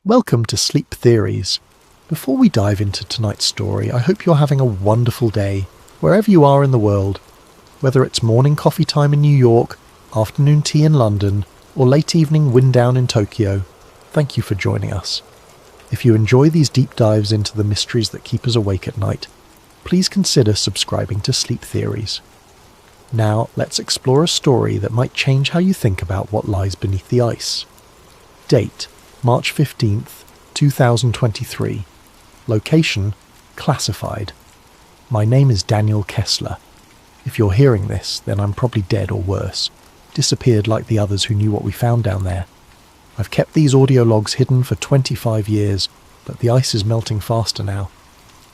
Welcome to Sleep Theories. Before we dive into tonight's story, I hope you're having a wonderful day, wherever you are in the world. Whether it's morning coffee time in New York, afternoon tea in London, or late evening wind down in Tokyo, thank you for joining us. If you enjoy these deep dives into the mysteries that keep us awake at night, please consider subscribing to Sleep Theories. Now, let's explore a story that might change how you think about what lies beneath the ice. Date: March 15th, 2023. Location: classified. My name is Daniel Kessler. If you're hearing this, then I'm probably dead or worse. Disappeared like the others who knew what we found down there. I've kept these audio logs hidden for 25 years, but the ice is melting faster now.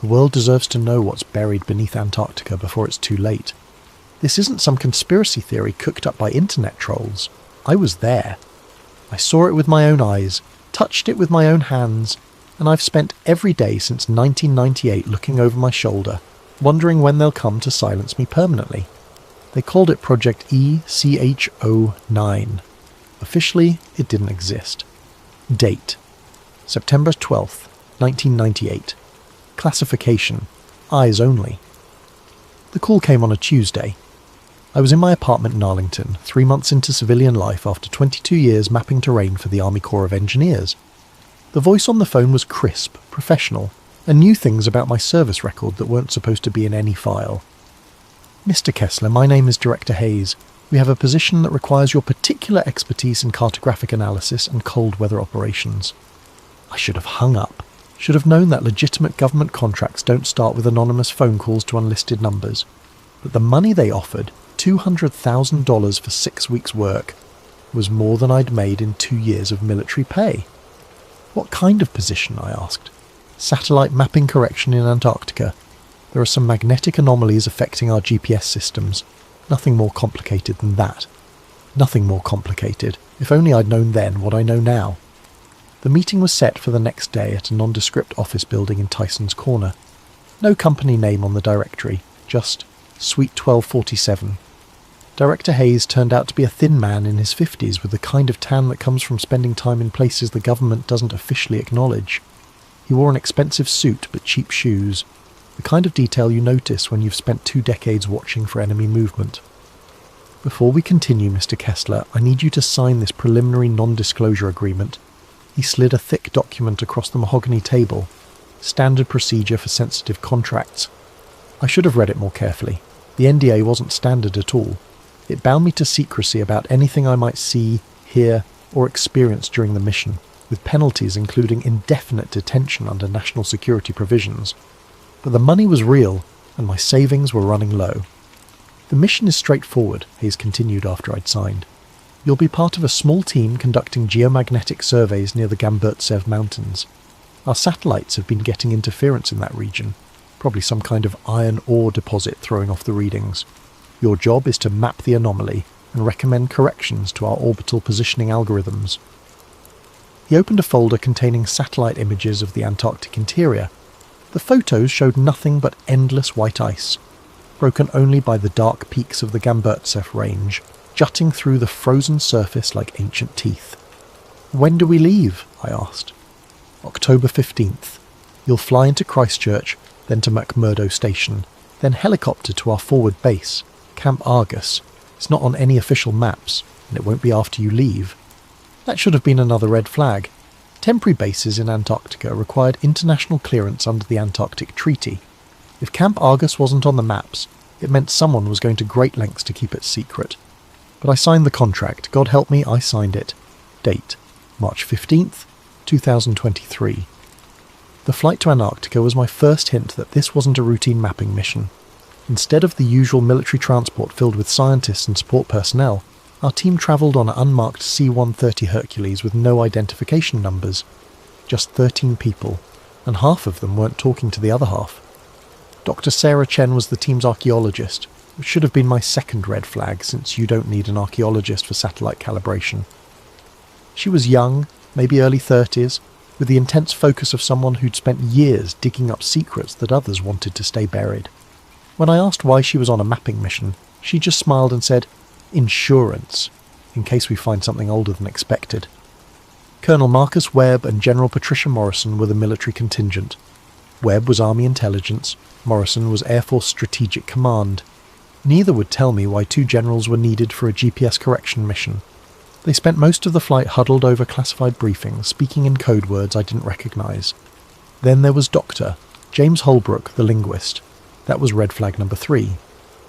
The world deserves to know what's buried beneath Antarctica before it's too late. This isn't some conspiracy theory cooked up by internet trolls. I was there. I saw it with my own eyes, touched it with my own hands, and I've spent every day since 1998 looking over my shoulder, wondering when they'll come to silence me permanently. They called it Project ECHO9. Officially, it didn't exist. Date: September 12th, 1998. Classification: eyes only. The call came on a Tuesday. I was in my apartment in Arlington, 3 months into civilian life after 22 years mapping terrain for the Army Corps of Engineers. The voice on the phone was crisp, professional, and knew things about my service record that weren't supposed to be in any file. Mr. Kessler, my name is Director Hayes. We have a position that requires your particular expertise in cartographic analysis and cold weather operations. I should have hung up. Should have known that legitimate government contracts don't start with anonymous phone calls to unlisted numbers. But the money they offered, $200,000 for 6 weeks' work, was more than I'd made in 2 years of military pay. What kind of position, I asked. Satellite mapping correction in Antarctica. There are some magnetic anomalies affecting our GPS systems. Nothing more complicated than that. Nothing more complicated. If only I'd known then what I know now. The meeting was set for the next day at a nondescript office building in Tyson's Corner. No company name on the directory, just Suite 1247. Director Hayes turned out to be a thin man in his 50s with the kind of tan that comes from spending time in places the government doesn't officially acknowledge. He wore an expensive suit but cheap shoes, the kind of detail you notice when you've spent 2 decades watching for enemy movement. Before we continue, Mr. Kessler, I need you to sign this preliminary non-disclosure agreement. He slid a thick document across the mahogany table. Standard procedure for sensitive contracts. I should have read it more carefully. The NDA wasn't standard at all. It bound me to secrecy about anything I might see, hear, or experience during the mission, with penalties including indefinite detention under national security provisions. But the money was real, and my savings were running low. The mission is straightforward, Hayes continued after I'd signed. You'll be part of a small team conducting geomagnetic surveys near the Gamburtsev Mountains. Our satellites have been getting interference in that region, probably some kind of iron ore deposit throwing off the readings. Your job is to map the anomaly and recommend corrections to our orbital positioning algorithms. He opened a folder containing satellite images of the Antarctic interior. The photos showed nothing but endless white ice, broken only by the dark peaks of the Gamburtsev range, jutting through the frozen surface like ancient teeth. When do we leave? I asked. October 15th. You'll fly into Christchurch, then to McMurdo Station, then helicopter to our forward base, Camp Argus. It's not on any official maps, and it won't be after you leave. That should have been another red flag. Temporary bases in Antarctica required international clearance under the Antarctic Treaty. If Camp Argus wasn't on the maps, it meant someone was going to great lengths to keep it secret. But I signed the contract. God help me, I signed it. Date: March 15th, 2023. The flight to Antarctica was my first hint that this wasn't a routine mapping mission. Instead of the usual military transport filled with scientists and support personnel, our team travelled on an unmarked C-130 Hercules with no identification numbers. Just 13 people, and half of them weren't talking to the other half. Dr. Sarah Chen was the team's archaeologist, which should have been my second red flag since you don't need an archaeologist for satellite calibration. She was young, maybe early 30s, with the intense focus of someone who'd spent years digging up secrets that others wanted to stay buried. When I asked why she was on a mapping mission, she just smiled and said, "Insurance, in case we find something older than expected." Colonel Marcus Webb and General Patricia Morrison were the military contingent. Webb was Army Intelligence, Morrison was Air Force Strategic Command. Neither would tell me why two generals were needed for a GPS correction mission. They spent most of the flight huddled over classified briefings, speaking in code words I didn't recognise. Then there was Dr. James Holbrook, the linguist. That was red flag number 3.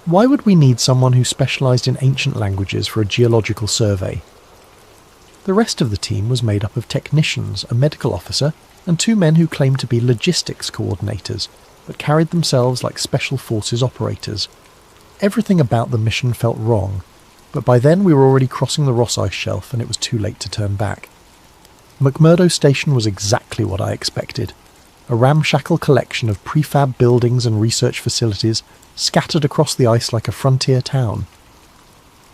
Why would we need someone who specialised in ancient languages for a geological survey? The rest of the team was made up of technicians, a medical officer, and 2 men who claimed to be logistics coordinators, but carried themselves like special forces operators. Everything about the mission felt wrong, but by then we were already crossing the Ross Ice Shelf and it was too late to turn back. McMurdo Station was exactly what I expected. A ramshackle collection of prefab buildings and research facilities scattered across the ice like a frontier town.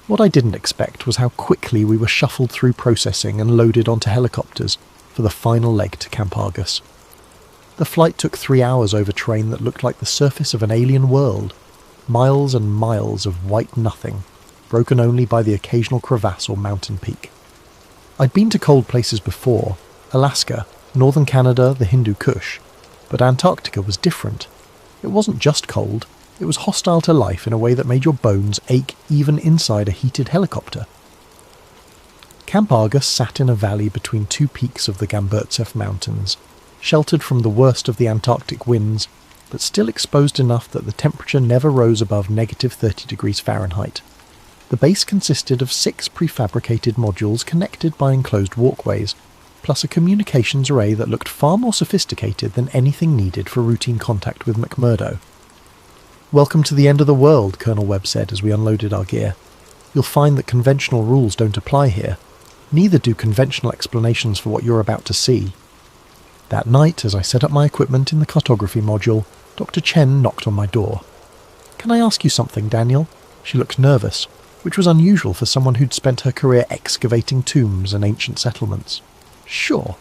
What I didn't expect was how quickly we were shuffled through processing and loaded onto helicopters for the final leg to Camp Argus. The flight took 3 hours over terrain that looked like the surface of an alien world, miles and miles of white nothing, broken only by the occasional crevasse or mountain peak. I'd been to cold places before, Alaska, northern Canada, the Hindu Kush, but Antarctica was different. It wasn't just cold, it was hostile to life in a way that made your bones ache even inside a heated helicopter. Camp Argus sat in a valley between 2 peaks of the Gamburtsev Mountains, sheltered from the worst of the Antarctic winds, but still exposed enough that the temperature never rose above negative 30 degrees Fahrenheit. The base consisted of 6 prefabricated modules connected by enclosed walkways, plus a communications array that looked far more sophisticated than anything needed for routine contact with McMurdo. "Welcome to the end of the world," Colonel Webb said as we unloaded our gear. "You'll find that conventional rules don't apply here. Neither do conventional explanations for what you're about to see." That night, as I set up my equipment in the cartography module, Dr. Chen knocked on my door. "Can I ask you something, Daniel?" She looked nervous, which was unusual for someone who'd spent her career excavating tombs and ancient settlements. "Sure.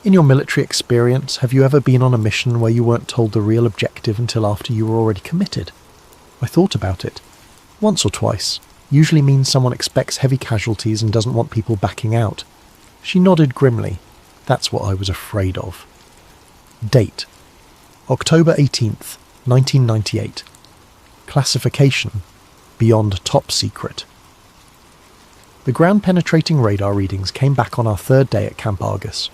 In your military experience, have you ever been on a mission where you weren't told the real objective until after you were already committed?" I thought about it. Once or twice. Usually means someone expects heavy casualties and doesn't want people backing out. She nodded grimly. That's what I was afraid of. Date: October 18th, 1998. Classification: Beyond Top Secret. The ground-penetrating radar readings came back on our 3rd day at Camp Argus.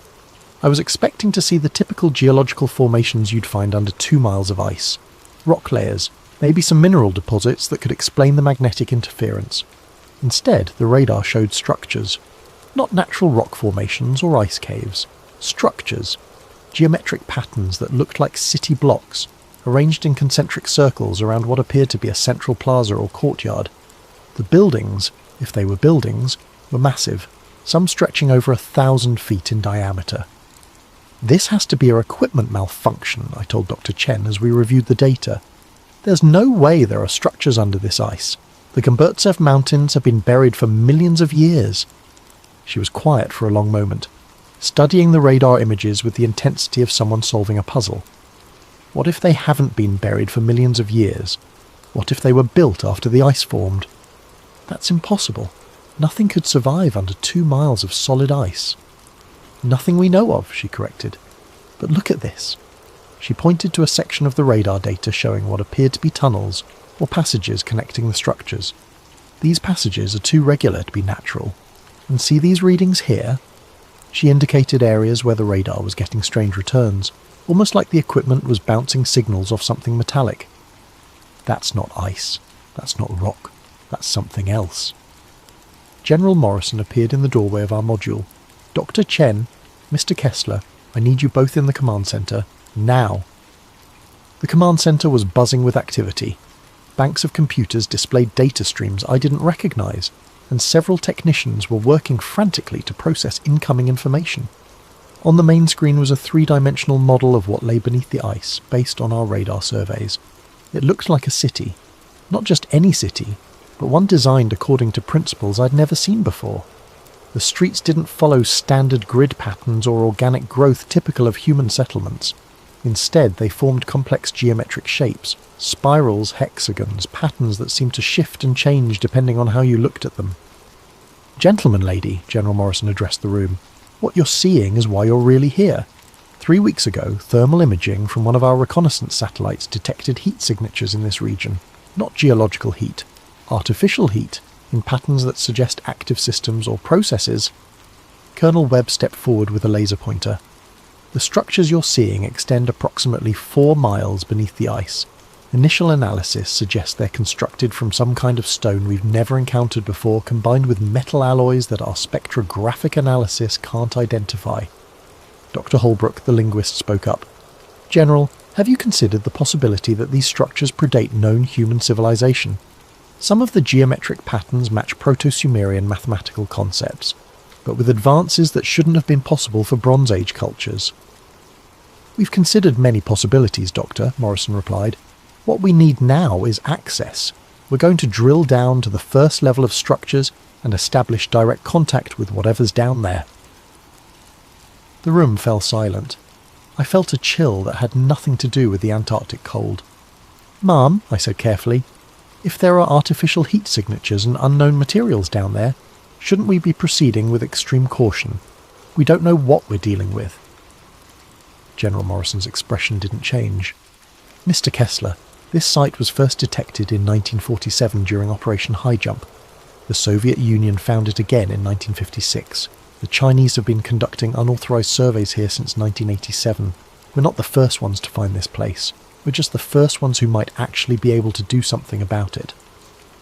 I was expecting to see the typical geological formations you'd find under 2 miles of ice. Rock layers, maybe some mineral deposits that could explain the magnetic interference. Instead, the radar showed structures. Not natural rock formations or ice caves. Structures. Geometric patterns that looked like city blocks, arranged in concentric circles around what appeared to be a central plaza or courtyard. The buildings, if they were buildings, were massive, some stretching over 1,000 feet in diameter. "This has to be a equipment malfunction," I told Dr. Chen as we reviewed the data. "There's no way there are structures under this ice. The Gamburtsev Mountains have been buried for millions of years." She was quiet for a long moment, studying the radar images with the intensity of someone solving a puzzle. What if they haven't been buried for millions of years? What if they were built after the ice formed? That's impossible. Nothing could survive under 2 miles of solid ice. "Nothing we know of," she corrected. "But look at this." She pointed to a section of the radar data showing what appeared to be tunnels or passages connecting the structures. "These passages are too regular to be natural. And see these readings here?" She indicated areas where the radar was getting strange returns, almost like the equipment was bouncing signals off something metallic. "That's not ice. That's not rock. That's something else." General Morrison appeared in the doorway of our module. "Dr. Chen, Mr. Kessler, I need you both in the command center, now." The command center was buzzing with activity. Banks of computers displayed data streams I didn't recognize, and several technicians were working frantically to process incoming information. On the main screen was a 3-dimensional model of what lay beneath the ice, based on our radar surveys. It looked like a city. Not just any city, but one designed according to principles I'd never seen before. The streets didn't follow standard grid patterns or organic growth typical of human settlements. Instead, they formed complex geometric shapes, spirals, hexagons, patterns that seemed to shift and change depending on how you looked at them. "Gentleman, lady," General Morrison addressed the room, What you're seeing is why you're really here. 3 weeks ago, thermal imaging from one of our reconnaissance satellites detected heat signatures in this region. Not geological heat, artificial heat, in patterns that suggest active systems or processes. Colonel Webb stepped forward with a laser pointer. The structures you're seeing extend approximately 4 miles beneath the ice. Initial analysis suggests they're constructed from some kind of stone we've never encountered before, combined with metal alloys that our spectrographic analysis can't identify. Dr. Holbrook, the linguist, spoke up. General, have you considered the possibility that these structures predate known human civilization? Some of the geometric patterns match Proto-Sumerian mathematical concepts, but with advances that shouldn't have been possible for Bronze Age cultures. We've considered many possibilities, Doctor, Morrison replied. What we need now is access. We're going to drill down to the first level of structures and establish direct contact with whatever's down there. The room fell silent. I felt a chill that had nothing to do with the Antarctic cold. Mum, I said carefully, if there are artificial heat signatures and unknown materials down there, shouldn't we be proceeding with extreme caution? We don't know what we're dealing with. General Morrison's expression didn't change. Mr. Kessler, this site was first detected in 1947 during Operation High Jump. The Soviet Union found it again in 1956. The Chinese have been conducting unauthorized surveys here since 1987. We're not the first ones to find this place. We're just the first ones who might actually be able to do something about it.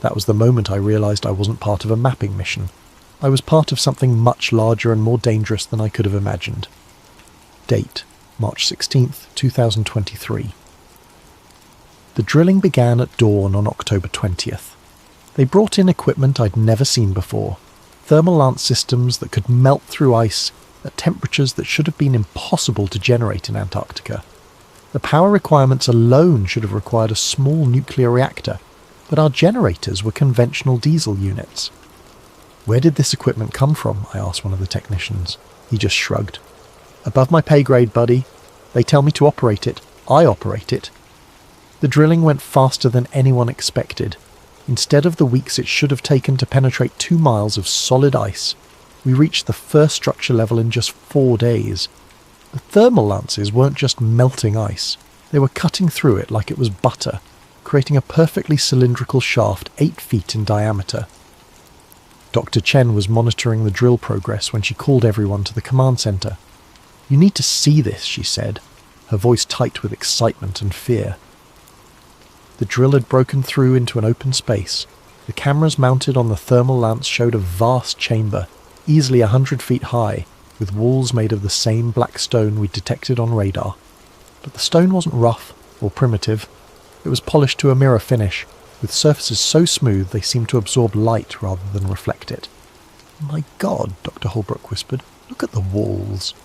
That was the moment I realized I wasn't part of a mapping mission. I was part of something much larger and more dangerous than I could have imagined. Date: March 16th, 2023. The drilling began at dawn on October 20th. They brought in equipment I'd never seen before. Thermal lance systems that could melt through ice at temperatures that should have been impossible to generate in Antarctica. The power requirements alone should have required a small nuclear reactor, but our generators were conventional diesel units. Where did this equipment come from? I asked one of the technicians. He just shrugged. Above my pay grade, buddy. They tell me to operate it. I operate it. The drilling went faster than anyone expected. Instead of the weeks it should have taken to penetrate 2 miles of solid ice, we reached the first structure level in just 4 days. The thermal lances weren't just melting ice. They were cutting through it like it was butter, creating a perfectly cylindrical shaft 8 feet in diameter. Dr. Chen was monitoring the drill progress when she called everyone to the command center. You need to see this, she said, her voice tight with excitement and fear. The drill had broken through into an open space. The cameras mounted on the thermal lance showed a vast chamber, easily 100 feet high, with walls made of the same black stone we'd detected on radar. But the stone wasn't rough or primitive. It was polished to a mirror finish, with surfaces so smooth they seemed to absorb light rather than reflect it. My God, Dr. Holbrook whispered, look at the walls.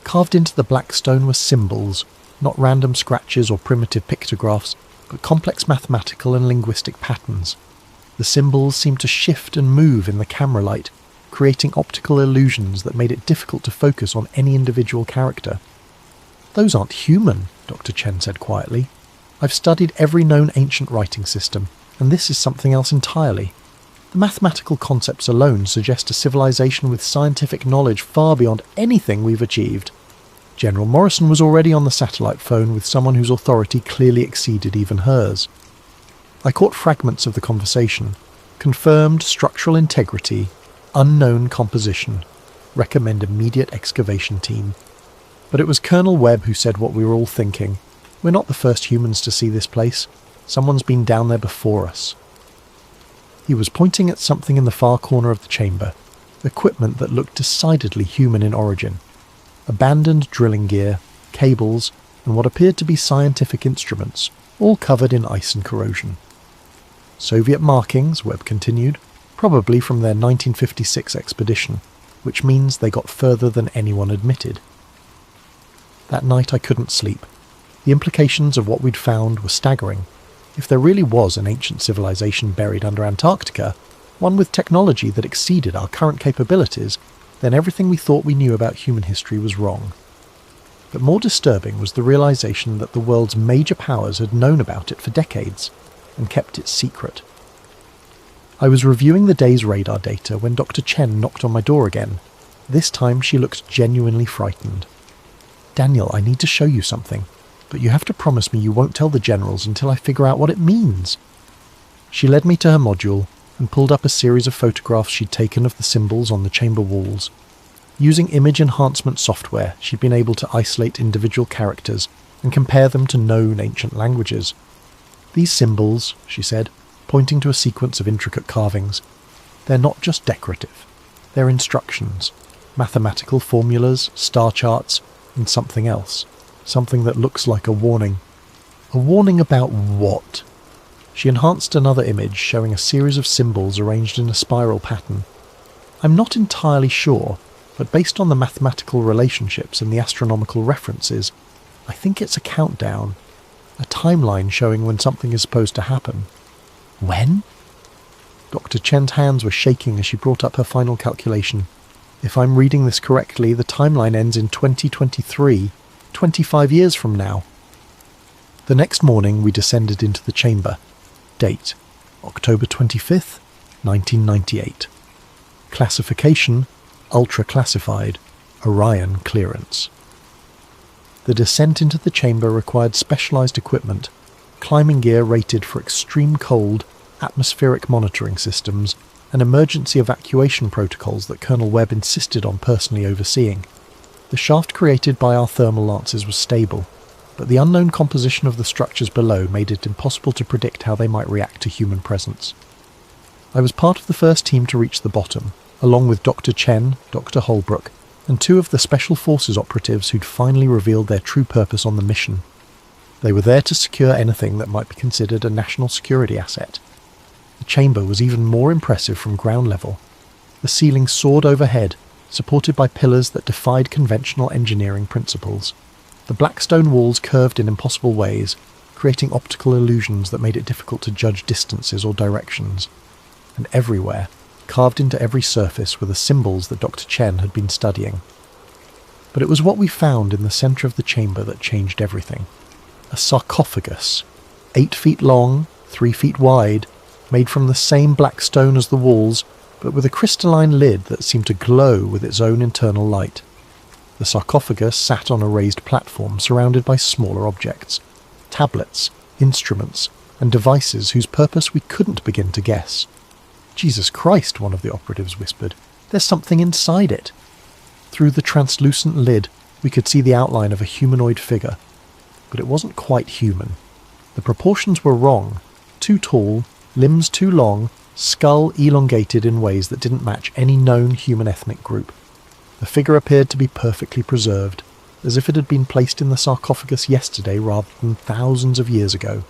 Carved into the black stone were symbols, not random scratches or primitive pictographs, but complex mathematical and linguistic patterns. The symbols seemed to shift and move in the camera light, creating optical illusions that made it difficult to focus on any individual character. Those aren't human, Dr. Chen said quietly. I've studied every known ancient writing system, and this is something else entirely. The mathematical concepts alone suggest a civilization with scientific knowledge far beyond anything we've achieved. General Morrison was already on the satellite phone with someone whose authority clearly exceeded even hers. I caught fragments of the conversation. Confirmed structural integrity, unknown composition, recommend immediate excavation team. But it was Colonel Webb who said what we were all thinking. We're not the first humans to see this place. Someone's been down there before us. He was pointing at something in the far corner of the chamber, equipment that looked decidedly human in origin. Abandoned drilling gear, cables, and what appeared to be scientific instruments, all covered in ice and corrosion. Soviet markings, Webb continued, probably from their 1956 expedition, which means they got further than anyone admitted. That night I couldn't sleep. The implications of what we'd found were staggering. If there really was an ancient civilization buried under Antarctica, one with technology that exceeded our current capabilities, then everything we thought we knew about human history was wrong. But more disturbing was the realization that the world's major powers had known about it for decades and kept it secret. I was reviewing the day's radar data when Dr. Chen knocked on my door again. This time she looked genuinely frightened. "Daniel, I need to show you something, but you have to promise me you won't tell the generals until I figure out what it means." She led me to her module and pulled up a series of photographs she'd taken of the symbols on the chamber walls. Using image enhancement software, she'd been able to isolate individual characters and compare them to known ancient languages. "These symbols," she said, pointing to a sequence of intricate carvings, "they're not just decorative. They're instructions, mathematical formulas, star charts, and something else. Something that looks like a warning." "A warning about what?" She enhanced another image showing a series of symbols arranged in a spiral pattern. "I'm not entirely sure, but based on the mathematical relationships and the astronomical references, I think it's a countdown. A timeline showing when something is supposed to happen." "When?" Dr. Chen's hands were shaking as she brought up her final calculation. "If I'm reading this correctly, the timeline ends in 2023, 25 years from now." The next morning we descended into the chamber. Date: October 25th, 1998. Classification: ultra-classified, Orion clearance. The descent into the chamber required specialized equipment, climbing gear rated for extreme cold, atmospheric monitoring systems, and emergency evacuation protocols that Colonel Webb insisted on personally overseeing. The shaft created by our thermal lances was stable, but the unknown composition of the structures below made it impossible to predict how they might react to human presence. I was part of the first team to reach the bottom, along with Dr. Chen, Dr. Holbrook, and two of the Special Forces operatives who'd finally revealed their true purpose on the mission. They were there to secure anything that might be considered a national security asset. The chamber was even more impressive from ground level. The ceiling soared overhead, supported by pillars that defied conventional engineering principles. The black stone walls curved in impossible ways, creating optical illusions that made it difficult to judge distances or directions. And everywhere, carved into every surface, were the symbols that Dr. Chen had been studying. But it was what we found in the centre of the chamber that changed everything. A sarcophagus, 8 feet long, 3 feet wide, made from the same black stone as the walls, but with a crystalline lid that seemed to glow with its own internal light. The sarcophagus sat on a raised platform surrounded by smaller objects, tablets, instruments, and devices whose purpose we couldn't begin to guess. "Jesus Christ," one of the operatives whispered, "there's something inside it." Through the translucent lid, we could see the outline of a humanoid figure, but it wasn't quite human. The proportions were wrong: too tall, limbs too long, skull elongated in ways that didn't match any known human ethnic group. The figure appeared to be perfectly preserved, as if it had been placed in the sarcophagus yesterday rather than thousands of years ago.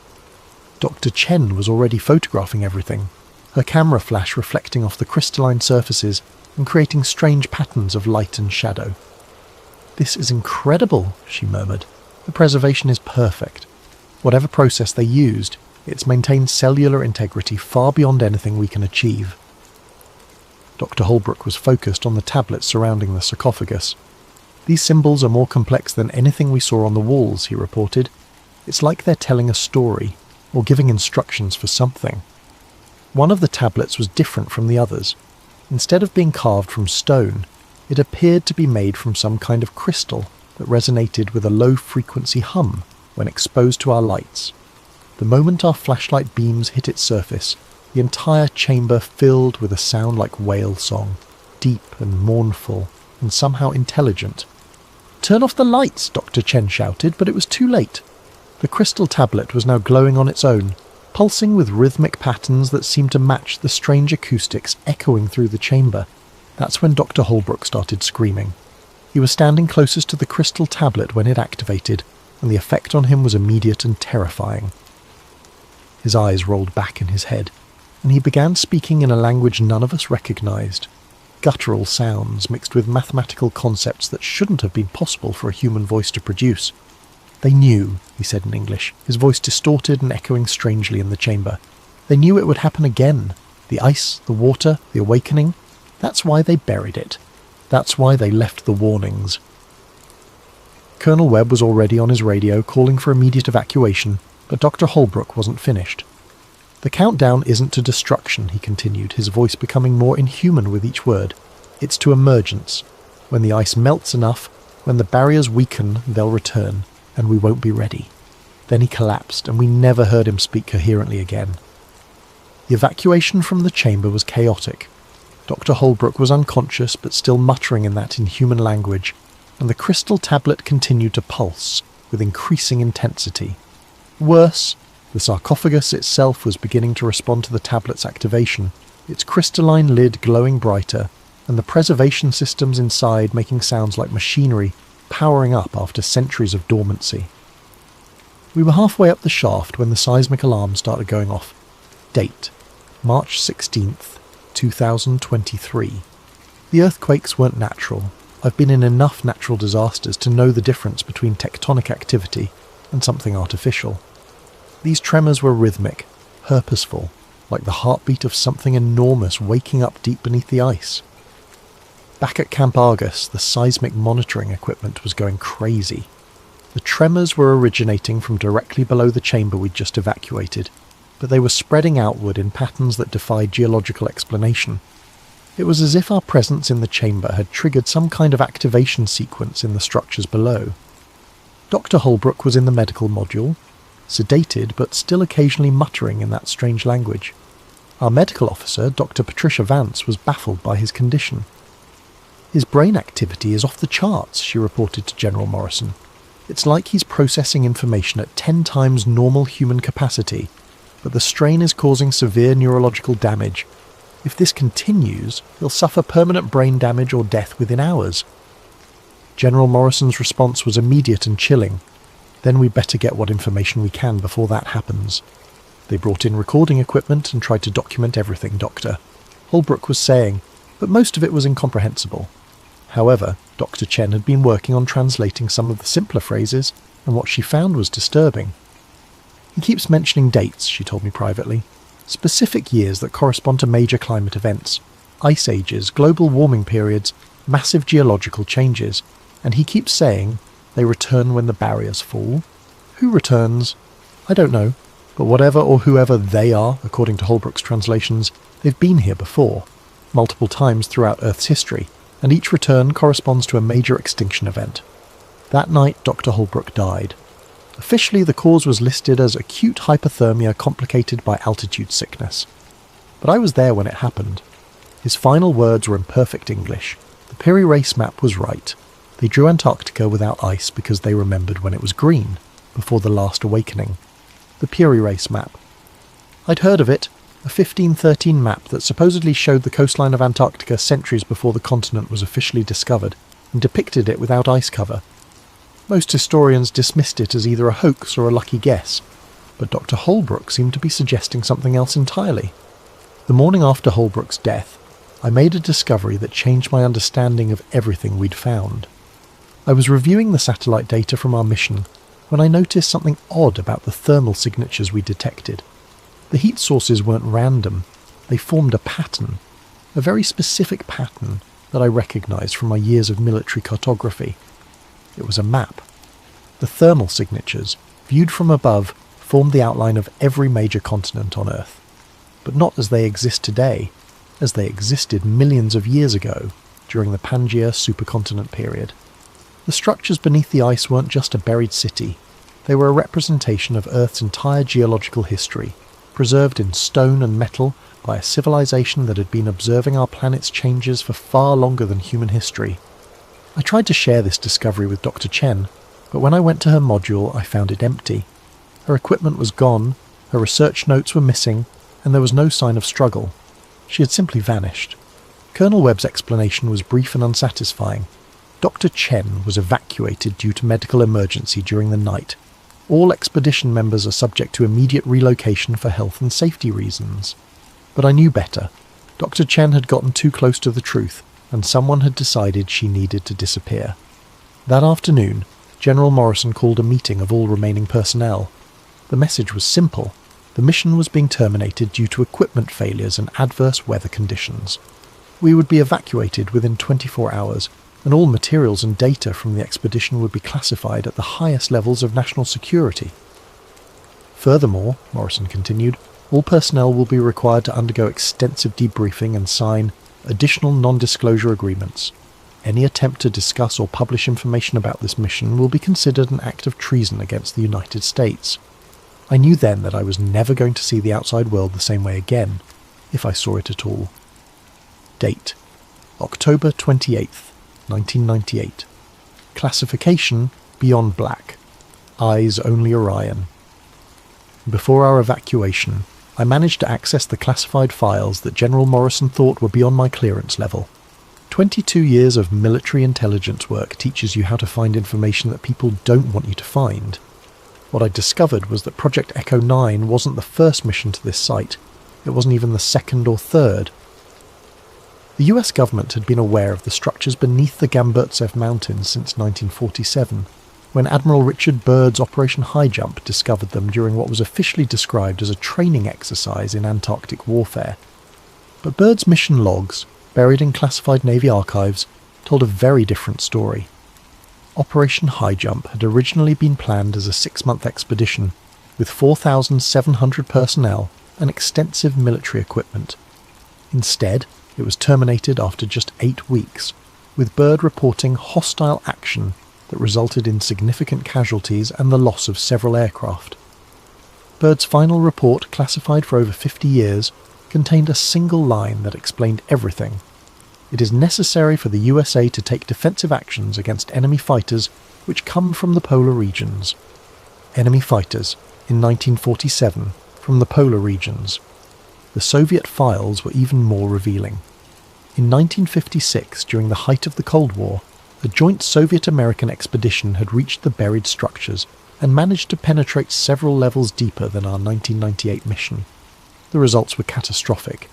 Dr. Chen was already photographing everything, her camera flash reflecting off the crystalline surfaces and creating strange patterns of light and shadow. "This is incredible," she murmured. "The preservation is perfect. Whatever process they used, it's maintained cellular integrity far beyond anything we can achieve." Dr. Holbrook was focused on the tablets surrounding the sarcophagus. "These symbols are more complex than anything we saw on the walls," he reported. "It's like they're telling a story, or giving instructions for something." One of the tablets was different from the others. Instead of being carved from stone, it appeared to be made from some kind of crystal that resonated with a low-frequency hum when exposed to our lights. The moment our flashlight beams hit its surface, the entire chamber filled with a sound like whale song, deep and mournful, and somehow intelligent. "Turn off the lights!" Dr. Chen shouted, but it was too late. The crystal tablet was now glowing on its own, pulsing with rhythmic patterns that seemed to match the strange acoustics echoing through the chamber. That's when Dr. Holbrook started screaming. He was standing closest to the crystal tablet when it activated, and the effect on him was immediate and terrifying. His eyes rolled back in his head, and he began speaking in a language none of us recognized. Guttural sounds mixed with mathematical concepts that shouldn't have been possible for a human voice to produce. "They knew," he said in English, his voice distorted and echoing strangely in the chamber. "They knew it would happen again. The ice, the water, the awakening. That's why they buried it. That's why they left the warnings." Colonel Webb was already on his radio calling for immediate evacuation, but Dr. Holbrook wasn't finished. "The countdown isn't to destruction," he continued, his voice becoming more inhuman with each word. "It's to emergence. When the ice melts enough, when the barriers weaken, they'll return, and we won't be ready. Then he collapsed, and we never heard him speak coherently again. The evacuation from the chamber was chaotic. Dr. Holbrook was unconscious but still muttering in that inhuman language, and the crystal tablet continued to pulse with increasing intensity. Worse, the sarcophagus itself was beginning to respond to the tablet's activation, its crystalline lid glowing brighter, and the preservation systems inside making sounds like machinery powering up after centuries of dormancy. We were halfway up the shaft when the seismic alarm started going off. Date: March 16th, 2023. The earthquakes weren't natural. I've been in enough natural disasters to know the difference between tectonic activity and something artificial. These tremors were rhythmic, purposeful, like the heartbeat of something enormous waking up deep beneath the ice. Back at Camp Argus, the seismic monitoring equipment was going crazy. The tremors were originating from directly below the chamber we'd just evacuated, but they were spreading outward in patterns that defied geological explanation. It was as if our presence in the chamber had triggered some kind of activation sequence in the structures below. Dr. Holbrook was in the medical module, sedated but still occasionally muttering in that strange language. Our medical officer, Dr. Patricia Vance, was baffled by his condition. "His brain activity is off the charts," she reported to General Morrison. "It's like he's processing information at 10 times normal human capacity, but the strain is causing severe neurological damage. If this continues, he'll suffer permanent brain damage or death within hours." General Morrison's response was immediate and chilling. "Then we better get what information we can before that happens. They brought in recording equipment and tried to document everything, Doctor," Holbrook was saying, but most of it was incomprehensible. However, Dr. Chen had been working on translating some of the simpler phrases, and what she found was disturbing. "He keeps mentioning dates," she told me privately. "Specific years that correspond to major climate events, ice ages, global warming periods, massive geological changes, and he keeps saying they return when the barriers fall. Who returns? I don't know, but whatever or whoever they are, according to Holbrook's translations, they've been here before, multiple times throughout Earth's history, and each return corresponds to a major extinction event. That night, Dr. Holbrook died. Officially, the cause was listed as acute hypothermia complicated by altitude sickness. But I was there when it happened. His final words were in perfect English. The Piri Reis map was right. They drew Antarctica without ice because they remembered when it was green, before the last awakening. The Piri Reis map. I'd heard of it, a 1513 map that supposedly showed the coastline of Antarctica centuries before the continent was officially discovered, and depicted it without ice cover. Most historians dismissed it as either a hoax or a lucky guess, but Dr. Holbrook seemed to be suggesting something else entirely. The morning after Holbrook's death, I made a discovery that changed my understanding of everything we'd found. I was reviewing the satellite data from our mission when I noticed something odd about the thermal signatures we detected. The heat sources weren't random, they formed a pattern, a very specific pattern that I recognised from my years of military cartography. It was a map. The thermal signatures, viewed from above, formed the outline of every major continent on Earth, but not as they exist today, as they existed millions of years ago during the Pangaea supercontinent period. The structures beneath the ice weren't just a buried city, they were a representation of Earth's entire geological history, preserved in stone and metal by a civilization that had been observing our planet's changes for far longer than human history. I tried to share this discovery with Dr. Chen, but when I went to her module I found it empty. Her equipment was gone, her research notes were missing, and there was no sign of struggle. She had simply vanished. Colonel Webb's explanation was brief and unsatisfying. Dr. Chen was evacuated due to medical emergency during the night. All expedition members are subject to immediate relocation for health and safety reasons. But I knew better. Dr. Chen had gotten too close to the truth, and someone had decided she needed to disappear. That afternoon, General Morrison called a meeting of all remaining personnel. The message was simple. The mission was being terminated due to equipment failures and adverse weather conditions. We would be evacuated within 24 hours, and all materials and data from the expedition would be classified at the highest levels of national security. Furthermore, Morrison continued, all personnel will be required to undergo extensive debriefing and sign additional non-disclosure agreements. any attempt to discuss or publish information about this mission will be considered an act of treason against the United States. I knew then that I was never going to see the outside world the same way again, if I saw it at all. Date: October 28th, 1998. Classification: Beyond Black. Eyes only Orion. Before our evacuation, I managed to access the classified files that General Morrison thought were beyond my clearance level. 22 years of military intelligence work teaches you how to find information that people don't want you to find. What I discovered was that Project Echo 9 wasn't the first mission to this site. It wasn't even the second or third. The US government had been aware of the structures beneath the Gamburtsev Mountains since 1947, when Admiral Richard Byrd's Operation High Jump discovered them during what was officially described as a training exercise in Antarctic warfare. But Byrd's mission logs, buried in classified Navy archives, told a very different story. Operation High Jump had originally been planned as a 6-month expedition, with 4,700 personnel and extensive military equipment. Instead, it was terminated after just 8 weeks, with Byrd reporting hostile action that resulted in significant casualties and the loss of several aircraft. Byrd's final report, classified for over 50 years, contained a single line that explained everything. It is necessary for the USA to take defensive actions against enemy fighters which come from the polar regions. Enemy fighters, in 1947, from the polar regions. The Soviet files were even more revealing. In 1956, during the height of the Cold War, a joint Soviet-American expedition had reached the buried structures and managed to penetrate several levels deeper than our 1998 mission. The results were catastrophic.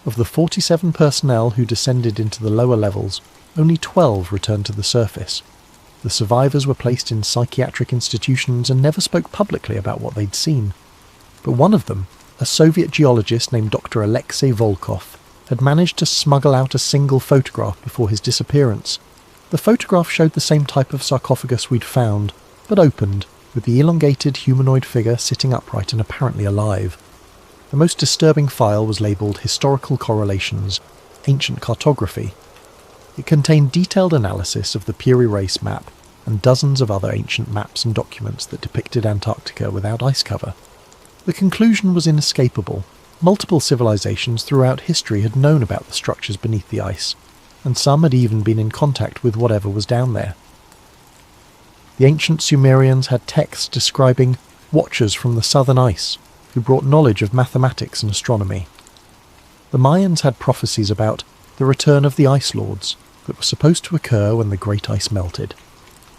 Of the 47 personnel who descended into the lower levels, only 12 returned to the surface. The survivors were placed in psychiatric institutions and never spoke publicly about what they'd seen. But one of them, a Soviet geologist named Dr. Alexei Volkov, had managed to smuggle out a single photograph before his disappearance. The photograph showed the same type of sarcophagus we'd found, but opened, with the elongated humanoid figure sitting upright and apparently alive. The most disturbing file was labelled Historical Correlations, Ancient Cartography. It contained detailed analysis of the Piri Reis map and dozens of other ancient maps and documents that depicted Antarctica without ice cover. The conclusion was inescapable. Multiple civilizations throughout history had known about the structures beneath the ice, and some had even been in contact with whatever was down there. The ancient Sumerians had texts describing watchers from the southern ice, who brought knowledge of mathematics and astronomy. The Mayans had prophecies about the return of the Ice Lords that were supposed to occur when the Great Ice melted.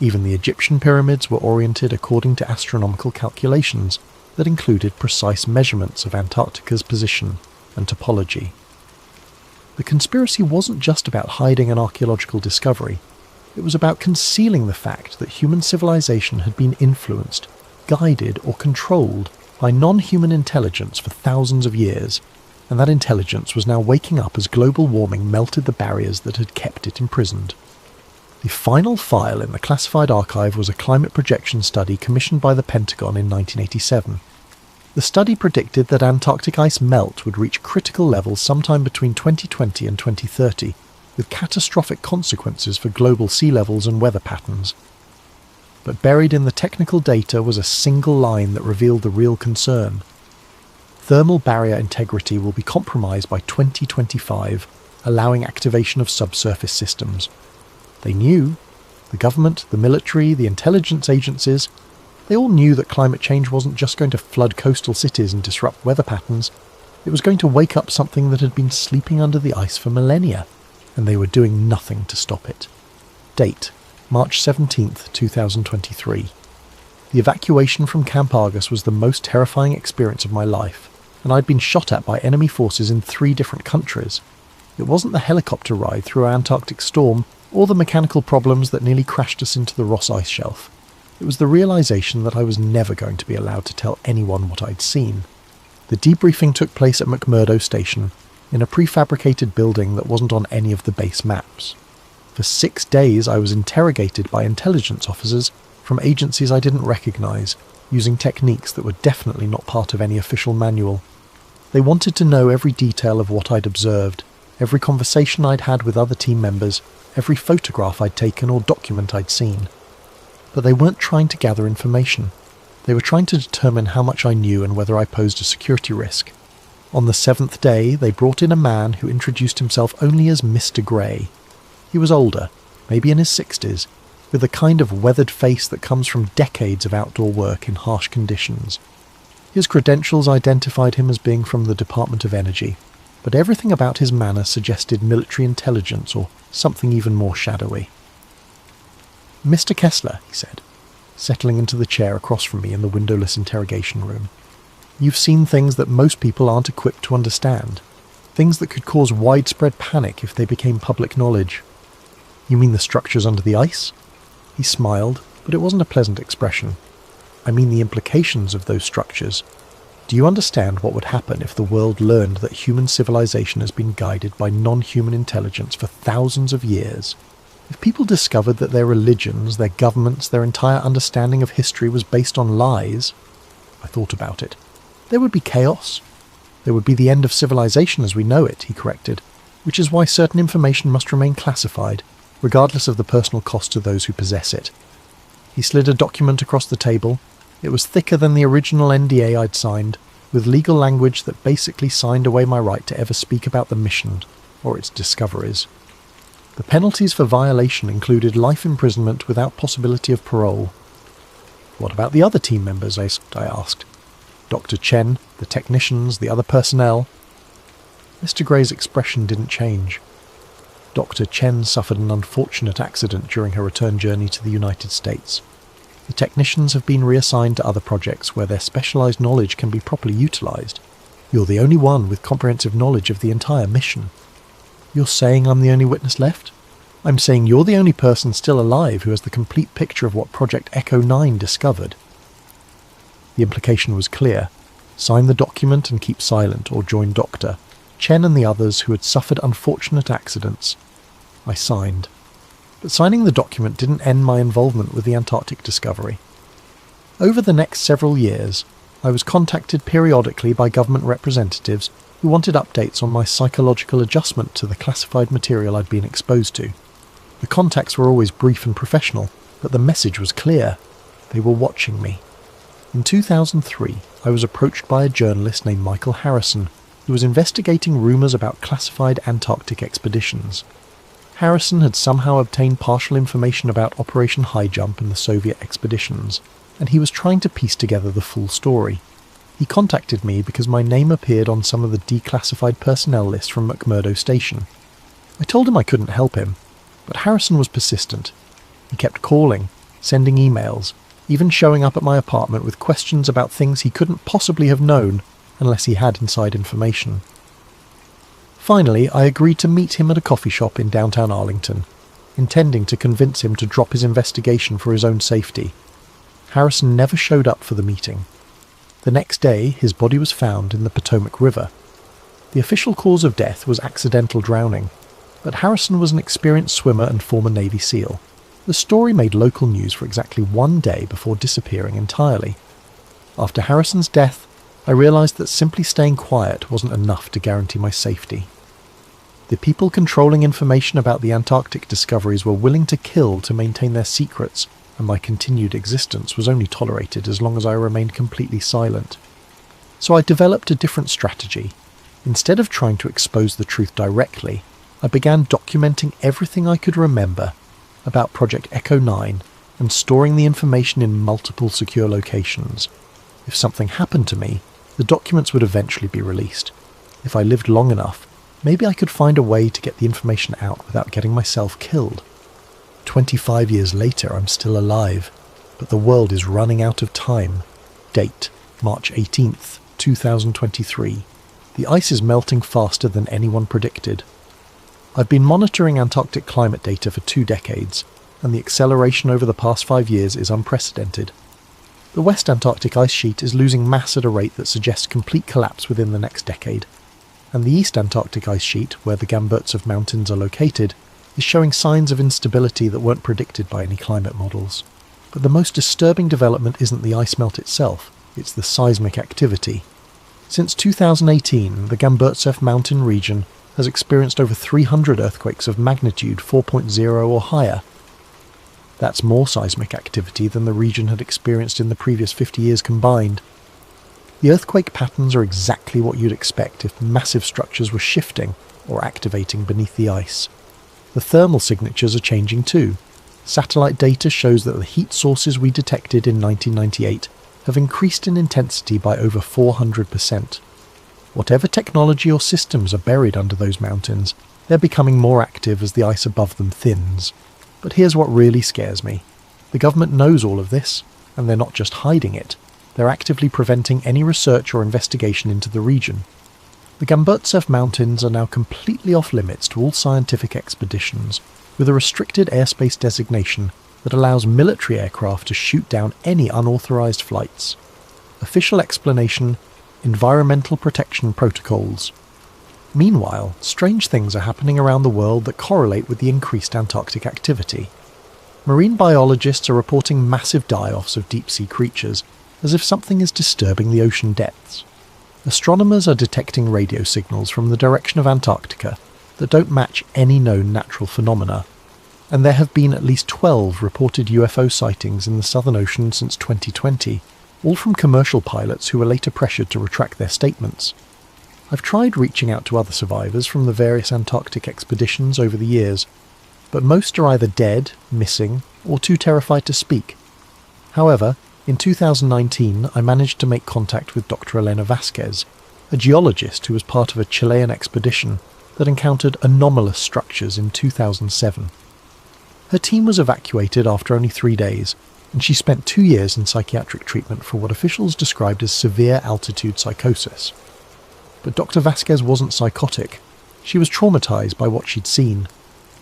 Even the Egyptian pyramids were oriented according to astronomical calculations that included precise measurements of Antarctica's position and topology. The conspiracy wasn't just about hiding an archaeological discovery. It was about concealing the fact that human civilization had been influenced, guided, or controlled by non-human intelligence for thousands of years, and that intelligence was now waking up as global warming melted the barriers that had kept it imprisoned. The final file in the classified archive was a climate projection study commissioned by the Pentagon in 1987. The study predicted that Antarctic ice melt would reach critical levels sometime between 2020 and 2030, with catastrophic consequences for global sea levels and weather patterns. But buried in the technical data was a single line that revealed the real concern. Thermal barrier integrity will be compromised by 2025, allowing activation of subsurface systems. They knew, the government, the military, the intelligence agencies, they all knew that climate change wasn't just going to flood coastal cities and disrupt weather patterns. It was going to wake up something that had been sleeping under the ice for millennia, and they were doing nothing to stop it. Date: March 17th, 2023. The evacuation from Camp Argus was the most terrifying experience of my life, and I'd been shot at by enemy forces in 3 different countries. It wasn't the helicopter ride through an Antarctic storm or the mechanical problems that nearly crashed us into the Ross Ice Shelf. It was the realization that I was never going to be allowed to tell anyone what I'd seen. The debriefing took place at McMurdo Station, in a prefabricated building that wasn't on any of the base maps. For 6 days I was interrogated by intelligence officers from agencies I didn't recognize, using techniques that were definitely not part of any official manual. They wanted to know every detail of what I'd observed, every conversation I'd had with other team members, every photograph I'd taken or document I'd seen. But they weren't trying to gather information. They were trying to determine how much I knew and whether I posed a security risk. On the 7th day, they brought in a man who introduced himself only as Mr. Grey. He was older, maybe in his 60s, with the kind of weathered face that comes from decades of outdoor work in harsh conditions. His credentials identified him as being from the Department of Energy, but everything about his manner suggested military intelligence or something even more shadowy. "Mr. Kessler," he said, settling into the chair across from me in the windowless interrogation room. "You've seen things that most people aren't equipped to understand. Things that could cause widespread panic if they became public knowledge." "You mean the structures under the ice?" He smiled, but it wasn't a pleasant expression. "I mean the implications of those structures. Do you understand what would happen if the world learned that human civilization has been guided by non-human intelligence for thousands of years? If people discovered that their religions, their governments, their entire understanding of history was based on lies?" I thought about it. "There would be chaos. There would be the end of civilization as we know it," he corrected, "which is why certain information must remain classified, regardless of the personal cost to those who possess it." He slid a document across the table. It was thicker than the original NDA I'd signed, with legal language that basically signed away my right to ever speak about the mission or its discoveries. The penalties for violation included life imprisonment without possibility of parole. "What about the other team members?" I asked. "Dr. Chen, the technicians, the other personnel?" Mr. Gray's expression didn't change. Dr. Chen suffered an unfortunate accident during her return journey to the United States. The technicians have been reassigned to other projects where their specialized knowledge can be properly utilized. You're the only one with comprehensive knowledge of the entire mission. "You're saying I'm the only witness left?" "I'm saying you're the only person still alive who has the complete picture of what Project Echo 9 discovered." The implication was clear. Sign the document and keep silent, or join Dr. Chen and the others who had suffered unfortunate accidents. I signed. But signing the document didn't end my involvement with the Antarctic discovery. Over the next several years, I was contacted periodically by government representatives who wanted updates on my psychological adjustment to the classified material I'd been exposed to. The contacts were always brief and professional, but the message was clear. They were watching me. In 2003, I was approached by a journalist named Michael Harrison, who was investigating rumours about classified Antarctic expeditions. Harrison had somehow obtained partial information about Operation High Jump and the Soviet expeditions, and he was trying to piece together the full story. He contacted me because my name appeared on some of the declassified personnel list from McMurdo Station. I told him I couldn't help him, but Harrison was persistent. He kept calling, sending emails, even showing up at my apartment with questions about things he couldn't possibly have known unless he had inside information. Finally, I agreed to meet him at a coffee shop in downtown Arlington, intending to convince him to drop his investigation for his own safety. Harrison never showed up for the meeting. The next day, his body was found in the Potomac River. The official cause of death was accidental drowning, but Harrison was an experienced swimmer and former Navy SEAL. The story made local news for exactly 1 day before disappearing entirely. After Harrison's death, I realized that simply staying quiet wasn't enough to guarantee my safety. The people controlling information about the Antarctic discoveries were willing to kill to maintain their secrets, and my continued existence was only tolerated as long as I remained completely silent. So I developed a different strategy. Instead of trying to expose the truth directly, I began documenting everything I could remember about Project Echo 9 and storing the information in multiple secure locations. If something happened to me, the documents would eventually be released. If I lived long enough, maybe I could find a way to get the information out without getting myself killed. 25 years later, I'm still alive, but the world is running out of time. Date, March 18th, 2023. The ice is melting faster than anyone predicted. I've been monitoring Antarctic climate data for 2 decades, and the acceleration over the past 5 years is unprecedented. The West Antarctic ice sheet is losing mass at a rate that suggests complete collapse within the next decade, and the East Antarctic ice sheet, where the Gamburtsev Mountains are located, is showing signs of instability that weren't predicted by any climate models. But the most disturbing development isn't the ice melt itself, it's the seismic activity. Since 2018, the Gamburtsev mountain region has experienced over 300 earthquakes of magnitude 4.0 or higher. That's more seismic activity than the region had experienced in the previous 50 years combined. The earthquake patterns are exactly what you'd expect if massive structures were shifting or activating beneath the ice. The thermal signatures are changing too. Satellite data shows that the heat sources we detected in 1998 have increased in intensity by over 400%. Whatever technology or systems are buried under those mountains, they're becoming more active as the ice above them thins. But here's what really scares me. The government knows all of this, and they're not just hiding it. They're actively preventing any research or investigation into the region. The Gamburtsev Mountains are now completely off limits to all scientific expeditions, with a restricted airspace designation that allows military aircraft to shoot down any unauthorized flights. Official explanation: environmental protection protocols. Meanwhile, strange things are happening around the world that correlate with the increased Antarctic activity. Marine biologists are reporting massive die-offs of deep-sea creatures, as if something is disturbing the ocean depths. Astronomers are detecting radio signals from the direction of Antarctica that don't match any known natural phenomena, and there have been at least 12 reported UFO sightings in the Southern Ocean since 2020, all from commercial pilots who were later pressured to retract their statements. I've tried reaching out to other survivors from the various Antarctic expeditions over the years, but most are either dead, missing, or too terrified to speak. However, in 2019 I managed to make contact with Dr. Elena Vasquez, a geologist who was part of a Chilean expedition that encountered anomalous structures in 2007. Her team was evacuated after only 3 days, and she spent 2 years in psychiatric treatment for what officials described as severe altitude psychosis. But Dr. Vasquez wasn't psychotic. She was traumatized by what she'd seen.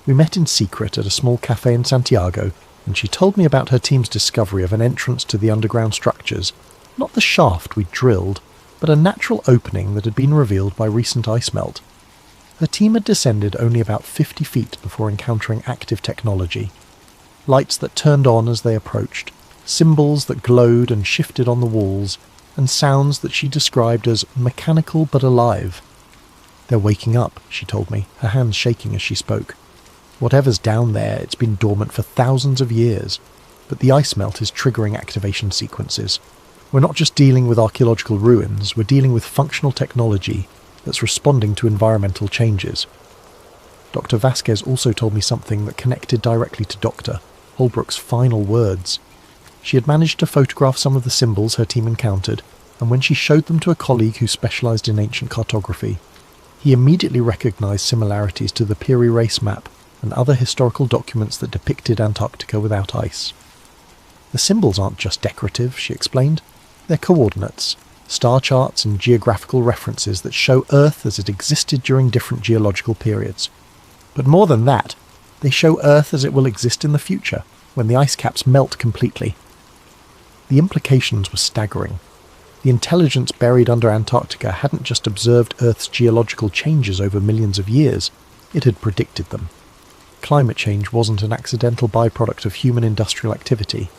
We met in secret at a small cafe in Santiago, and she told me about her team's discovery of an entrance to the underground structures, not the shaft we'd drilled, but a natural opening that had been revealed by recent ice melt. Her team had descended only about 50 feet before encountering active technology. Lights that turned on as they approached, symbols that glowed and shifted on the walls, and sounds that she described as mechanical but alive. "They're waking up," she told me, her hands shaking as she spoke. "Whatever's down there, it's been dormant for thousands of years, but the ice melt is triggering activation sequences. We're not just dealing with archaeological ruins, we're dealing with functional technology that's responding to environmental changes." Dr. Vasquez also told me something that connected directly to Dr. Holbrook's final words. She had managed to photograph some of the symbols her team encountered, and when she showed them to a colleague who specialised in ancient cartography, he immediately recognised similarities to the Piri Reis map and other historical documents that depicted Antarctica without ice. "The symbols aren't just decorative," she explained. "They're coordinates, star charts and geographical references that show Earth as it existed during different geological periods. But more than that, they show Earth as it will exist in the future, when the ice caps melt completely." The implications were staggering. The intelligence buried under Antarctica hadn't just observed Earth's geological changes over millions of years, it had predicted them. Climate change wasn't an accidental byproduct of human industrial activity.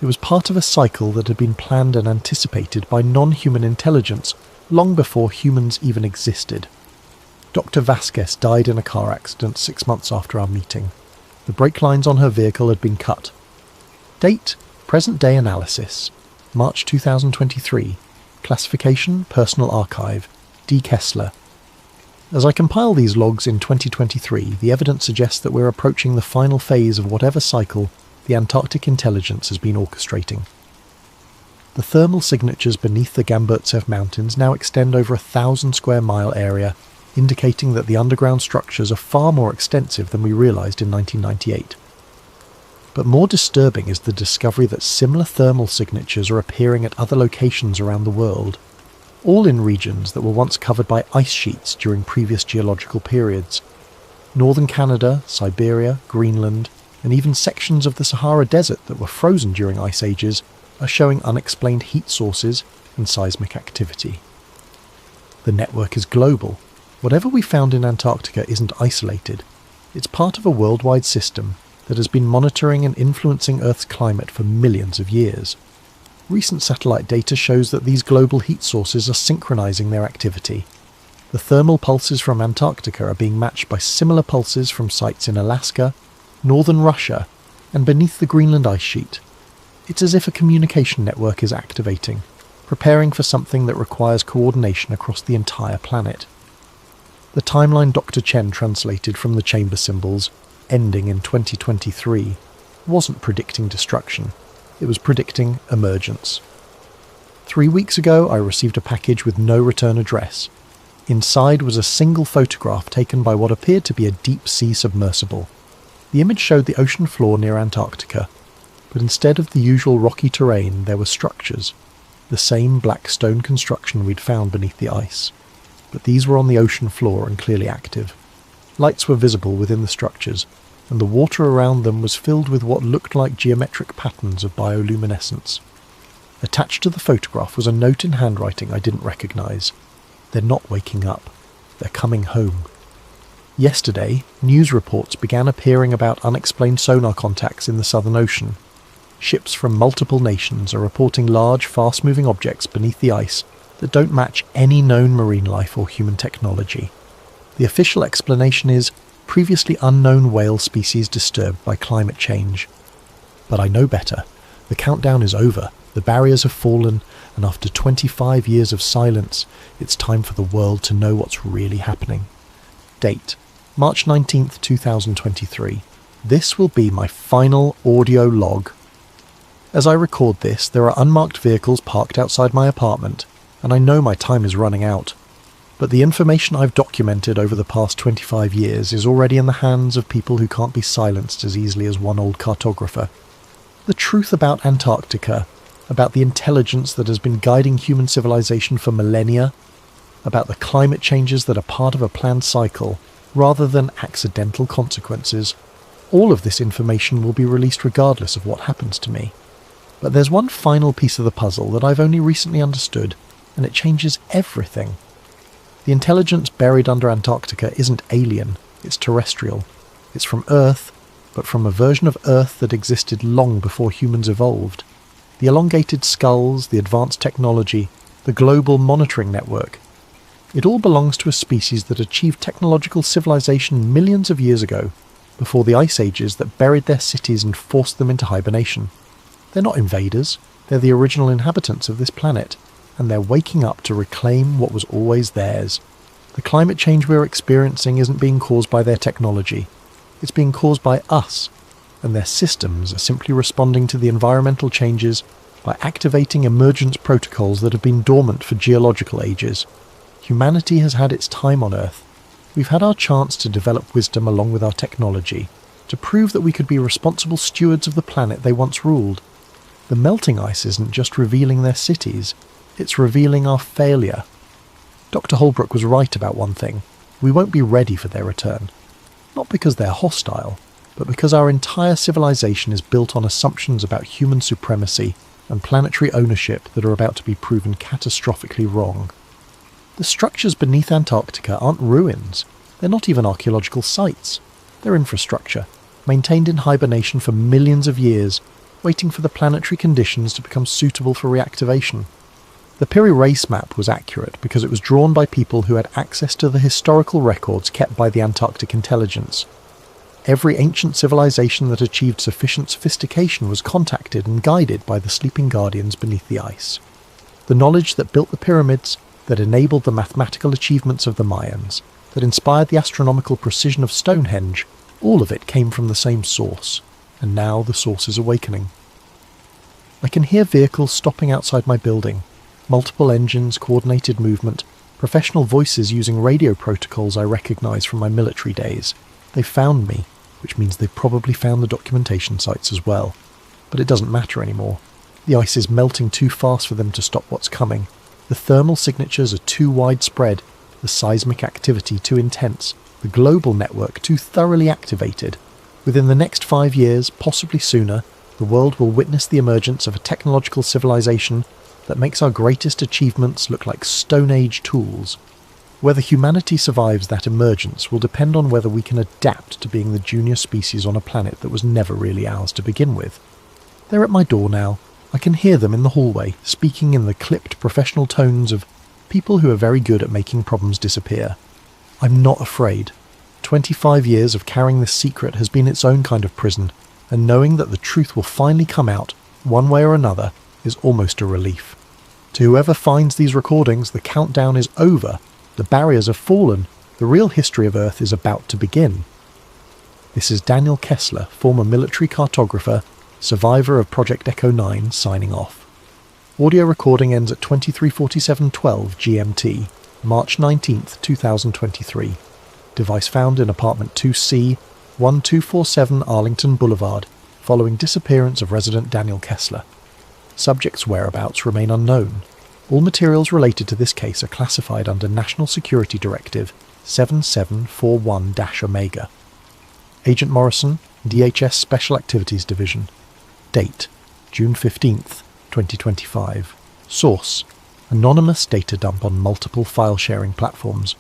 It was part of a cycle that had been planned and anticipated by non-human intelligence long before humans even existed. Dr. Vasquez died in a car accident 6 months after our meeting. The brake lines on her vehicle had been cut. Date: present-day analysis. March 2023. Classification: Personal Archive. D. Kessler. As I compile these logs in 2023, the evidence suggests that we're approaching the final phase of whatever cycle the Antarctic intelligence has been orchestrating. The thermal signatures beneath the Gamburtsev Mountains now extend over 1,000 square mile area, indicating that the underground structures are far more extensive than we realised in 1998. But more disturbing is the discovery that similar thermal signatures are appearing at other locations around the world, all in regions that were once covered by ice sheets during previous geological periods. Northern Canada, Siberia, Greenland, and even sections of the Sahara Desert that were frozen during ice ages are showing unexplained heat sources and seismic activity. The network is global. Whatever we found in Antarctica isn't isolated. It's part of a worldwide system that has been monitoring and influencing Earth's climate for millions of years. Recent satellite data shows that these global heat sources are synchronizing their activity. The thermal pulses from Antarctica are being matched by similar pulses from sites in Alaska, northern Russia, and beneath the Greenland ice sheet. It's as if a communication network is activating, preparing for something that requires coordination across the entire planet. The timeline Dr. Chen translated from the chamber symbols, ending in 2023, wasn't predicting destruction. It was predicting emergence. 3 weeks ago, I received a package with no return address. Inside was a single photograph taken by what appeared to be a deep-sea submersible. The image showed the ocean floor near Antarctica, but instead of the usual rocky terrain, there were structures, the same black stone construction we'd found beneath the ice. But these were on the ocean floor and clearly active. Lights were visible within the structures, and the water around them was filled with what looked like geometric patterns of bioluminescence. Attached to the photograph was a note in handwriting I didn't recognise. They're not waking up. They're coming home. Yesterday, news reports began appearing about unexplained sonar contacts in the Southern Ocean. Ships from multiple nations are reporting large, fast-moving objects beneath the ice that don't match any known marine life or human technology. The official explanation is previously unknown whale species disturbed by climate change. But I know better. The countdown is over. The barriers have fallen, and after 25 years of silence, it's time for the world to know what's really happening. Date: March 19th, 2023. This will be my final audio log. As I record this, there are unmarked vehicles parked outside my apartment, and I know my time is running out. But the information I've documented over the past 25 years is already in the hands of people who can't be silenced as easily as one old cartographer. The truth about Antarctica, about the intelligence that has been guiding human civilization for millennia, about the climate changes that are part of a planned cycle, rather than accidental consequences, all of this information will be released regardless of what happens to me. But there's one final piece of the puzzle that I've only recently understood, and it changes everything. The intelligence buried under Antarctica isn't alien, it's terrestrial. It's from Earth, but from a version of Earth that existed long before humans evolved. The elongated skulls, the advanced technology, the global monitoring network. It all belongs to a species that achieved technological civilization millions of years ago, before the ice ages that buried their cities and forced them into hibernation. They're not invaders, they're the original inhabitants of this planet, and they're waking up to reclaim what was always theirs. The climate change we're experiencing isn't being caused by their technology, it's being caused by us, and their systems are simply responding to the environmental changes by activating emergence protocols that have been dormant for geological ages. Humanity has had its time on Earth. We've had our chance to develop wisdom along with our technology, to prove that we could be responsible stewards of the planet they once ruled. The melting ice isn't just revealing their cities, it's revealing our failure. Dr. Holbrook was right about one thing. We won't be ready for their return. Not because they're hostile, but because our entire civilization is built on assumptions about human supremacy and planetary ownership that are about to be proven catastrophically wrong. The structures beneath Antarctica aren't ruins. They're not even archaeological sites. They're infrastructure, maintained in hibernation for millions of years, waiting for the planetary conditions to become suitable for reactivation. The Piri Reis map was accurate because it was drawn by people who had access to the historical records kept by the Antarctic intelligence. Every ancient civilization that achieved sufficient sophistication was contacted and guided by the sleeping guardians beneath the ice. The knowledge that built the pyramids, that enabled the mathematical achievements of the Mayans, that inspired the astronomical precision of Stonehenge, all of it came from the same source, and now the source is awakening. I can hear vehicles stopping outside my building, multiple engines, coordinated movement, professional voices using radio protocols I recognise from my military days. They've found me, which means they've probably found the documentation sites as well. But it doesn't matter anymore. The ice is melting too fast for them to stop what's coming. The thermal signatures are too widespread, the seismic activity too intense, the global network too thoroughly activated. Within the next 5 years, possibly sooner, the world will witness the emergence of a technological civilization that makes our greatest achievements look like Stone Age tools. Whether humanity survives that emergence will depend on whether we can adapt to being the junior species on a planet that was never really ours to begin with. They're at my door now, I can hear them in the hallway, speaking in the clipped professional tones of people who are very good at making problems disappear. I'm not afraid. 25 years of carrying this secret has been its own kind of prison, and knowing that the truth will finally come out, one way or another, is almost a relief. To whoever finds these recordings, the countdown is over, the barriers have fallen, the real history of Earth is about to begin. This is Daniel Kessler, former military cartographer, survivor of Project Echo 9, signing off. Audio recording ends at 23:47:12 GMT, March 19th, 2023. Device found in apartment 2C, 1247 Arlington Boulevard, following disappearance of resident Daniel Kessler. Subject's whereabouts remain unknown. All materials related to this case are classified under National Security Directive 7741-Omega. Agent Morrison, DHS Special Activities Division. Date: June 15th, 2025. Source: anonymous data dump on multiple file-sharing platforms.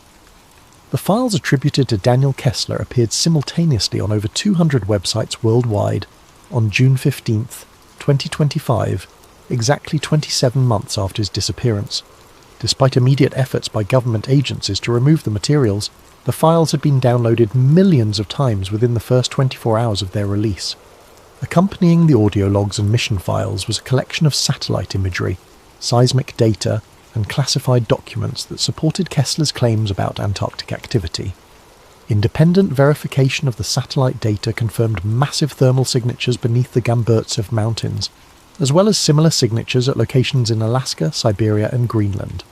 The files attributed to Daniel Kessler appeared simultaneously on over 200 websites worldwide on June 15th, 2025, exactly 27 months after his disappearance. Despite immediate efforts by government agencies to remove the materials, the files had been downloaded millions of times within the first 24 hours of their release. Accompanying the audio logs and mission files was a collection of satellite imagery, seismic data, and classified documents that supported Kessler's claims about Antarctic activity. Independent verification of the satellite data confirmed massive thermal signatures beneath the Gamburtsev Mountains, as well as similar signatures at locations in Alaska, Siberia, and Greenland.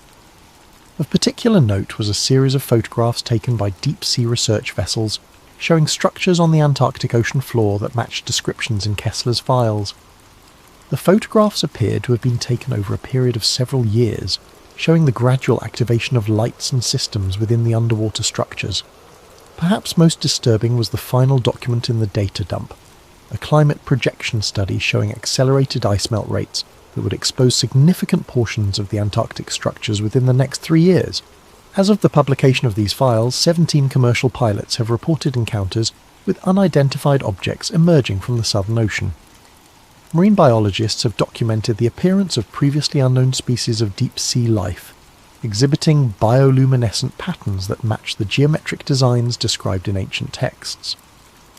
Of particular note was a series of photographs taken by deep-sea research vessels showing structures on the Antarctic ocean floor that matched descriptions in Kessler's files. The photographs appeared to have been taken over a period of several years, showing the gradual activation of lights and systems within the underwater structures. Perhaps most disturbing was the final document in the data dump, a climate projection study showing accelerated ice melt rates that would expose significant portions of the Antarctic structures within the next 3 years. As of the publication of these files, 17 commercial pilots have reported encounters with unidentified objects emerging from the Southern Ocean. Marine biologists have documented the appearance of previously unknown species of deep-sea life, exhibiting bioluminescent patterns that match the geometric designs described in ancient texts.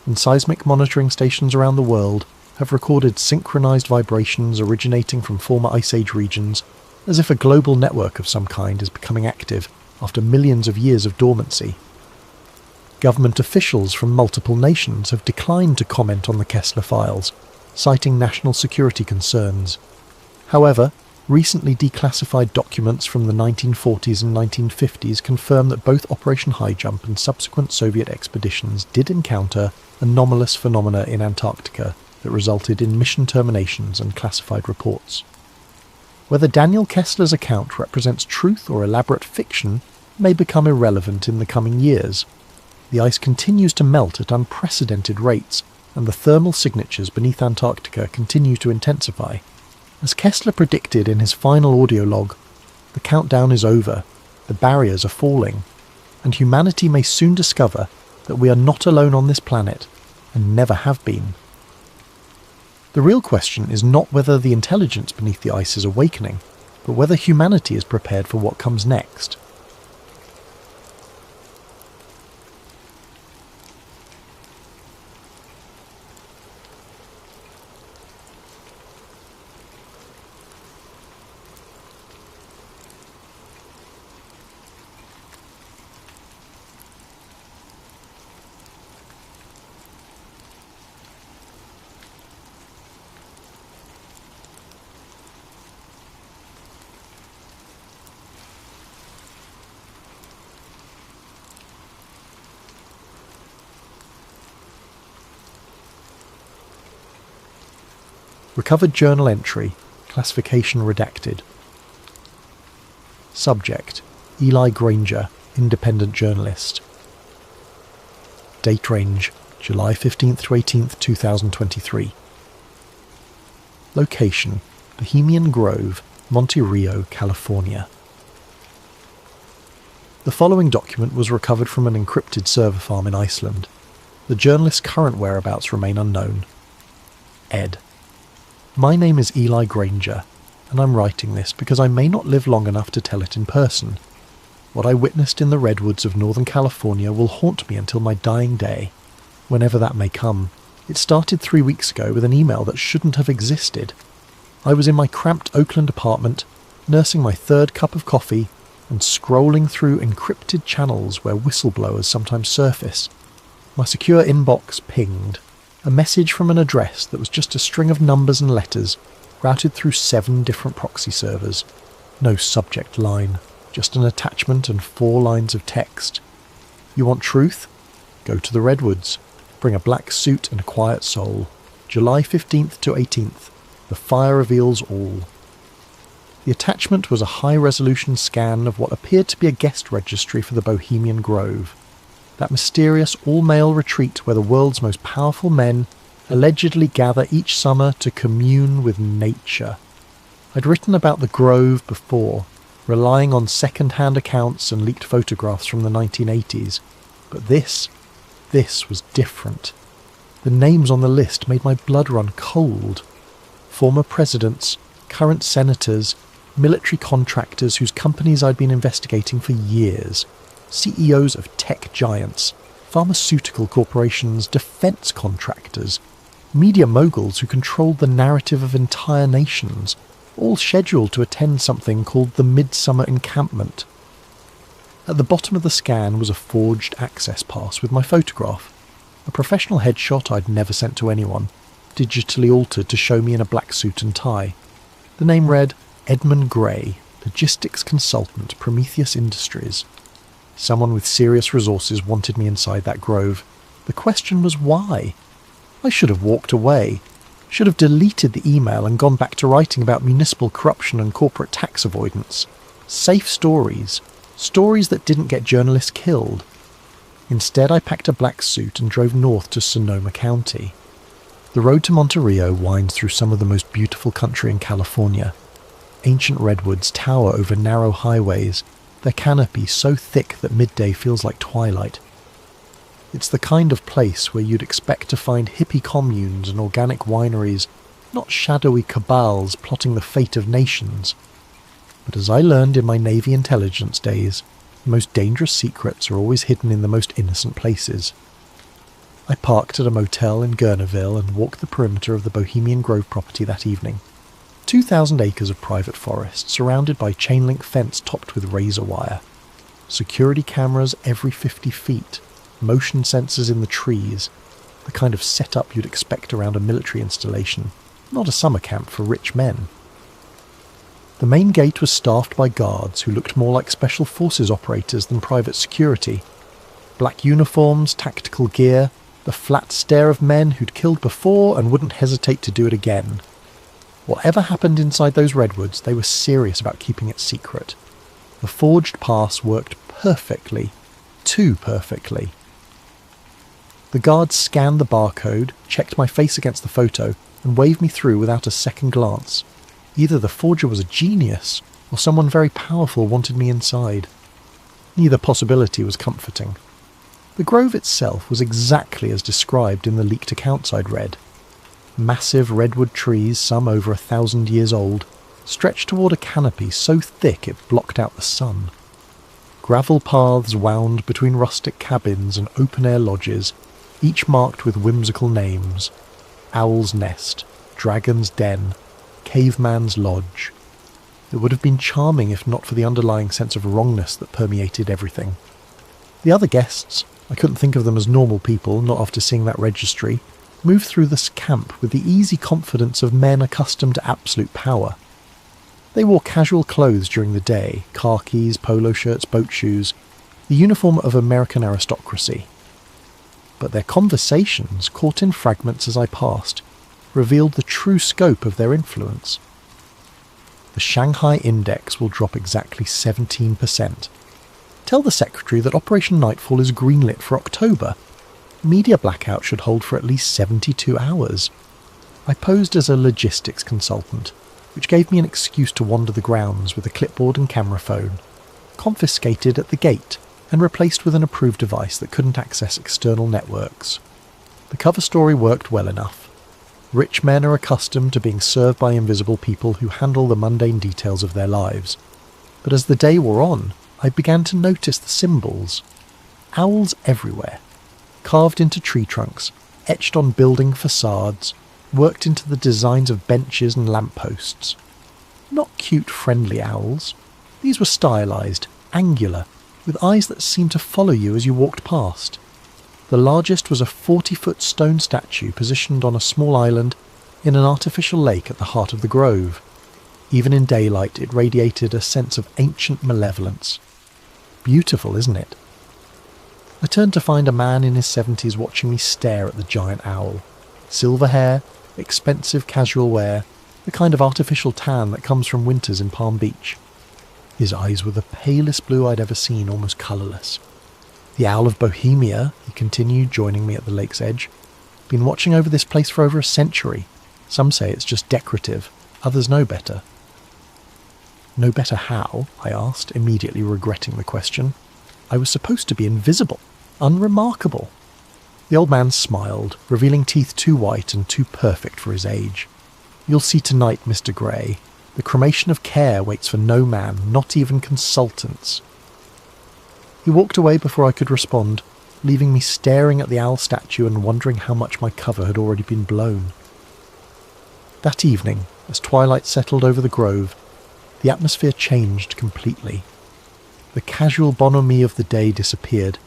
And seismic monitoring stations around the world have recorded synchronized vibrations originating from former Ice Age regions, as if a global network of some kind is becoming active after millions of years of dormancy. Government officials from multiple nations have declined to comment on the Kessler files, citing national security concerns. However, recently declassified documents from the 1940s and 1950s confirm that both Operation High Jump and subsequent Soviet expeditions did encounter anomalous phenomena in Antarctica that resulted in mission terminations and classified reports. Whether Daniel Kessler's account represents truth or elaborate fiction may become irrelevant in the coming years. The ice continues to melt at unprecedented rates, and the thermal signatures beneath Antarctica continue to intensify. As Kessler predicted in his final audio log, the countdown is over, the barriers are falling, and humanity may soon discover that we are not alone on this planet, and never have been. The real question is not whether the intelligence beneath the ice is awakening, but whether humanity is prepared for what comes next. Recovered journal entry, classification redacted. Subject: Eli Granger, independent journalist. Date range: July 15th to 18th, 2023. Location: Bohemian Grove, Monte Rio, California. The following document was recovered from an encrypted server farm in Iceland. The journalist's current whereabouts remain unknown. Ed. My name is Eli Granger, and I'm writing this because I may not live long enough to tell it in person. What I witnessed in the redwoods of Northern California will haunt me until my dying day, whenever that may come. It started 3 weeks ago with an email that shouldn't have existed. I was in my cramped Oakland apartment, nursing my third cup of coffee and scrolling through encrypted channels where whistleblowers sometimes surface. My secure inbox pinged. A message from an address that was just a string of numbers and letters routed through 7 different proxy servers. No subject line, just an attachment and 4 lines of text. You want truth? Go to the redwoods. Bring a black suit and a quiet soul. July 15th to 18th. The fire reveals all. The attachment was a high-resolution scan of what appeared to be a guest registry for the Bohemian Grove. That mysterious all-male retreat where the world's most powerful men allegedly gather each summer to commune with nature. I'd written about the Grove before, relying on second-hand accounts and leaked photographs from the 1980s. But this was different. The names on the list made my blood run cold. Former presidents, current senators, military contractors whose companies I'd been investigating for years. CEOs of tech giants, pharmaceutical corporations, defense contractors, media moguls who controlled the narrative of entire nations, all scheduled to attend something called the Midsummer Encampment. At the bottom of the scan was a forged access pass with my photograph, a professional headshot I'd never sent to anyone, digitally altered to show me in a black suit and tie. The name read Edmund Gray, Logistics Consultant, Prometheus Industries. Someone with serious resources wanted me inside that grove. The question was why? I should have walked away. Should have deleted the email and gone back to writing about municipal corruption and corporate tax avoidance. Safe stories. Stories that didn't get journalists killed. Instead, I packed a black suit and drove north to Sonoma County. The road to Monterey winds through some of the most beautiful country in California. Ancient redwoods tower over narrow highways, their canopy so thick that midday feels like twilight. It's the kind of place where you'd expect to find hippie communes and organic wineries, not shadowy cabals plotting the fate of nations. But as I learned in my Navy intelligence days, the most dangerous secrets are always hidden in the most innocent places. I parked at a motel in Gurneyville and walked the perimeter of the Bohemian Grove property that evening. 2,000 acres of private forest, surrounded by chain-link fence topped with razor wire. Security cameras every 50 feet, motion sensors in the trees, the kind of setup you'd expect around a military installation, not a summer camp for rich men. The main gate was staffed by guards who looked more like special forces operators than private security. Black uniforms, tactical gear, the flat stare of men who'd killed before and wouldn't hesitate to do it again. Whatever happened inside those redwoods, they were serious about keeping it secret. The forged pass worked perfectly. Too perfectly. The guards scanned the barcode, checked my face against the photo, and waved me through without a second glance. Either the forger was a genius, or someone very powerful wanted me inside. Neither possibility was comforting. The grove itself was exactly as described in the leaked accounts I'd read. Massive redwood trees, some over 1,000 years old, stretched toward a canopy so thick it blocked out the sun. Gravel paths wound between rustic cabins and open-air lodges, each marked with whimsical names. Owl's Nest, Dragon's Den, Caveman's Lodge. It would have been charming if not for the underlying sense of wrongness that permeated everything. The other guests, I couldn't think of them as normal people, not after seeing that registry, moved through this camp with the easy confidence of men accustomed to absolute power. They wore casual clothes during the day, khakis, polo shirts, boat shoes, the uniform of American aristocracy. But their conversations, caught in fragments as I passed, revealed the true scope of their influence. The Shanghai Index will drop exactly 17%. Tell the secretary that Operation Nightfall is greenlit for October. Media blackout should hold for at least 72 hours. I posed as a logistics consultant, which gave me an excuse to wander the grounds with a clipboard and camera phone, confiscated at the gate and replaced with an approved device that couldn't access external networks. The cover story worked well enough. Rich men are accustomed to being served by invisible people who handle the mundane details of their lives. But as the day wore on, I began to notice the symbols. Owls everywhere, carved into tree trunks, etched on building facades, worked into the designs of benches and lampposts. Not cute, friendly owls. These were stylized, angular, with eyes that seemed to follow you as you walked past. The largest was a 40-foot stone statue positioned on a small island in an artificial lake at the heart of the grove. Even in daylight, it radiated a sense of ancient malevolence. Beautiful, isn't it? I turned to find a man in his 70s watching me stare at the giant owl. Silver hair, expensive casual wear, the kind of artificial tan that comes from winters in Palm Beach. His eyes were the palest blue I'd ever seen, almost colourless. The owl of Bohemia, he continued, joining me at the lake's edge. Been watching over this place for over a century. Some say it's just decorative, others know better. Know better how? I asked, immediately regretting the question. I was supposed to be invisible, unremarkable. The old man smiled, revealing teeth too white and too perfect for his age. You'll see tonight, Mr. Grey. The cremation of care waits for no man, not even consultants. He walked away before I could respond, leaving me staring at the owl statue and wondering how much my cover had already been blown. That evening, as twilight settled over the grove, the atmosphere changed completely. The casual bonhomie of the day disappeared,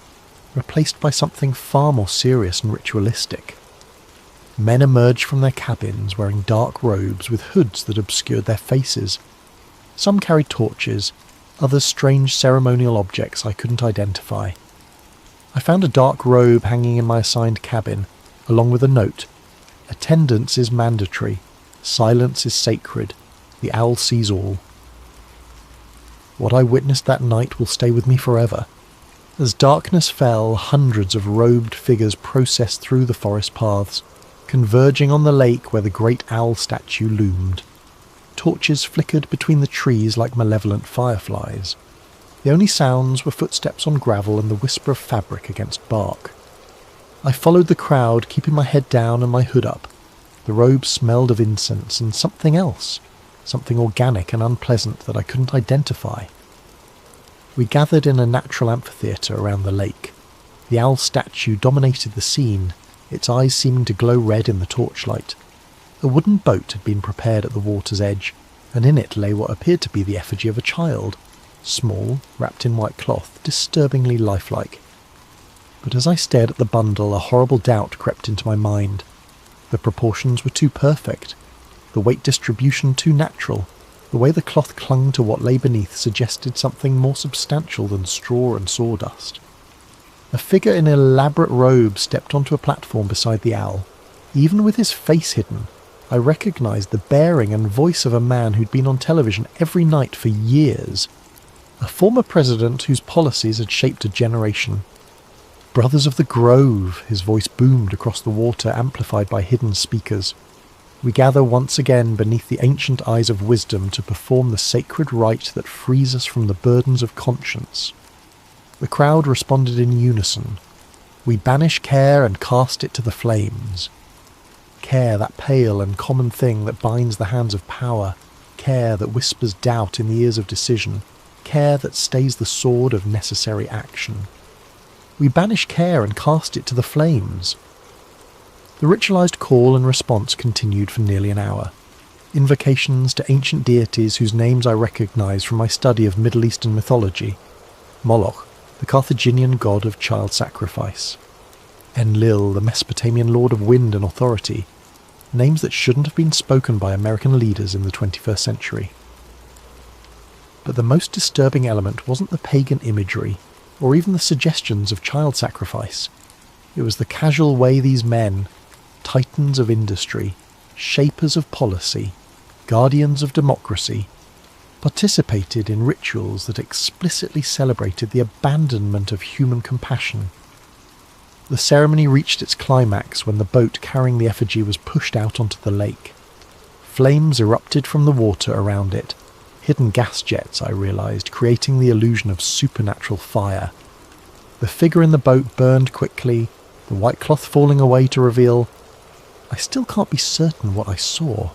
replaced by something far more serious and ritualistic. Men emerged from their cabins wearing dark robes with hoods that obscured their faces. Some carried torches, others strange ceremonial objects I couldn't identify. I found a dark robe hanging in my assigned cabin, along with a note. Attendance is mandatory. Silence is sacred. The owl sees all. What I witnessed that night will stay with me forever. As darkness fell, hundreds of robed figures processed through the forest paths, converging on the lake where the great owl statue loomed. Torches flickered between the trees like malevolent fireflies. The only sounds were footsteps on gravel and the whisper of fabric against bark. I followed the crowd, keeping my head down and my hood up. The robe smelled of incense and something else, something organic and unpleasant that I couldn't identify. We gathered in a natural amphitheatre around the lake. The owl statue dominated the scene, its eyes seeming to glow red in the torchlight. A wooden boat had been prepared at the water's edge, and in it lay what appeared to be the effigy of a child, small, wrapped in white cloth, disturbingly lifelike. But as I stared at the bundle, a horrible doubt crept into my mind. The proportions were too perfect, the weight distribution too natural. The way the cloth clung to what lay beneath suggested something more substantial than straw and sawdust. A figure in an elaborate robe stepped onto a platform beside the owl. Even with his face hidden, I recognised the bearing and voice of a man who'd been on television every night for years. A former president whose policies had shaped a generation. Brothers of the Grove, his voice boomed across the water, amplified by hidden speakers. We gather once again beneath the ancient eyes of wisdom to perform the sacred rite that frees us from the burdens of conscience. The crowd responded in unison. We banish care and cast it to the flames. Care, that pale and common thing that binds the hands of power. Care that whispers doubt in the ears of decision. Care that stays the sword of necessary action. We banish care and cast it to the flames. The ritualized call and response continued for nearly an hour. Invocations to ancient deities whose names I recognized from my study of Middle Eastern mythology. Moloch, the Carthaginian god of child sacrifice. Enlil, the Mesopotamian lord of wind and authority. Names that shouldn't have been spoken by American leaders in the 21st century. But the most disturbing element wasn't the pagan imagery, or even the suggestions of child sacrifice. It was the casual way these men, titans of industry, shapers of policy, guardians of democracy, participated in rituals that explicitly celebrated the abandonment of human compassion. The ceremony reached its climax when the boat carrying the effigy was pushed out onto the lake. Flames erupted from the water around it, hidden gas jets, I realised, creating the illusion of supernatural fire. The figure in the boat burned quickly, the white cloth falling away to reveal I still can't be certain what I saw.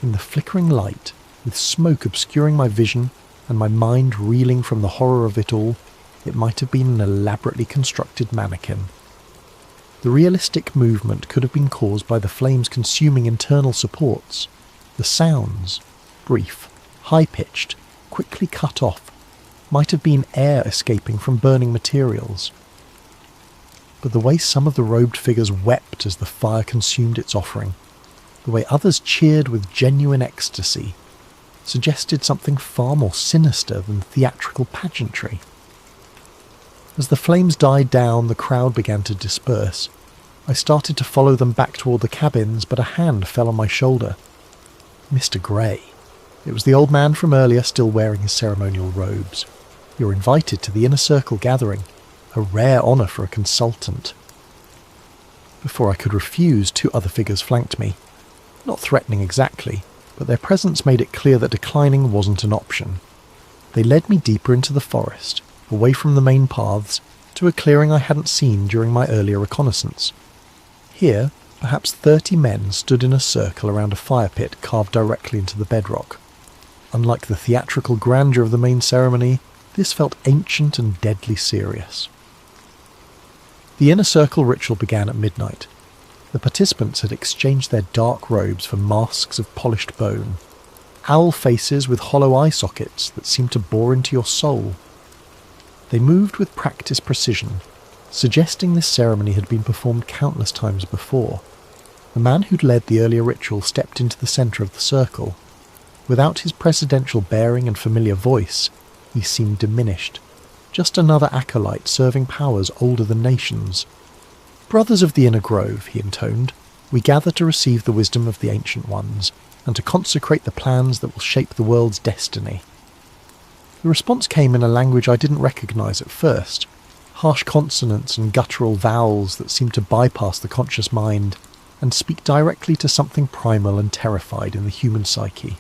In the flickering light, with smoke obscuring my vision and my mind reeling from the horror of it all, it might have been an elaborately constructed mannequin. The realistic movement could have been caused by the flames consuming internal supports. The sounds, brief, high-pitched, quickly cut off, might have been air escaping from burning materials. But the way some of the robed figures wept as the fire consumed its offering, the way others cheered with genuine ecstasy, suggested something far more sinister than theatrical pageantry. As the flames died down, the crowd began to disperse. I started to follow them back toward the cabins, but a hand fell on my shoulder. Mr. Grey. It was the old man from earlier, still wearing his ceremonial robes. You're invited to the inner circle gathering, a rare honour for a consultant. Before I could refuse, two other figures flanked me. Not threatening exactly, but their presence made it clear that declining wasn't an option. They led me deeper into the forest, away from the main paths, to a clearing I hadn't seen during my earlier reconnaissance. Here, perhaps 30 men stood in a circle around a fire pit carved directly into the bedrock. Unlike the theatrical grandeur of the main ceremony, this felt ancient and deadly serious. The inner circle ritual began at midnight. The participants had exchanged their dark robes for masks of polished bone, owl faces with hollow eye sockets that seemed to bore into your soul. They moved with practiced precision, suggesting this ceremony had been performed countless times before. The man who'd led the earlier ritual stepped into the centre of the circle. Without his presidential bearing and familiar voice, he seemed diminished, just another acolyte serving powers older than nations. "Brothers of the Inner Grove," he intoned, "we gather to receive the wisdom of the Ancient Ones, and to consecrate the plans that will shape the world's destiny." The response came in a language I didn't recognise at first, harsh consonants and guttural vowels that seemed to bypass the conscious mind and speak directly to something primal and terrified in the human psyche.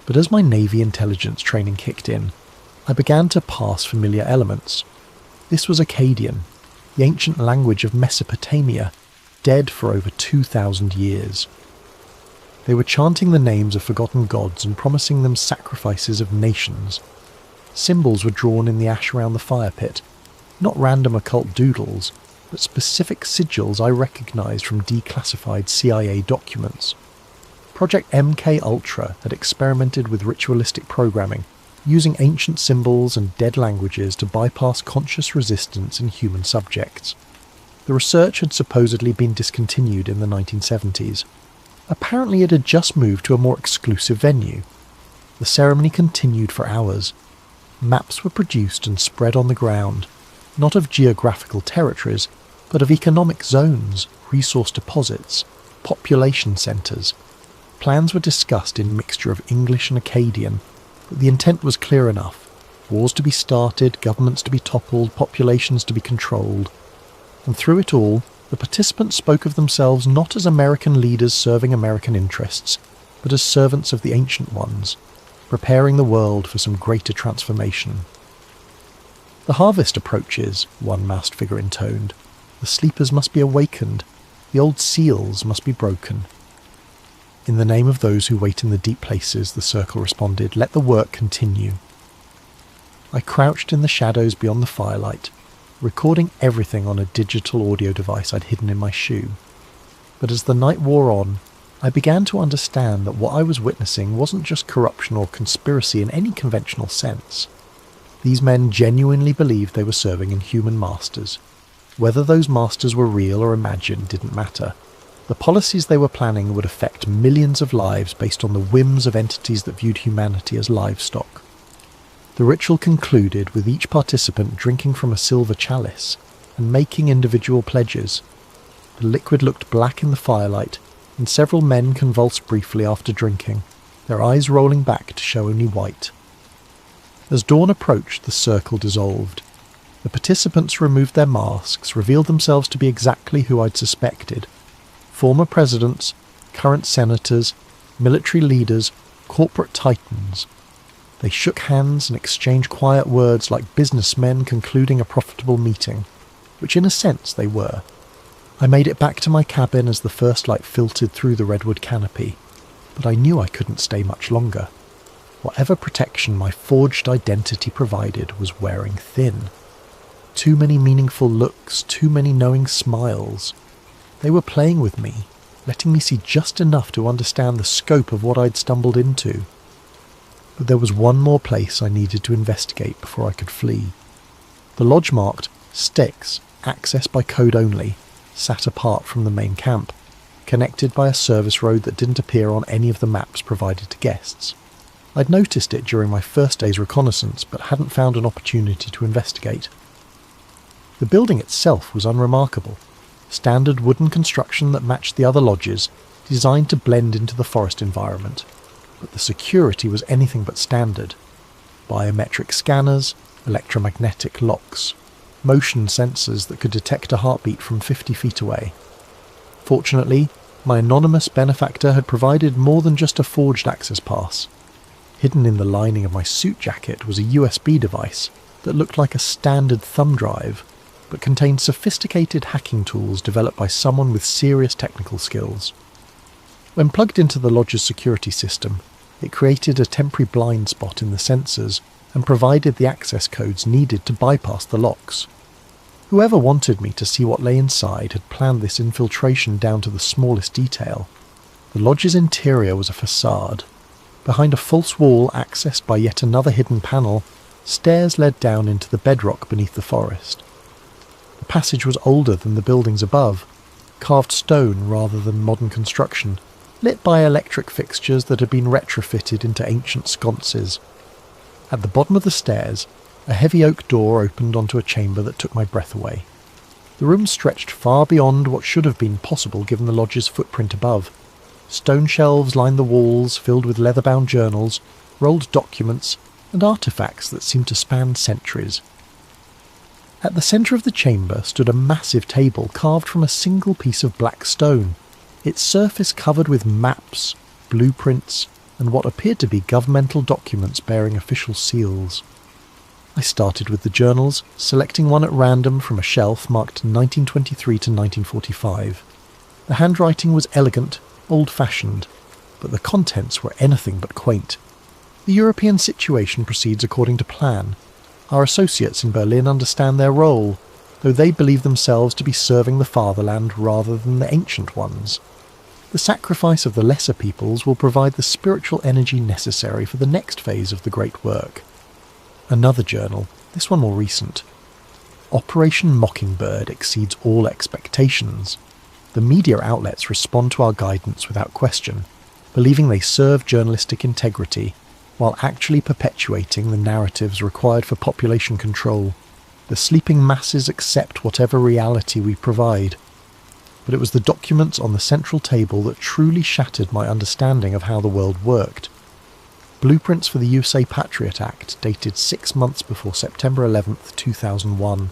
But as my Navy intelligence training kicked in, I began to parse familiar elements. This was Akkadian, the ancient language of Mesopotamia, dead for over 2,000 years. They were chanting the names of forgotten gods and promising them sacrifices of nations. Symbols were drawn in the ash around the fire pit, not random occult doodles, but specific sigils I recognised from declassified CIA documents. Project MK Ultra had experimented with ritualistic programming, using ancient symbols and dead languages to bypass conscious resistance in human subjects. The research had supposedly been discontinued in the 1970s. Apparently it had just moved to a more exclusive venue. The ceremony continued for hours. Maps were produced and spread on the ground, not of geographical territories, but of economic zones, resource deposits, population centres. Plans were discussed in mixture of English and Akkadian, but the intent was clear enough. Wars to be started, governments to be toppled, populations to be controlled. And through it all, the participants spoke of themselves not as American leaders serving American interests, but as servants of the Ancient Ones, preparing the world for some greater transformation. "The harvest approaches," one masked figure intoned. "The sleepers must be awakened. The old seals must be broken." "In the name of those who wait in the deep places," the circle responded, "let the work continue." I crouched in the shadows beyond the firelight, recording everything on a digital audio device I'd hidden in my shoe. But as the night wore on, I began to understand that what I was witnessing wasn't just corruption or conspiracy in any conventional sense. These men genuinely believed they were serving inhuman masters. Whether those masters were real or imagined didn't matter. The policies they were planning would affect millions of lives based on the whims of entities that viewed humanity as livestock. The ritual concluded with each participant drinking from a silver chalice and making individual pledges. The liquid looked black in the firelight, and several men convulsed briefly after drinking, their eyes rolling back to show only white. As dawn approached, the circle dissolved. The participants removed their masks, revealed themselves to be exactly who I'd suspected. Former presidents, current senators, military leaders, corporate titans. They shook hands and exchanged quiet words like businessmen concluding a profitable meeting, which in a sense they were. I made it back to my cabin as the first light filtered through the redwood canopy, but I knew I couldn't stay much longer. Whatever protection my forged identity provided was wearing thin. Too many meaningful looks, too many knowing smiles. They were playing with me, letting me see just enough to understand the scope of what I'd stumbled into. But there was one more place I needed to investigate before I could flee. The lodge marked Styx, access by code only, sat apart from the main camp, connected by a service road that didn't appear on any of the maps provided to guests. I'd noticed it during my first day's reconnaissance, but hadn't found an opportunity to investigate. The building itself was unremarkable. Standard wooden construction that matched the other lodges, designed to blend into the forest environment. But the security was anything but standard. Biometric scanners, electromagnetic locks, motion sensors that could detect a heartbeat from 50 feet away. Fortunately, my anonymous benefactor had provided more than just a forged access pass. Hidden in the lining of my suit jacket was a USB device that looked like a standard thumb drive, but contained sophisticated hacking tools developed by someone with serious technical skills. When plugged into the lodge's security system, it created a temporary blind spot in the sensors and provided the access codes needed to bypass the locks. Whoever wanted me to see what lay inside had planned this infiltration down to the smallest detail. The lodge's interior was a facade. Behind a false wall accessed by yet another hidden panel, stairs led down into the bedrock beneath the forest. The passage was older than the buildings above, carved stone rather than modern construction, lit by electric fixtures that had been retrofitted into ancient sconces. At the bottom of the stairs, a heavy oak door opened onto a chamber that took my breath away. The room stretched far beyond what should have been possible given the lodge's footprint above. Stone shelves lined the walls, filled with leather-bound journals, rolled documents, and artefacts that seemed to span centuries. At the centre of the chamber stood a massive table carved from a single piece of black stone, its surface covered with maps, blueprints, and what appeared to be governmental documents bearing official seals. I started with the journals, selecting one at random from a shelf marked 1923 to 1945. The handwriting was elegant, old-fashioned, but the contents were anything but quaint. The European situation proceeds according to plan. Our associates in Berlin understand their role, though they believe themselves to be serving the fatherland rather than the ancient ones. The sacrifice of the lesser peoples will provide the spiritual energy necessary for the next phase of the great work. Another journal, this one more recent. Operation Mockingbird exceeds all expectations. The media outlets respond to our guidance without question, believing they serve journalistic integrity, while actually perpetuating the narratives required for population control. The sleeping masses accept whatever reality we provide. But it was the documents on the central table that truly shattered my understanding of how the world worked. Blueprints for the USA Patriot Act dated 6 months before September 11th, 2001.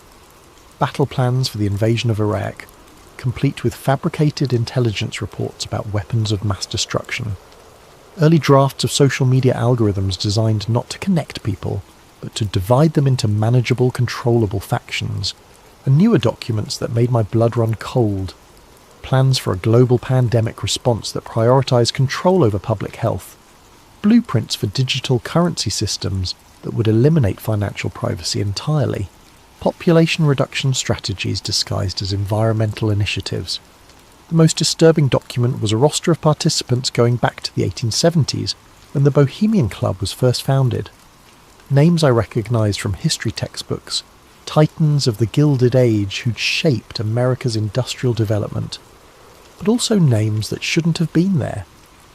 Battle plans for the invasion of Iraq, complete with fabricated intelligence reports about weapons of mass destruction. Early drafts of social media algorithms designed not to connect people, but to divide them into manageable, controllable factions. And newer documents that made my blood run cold. Plans for a global pandemic response that prioritized control over public health. Blueprints for digital currency systems that would eliminate financial privacy entirely. Population reduction strategies disguised as environmental initiatives. The most disturbing document was a roster of participants going back to the 1870s, when the Bohemian Club was first founded. Names I recognised from history textbooks, titans of the Gilded Age who'd shaped America's industrial development. But also names that shouldn't have been there.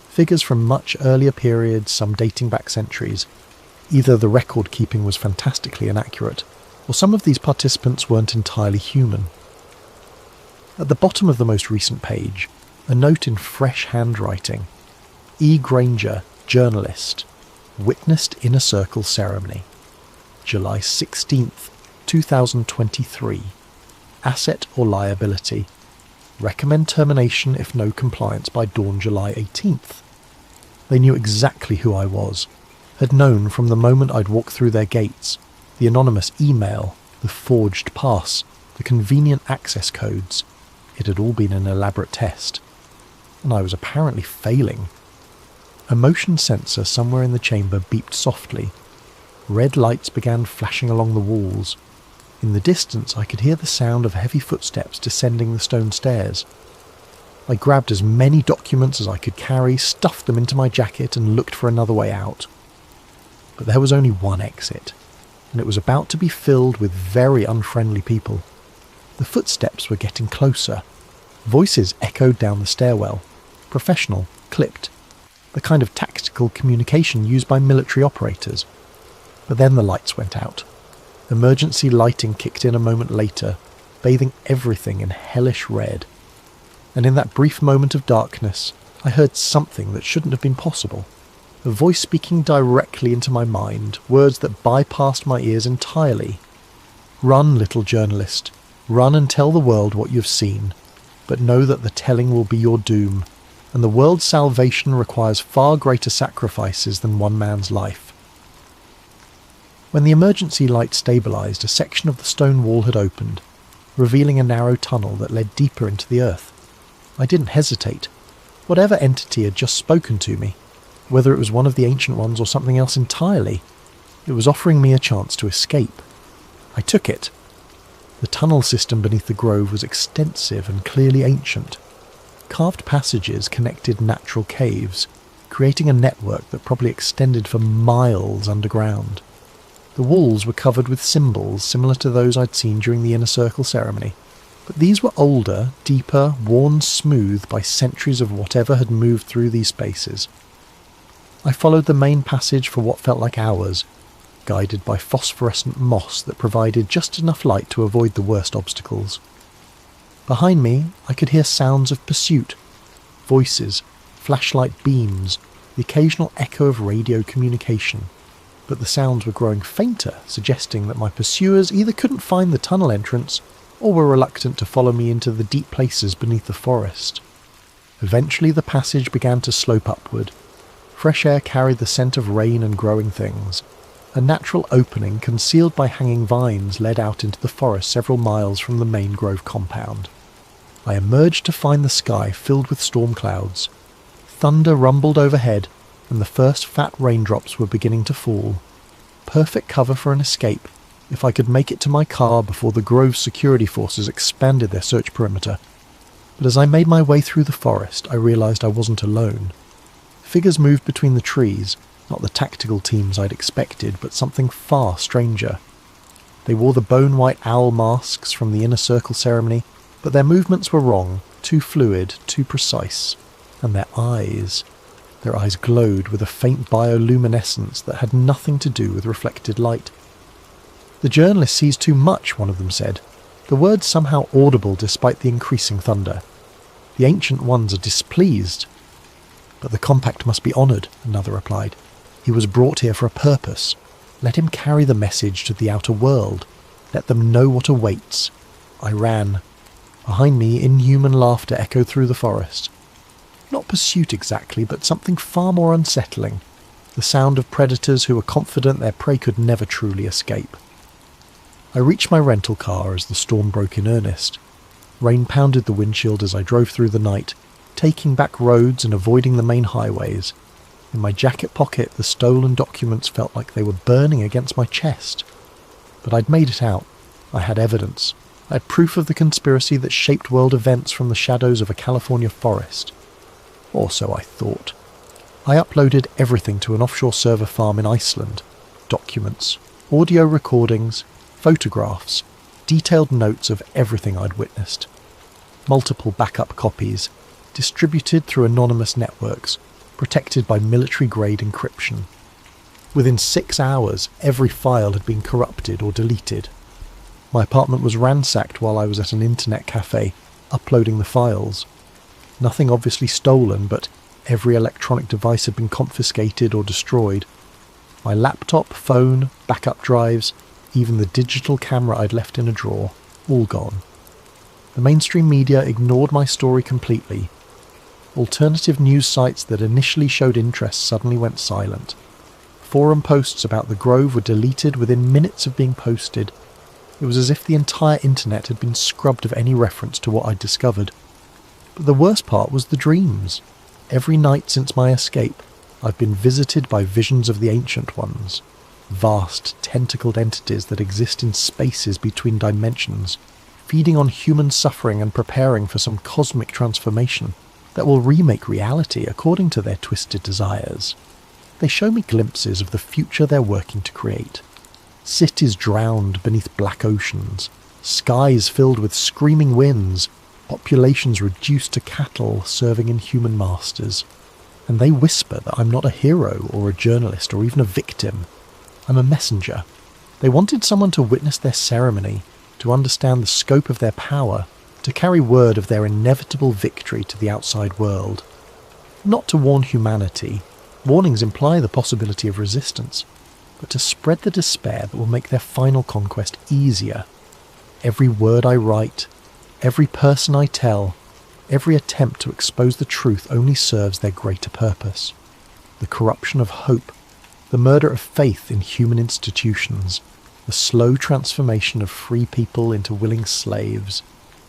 Figures from much earlier periods, some dating back centuries. Either the record keeping was fantastically inaccurate, or some of these participants weren't entirely human. At the bottom of the most recent page, a note in fresh handwriting. E. Granger, journalist, witnessed Inner Circle ceremony. July 16th, 2023. Asset or liability. Recommend termination if no compliance by dawn July 18th. They knew exactly who I was, had known from the moment I'd walked through their gates, the anonymous email, the forged pass, the convenient access codes. it had all been an elaborate test, and I was apparently failing. A motion sensor somewhere in the chamber beeped softly. Red lights began flashing along the walls. In the distance I could hear the sound of heavy footsteps descending the stone stairs. I grabbed as many documents as I could carry, stuffed them into my jacket and looked for another way out. But there was only one exit, and it was about to be filled with very unfriendly people. The footsteps were getting closer. Voices echoed down the stairwell, professional, clipped, the kind of tactical communication used by military operators. But then the lights went out. Emergency lighting kicked in a moment later, bathing everything in hellish red. And in that brief moment of darkness, I heard something that shouldn't have been possible. A voice speaking directly into my mind, words that bypassed my ears entirely. "Run, little journalist. Run and tell the world what you've seen. But know that the telling will be your doom, and the world's salvation requires far greater sacrifices than one man's life." When the emergency light stabilised, a section of the stone wall had opened, revealing a narrow tunnel that led deeper into the earth. I didn't hesitate. Whatever entity had just spoken to me, whether it was one of the ancient ones or something else entirely, it was offering me a chance to escape. I took it. The tunnel system beneath the grove was extensive and clearly ancient. Carved passages connected natural caves, creating a network that probably extended for miles underground. The walls were covered with symbols similar to those I'd seen during the Inner Circle ceremony, but these were older, deeper, worn smooth by centuries of whatever had moved through these spaces. I followed the main passage for what felt like hours, guided by phosphorescent moss that provided just enough light to avoid the worst obstacles. Behind me, I could hear sounds of pursuit, voices, flashlight beams, the occasional echo of radio communication. But the sounds were growing fainter, suggesting that my pursuers either couldn't find the tunnel entrance or were reluctant to follow me into the deep places beneath the forest. Eventually the passage began to slope upward. Fresh air carried the scent of rain and growing things. A natural opening concealed by hanging vines led out into the forest several miles from the main grove compound. I emerged to find the sky filled with storm clouds. Thunder rumbled overhead, and the first fat raindrops were beginning to fall. Perfect cover for an escape, if I could make it to my car before the grove's security forces expanded their search perimeter. But as I made my way through the forest, I realised I wasn't alone. Figures moved between the trees, not the tactical teams I'd expected, but something far stranger. They wore the bone-white owl masks from the Inner Circle ceremony, but their movements were wrong, too fluid, too precise. And their eyes glowed with a faint bioluminescence that had nothing to do with reflected light. "The journalist sees too much," one of them said, the words somehow audible despite the increasing thunder. "The ancient ones are displeased." "But the compact must be honoured," another replied. "He was brought here for a purpose. Let him carry the message to the outer world. Let them know what awaits." I ran. Behind me, inhuman laughter echoed through the forest. Not pursuit exactly, but something far more unsettling. The sound of predators who were confident their prey could never truly escape. I reached my rental car as the storm broke in earnest. Rain pounded the windshield as I drove through the night, taking back roads and avoiding the main highways. In my jacket pocket, the stolen documents felt like they were burning against my chest. But I'd made it out. I had evidence. I had proof of the conspiracy that shaped world events from the shadows of a California forest. Or so I thought. I uploaded everything to an offshore server farm in Iceland. Documents, audio recordings, photographs, detailed notes of everything I'd witnessed. Multiple backup copies, distributed through anonymous networks, protected by military-grade encryption. Within 6 hours, every file had been corrupted or deleted. My apartment was ransacked while I was at an internet cafe, uploading the files. Nothing obviously stolen, but every electronic device had been confiscated or destroyed. My laptop, phone, backup drives, even the digital camera I'd left in a drawer, all gone. The mainstream media ignored my story completely. Alternative news sites that initially showed interest suddenly went silent. Forum posts about the Grove were deleted within minutes of being posted. It was as if the entire internet had been scrubbed of any reference to what I'd discovered. But the worst part was the dreams. Every night since my escape, I've been visited by visions of the Ancient Ones, vast, tentacled entities that exist in spaces between dimensions, feeding on human suffering and preparing for some cosmic transformation that will remake reality according to their twisted desires. They show me glimpses of the future they're working to create. Cities drowned beneath black oceans, skies filled with screaming winds, populations reduced to cattle serving inhuman masters. And they whisper that I'm not a hero or a journalist or even a victim. I'm a messenger. They wanted someone to witness their ceremony, to understand the scope of their power, to carry word of their inevitable victory to the outside world. Not to warn humanity, warnings imply the possibility of resistance, but to spread the despair that will make their final conquest easier. Every word I write, every person I tell, every attempt to expose the truth only serves their greater purpose. The corruption of hope, the murder of faith in human institutions, the slow transformation of free people into willing slaves.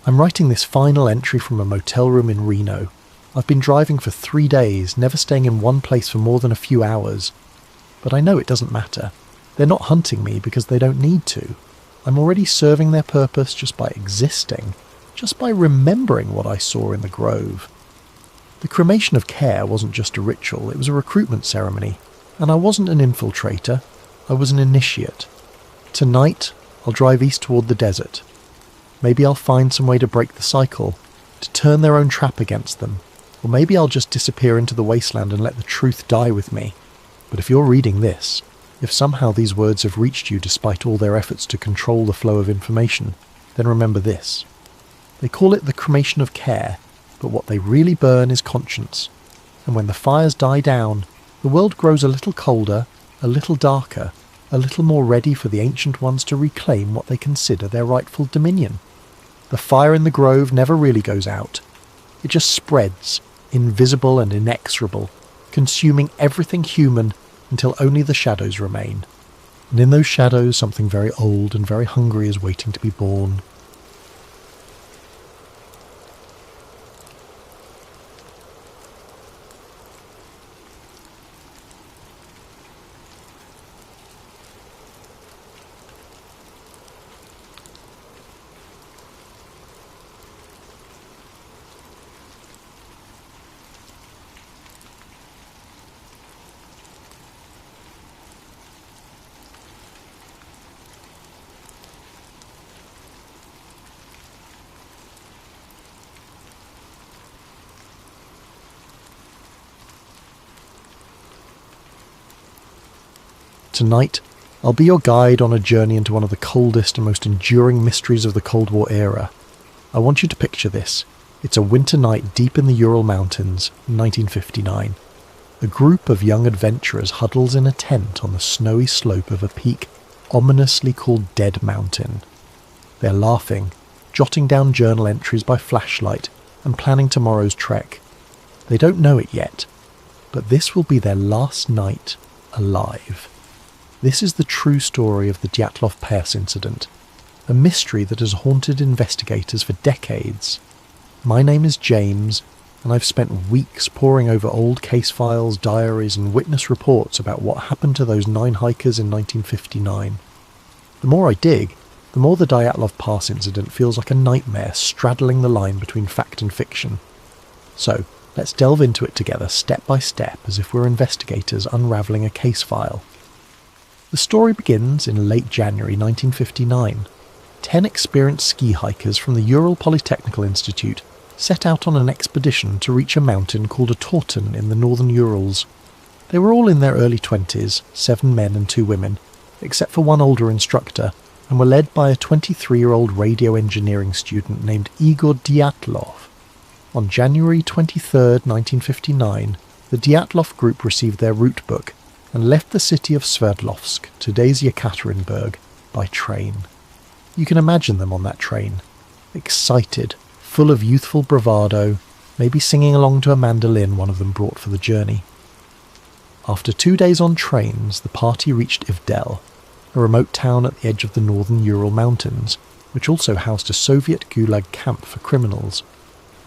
I'm writing this final entry from a motel room in Reno. I've been driving for 3 days, never staying in one place for more than a few hours. But I know it doesn't matter. They're not hunting me because they don't need to. I'm already serving their purpose just by existing, just by remembering what I saw in the grove. The cremation of care wasn't just a ritual, it was a recruitment ceremony. And I wasn't an infiltrator, I was an initiate. Tonight, I'll drive east toward the desert. Maybe I'll find some way to break the cycle, to turn their own trap against them. Or maybe I'll just disappear into the wasteland and let the truth die with me. But if you're reading this, if somehow these words have reached you despite all their efforts to control the flow of information, then remember this. They call it the cremation of care, but what they really burn is conscience. And when the fires die down, the world grows a little colder, a little darker, a little more ready for the Ancient Ones to reclaim what they consider their rightful dominion. The fire in the grove never really goes out. It just spreads, invisible and inexorable, consuming everything human until only the shadows remain. And in those shadows something very old and very hungry is waiting to be born. Tonight, I'll be your guide on a journey into one of the coldest and most enduring mysteries of the Cold War era. I want you to picture this. It's a winter night deep in the Ural Mountains, 1959. A group of young adventurers huddles in a tent on the snowy slope of a peak ominously called Dead Mountain. They're laughing, jotting down journal entries by flashlight, and planning tomorrow's trek. They don't know it yet, but this will be their last night alive. This is the true story of the Dyatlov Pass incident, a mystery that has haunted investigators for decades. My name is James, and I've spent weeks poring over old case files, diaries, and witness reports about what happened to those 9 hikers in 1959. The more I dig, the more the Dyatlov Pass incident feels like a nightmare straddling the line between fact and fiction. So, let's delve into it together step by step as if we're investigators unravelling a case file. The story begins in late January 1959. 10 experienced ski hikers from the Ural Polytechnical Institute set out on an expedition to reach a mountain called a Torten in the northern Urals. They were all in their early 20s, 7 men and 2 women, except for one older instructor, and were led by a 23-year-old radio engineering student named Igor Dyatlov. On January 23, 1959, the Dyatlov group received their route book and left the city of Sverdlovsk, today's Yekaterinburg, by train. You can imagine them on that train, excited, full of youthful bravado, maybe singing along to a mandolin one of them brought for the journey. After 2 days on trains, the party reached Ivdel. a remote town at the edge of the northern Ural Mountains, which also housed a Soviet Gulag camp for criminals.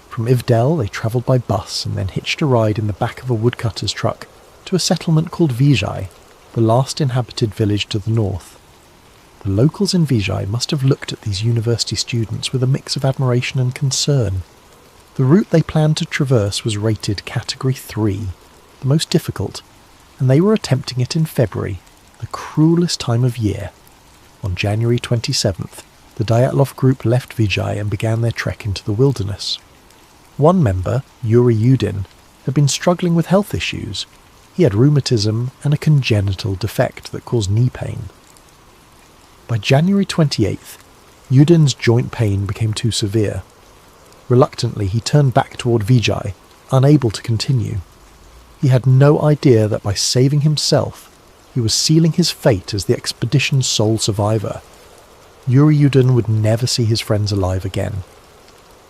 From Ivdel, they travelled by bus and then hitched a ride in the back of a woodcutter's truck to a settlement called Vijay, the last inhabited village to the north. The locals in Vijay must have looked at these university students with a mix of admiration and concern. The route they planned to traverse was rated Category 3, the most difficult, and they were attempting it in February, the cruelest time of year. On January 27th, the Dyatlov group left Vijay and began their trek into the wilderness. One member, Yuri Yudin, had been struggling with health issues. He had rheumatism and a congenital defect that caused knee pain. By January 28th, Yudin's joint pain became too severe. Reluctantly, he turned back toward Vijay, unable to continue. He had no idea that by saving himself, he was sealing his fate as the expedition's sole survivor. Yuri Yudin would never see his friends alive again.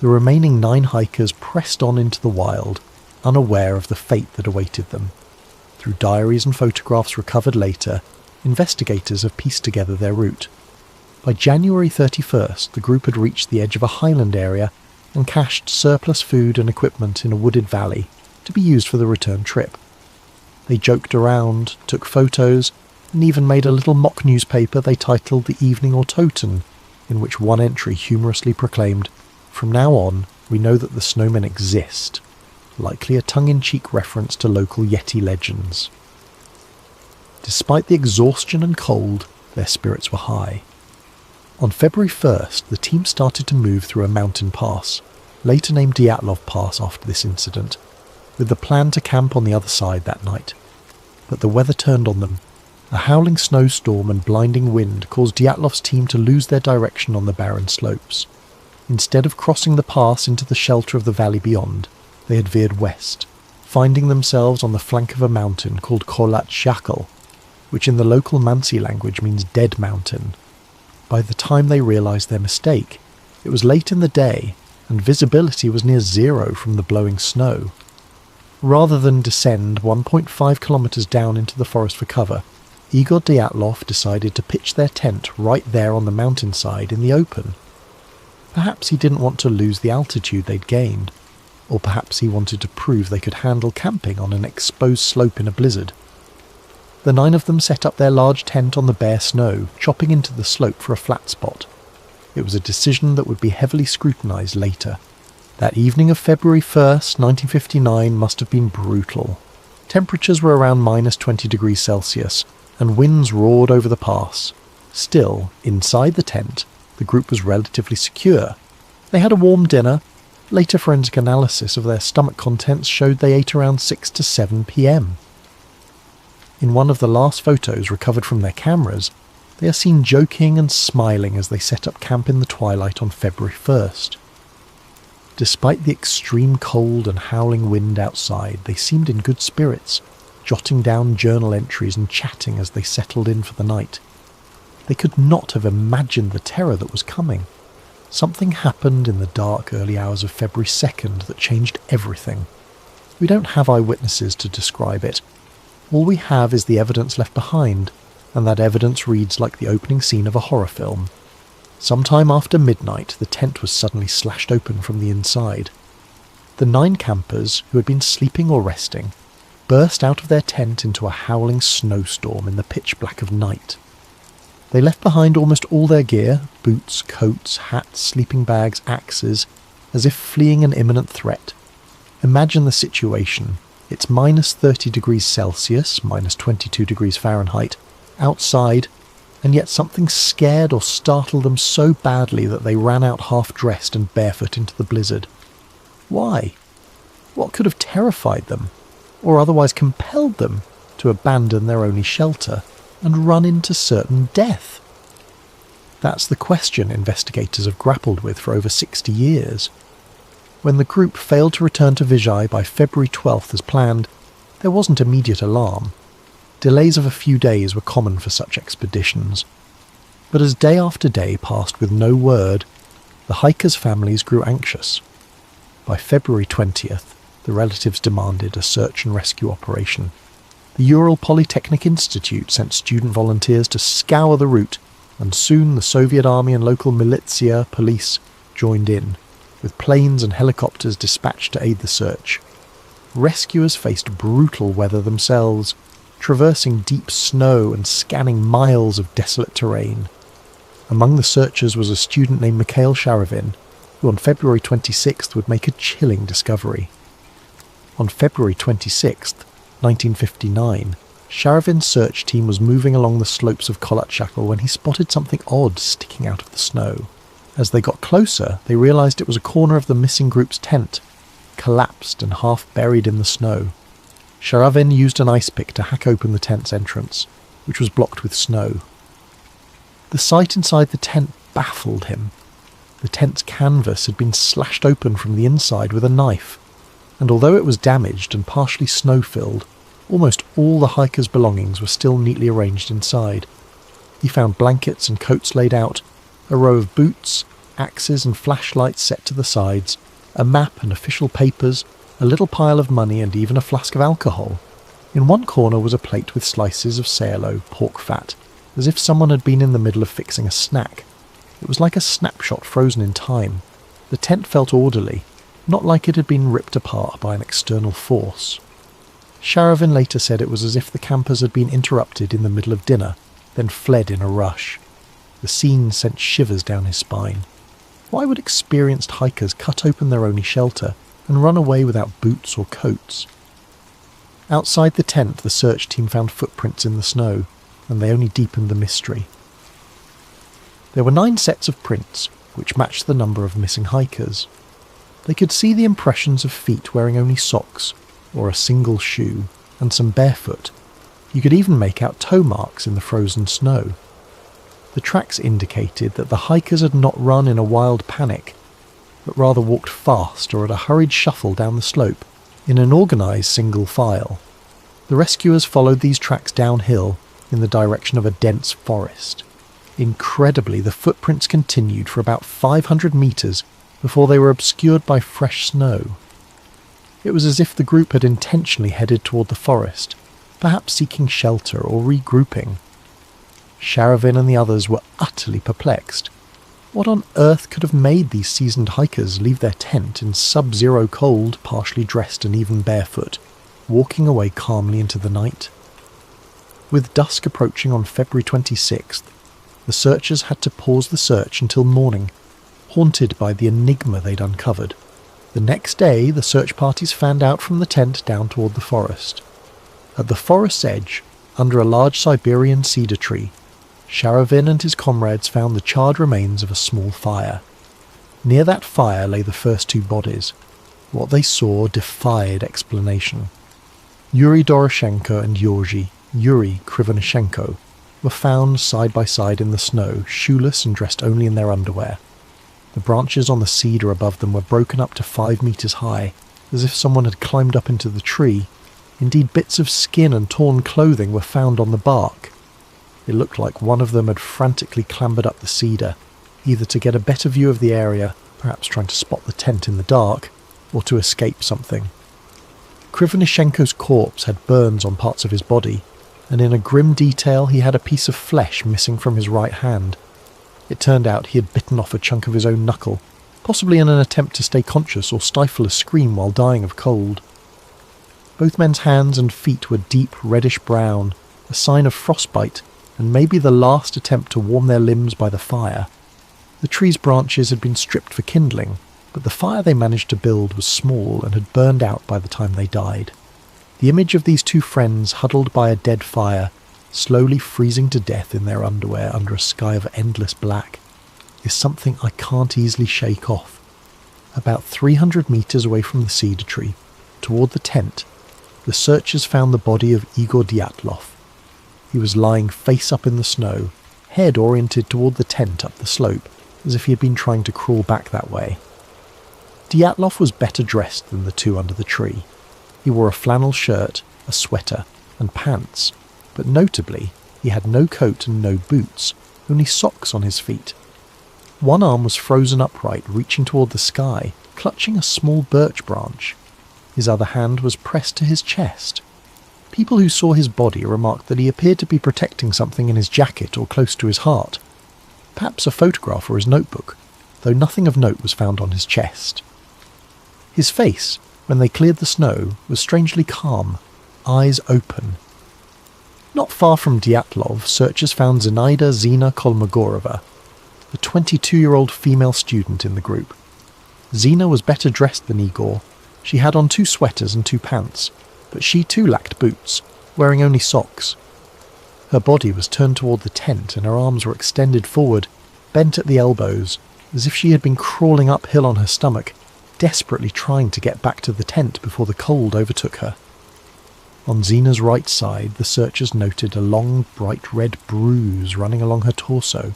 The remaining 9 hikers pressed on into the wild, unaware of the fate that awaited them. Through diaries and photographs recovered later, investigators have pieced together their route. By January 31st, the group had reached the edge of a highland area and cached surplus food and equipment in a wooded valley to be used for the return trip. They joked around, took photos, and even made a little mock newspaper they titled the Evening Autoton, in which one entry humorously proclaimed, "From now on, we know that the snowmen exist," likely a tongue-in-cheek reference to local Yeti legends. Despite the exhaustion and cold, their spirits were high. On February 1st, the team started to move through a mountain pass, later named Dyatlov Pass after this incident, with the plan to camp on the other side that night. But the weather turned on them. A howling snowstorm and blinding wind caused Dyatlov's team to lose their direction on the barren slopes. Instead of crossing the pass into the shelter of the valley beyond, they had veered west, finding themselves on the flank of a mountain called Kholat Shakal, which in the local Mansi language means dead mountain. By the time they realised their mistake, it was late in the day, and visibility was near zero from the blowing snow. Rather than descend 1.5 kilometres down into the forest for cover, Igor Dyatlov decided to pitch their tent right there on the mountainside in the open. Perhaps he didn't want to lose the altitude they'd gained, or perhaps he wanted to prove they could handle camping on an exposed slope in a blizzard. The 9 of them set up their large tent on the bare snow, chopping into the slope for a flat spot. It was a decision that would be heavily scrutinised later. That evening of February 1st, 1959 must have been brutal. Temperatures were around minus 20 degrees Celsius, and winds roared over the pass. Still, inside the tent, the group was relatively secure. They had a warm dinner. Later forensic analysis of their stomach contents showed they ate around 6 to 7 p.m. In one of the last photos recovered from their cameras, they are seen joking and smiling as they set up camp in the twilight on February 1st. Despite the extreme cold and howling wind outside, they seemed in good spirits, jotting down journal entries and chatting as they settled in for the night. They could not have imagined the terror that was coming. Something happened in the dark early hours of February 2nd that changed everything. We don't have eyewitnesses to describe it. All we have is the evidence left behind, and that evidence reads like the opening scene of a horror film. Sometime after midnight, the tent was suddenly slashed open from the inside. The 9 campers, who had been sleeping or resting, burst out of their tent into a howling snowstorm in the pitch black of night. They left behind almost all their gear, boots, coats, hats, sleeping bags, axes, as if fleeing an imminent threat. Imagine the situation. It's minus 30 degrees Celsius, minus 22 degrees Fahrenheit, outside, and yet something scared or startled them so badly that they ran out half-dressed and barefoot into the blizzard. Why? What could have terrified them, or otherwise compelled them to abandon their only shelter and run into certain death? That's the question investigators have grappled with for over 60 years. When the group failed to return to Vijay by February 12th as planned, there wasn't immediate alarm. Delays of a few days were common for such expeditions. But as day after day passed with no word, the hikers' families grew anxious. By February 20th, the relatives demanded a search and rescue operation. The Ural Polytechnic Institute sent student volunteers to scour the route, and soon the Soviet army and local militia police joined in, with planes and helicopters dispatched to aid the search. Rescuers faced brutal weather themselves, traversing deep snow and scanning miles of desolate terrain. Among the searchers was a student named Mikhail Sharavin, who on February 26th would make a chilling discovery. On February 26th, 1959, Sharavin's search team was moving along the slopes of Kolatchakal when he spotted something odd sticking out of the snow. As they got closer, they realised it was a corner of the missing group's tent, collapsed and half buried in the snow. Sharavin used an ice pick to hack open the tent's entrance, which was blocked with snow. The sight inside the tent baffled him. The tent's canvas had been slashed open from the inside with a knife, and although it was damaged and partially snow-filled, almost all the hiker's belongings were still neatly arranged inside. He found blankets and coats laid out, a row of boots, axes and flashlights set to the sides, a map and official papers, a little pile of money and even a flask of alcohol. In one corner was a plate with slices of sayalo, pork fat, as if someone had been in the middle of fixing a snack. It was like a snapshot frozen in time. The tent felt orderly, not like it had been ripped apart by an external force. Sharavin later said it was as if the campers had been interrupted in the middle of dinner, then fled in a rush. The scene sent shivers down his spine. Why would experienced hikers cut open their only shelter and run away without boots or coats? Outside the tent, the search team found footprints in the snow, and they only deepened the mystery. There were 9 sets of prints, which matched the number of missing hikers. They could see the impressions of feet wearing only socks, or a single shoe, and some barefoot. You could even make out toe marks in the frozen snow. The tracks indicated that the hikers had not run in a wild panic, but rather walked fast or at a hurried shuffle down the slope, in an organised single file. The rescuers followed these tracks downhill in the direction of a dense forest. Incredibly, the footprints continued for about 500 metres before they were obscured by fresh snow. It was as if the group had intentionally headed toward the forest, perhaps seeking shelter or regrouping. Sharavin and the others were utterly perplexed. What on earth could have made these seasoned hikers leave their tent in sub-zero cold, partially dressed and even barefoot, walking away calmly into the night? With dusk approaching on February 26th, the searchers had to pause the search until morning, haunted by the enigma they'd uncovered. The next day, the search parties fanned out from the tent down toward the forest. At the forest's edge, under a large Siberian cedar tree, Sharavin and his comrades found the charred remains of a small fire. Near that fire lay the first 2 bodies. What they saw defied explanation. Yuri Doroshenko and Yuri Krivonishenko, were found side by side in the snow, shoeless and dressed only in their underwear. The branches on the cedar above them were broken up to 5 meters high, as if someone had climbed up into the tree. Indeed, bits of skin and torn clothing were found on the bark. It looked like one of them had frantically clambered up the cedar, either to get a better view of the area, perhaps trying to spot the tent in the dark, or to escape something. Krivonishenko's corpse had burns on parts of his body, and in a grim detail he had a piece of flesh missing from his right hand. It turned out he had bitten off a chunk of his own knuckle, possibly in an attempt to stay conscious or stifle a scream while dying of cold. Both men's hands and feet were deep reddish-brown, a sign of frostbite, and maybe the last attempt to warm their limbs by the fire. The tree's branches had been stripped for kindling, but the fire they managed to build was small and had burned out by the time they died. The image of these 2 friends huddled by a dead fire, slowly freezing to death in their underwear under a sky of endless black, is something I can't easily shake off. About 300 meters away from the cedar tree, toward the tent, the searchers found the body of Igor Dyatlov. He was lying face up in the snow, head oriented toward the tent up the slope, as if he had been trying to crawl back that way. Dyatlov was better dressed than the 2 under the tree. He wore a flannel shirt, a sweater, and pants, but notably, he had no coat and no boots, only socks on his feet. One arm was frozen upright, reaching toward the sky, clutching a small birch branch. His other hand was pressed to his chest. People who saw his body remarked that he appeared to be protecting something in his jacket or close to his heart. Perhaps a photograph or his notebook, though nothing of note was found on his chest. His face, when they cleared the snow, was strangely calm, eyes open. Not far from Dyatlov, searchers found Zinaida Zina Kolmogorova, the 22-year-old female student in the group. Zina was better dressed than Igor. She had on 2 sweaters and 2 pants, but she too lacked boots, wearing only socks. Her body was turned toward the tent and her arms were extended forward, bent at the elbows, as if she had been crawling uphill on her stomach, desperately trying to get back to the tent before the cold overtook her. On Zina's right side, the searchers noted a long, bright red bruise running along her torso,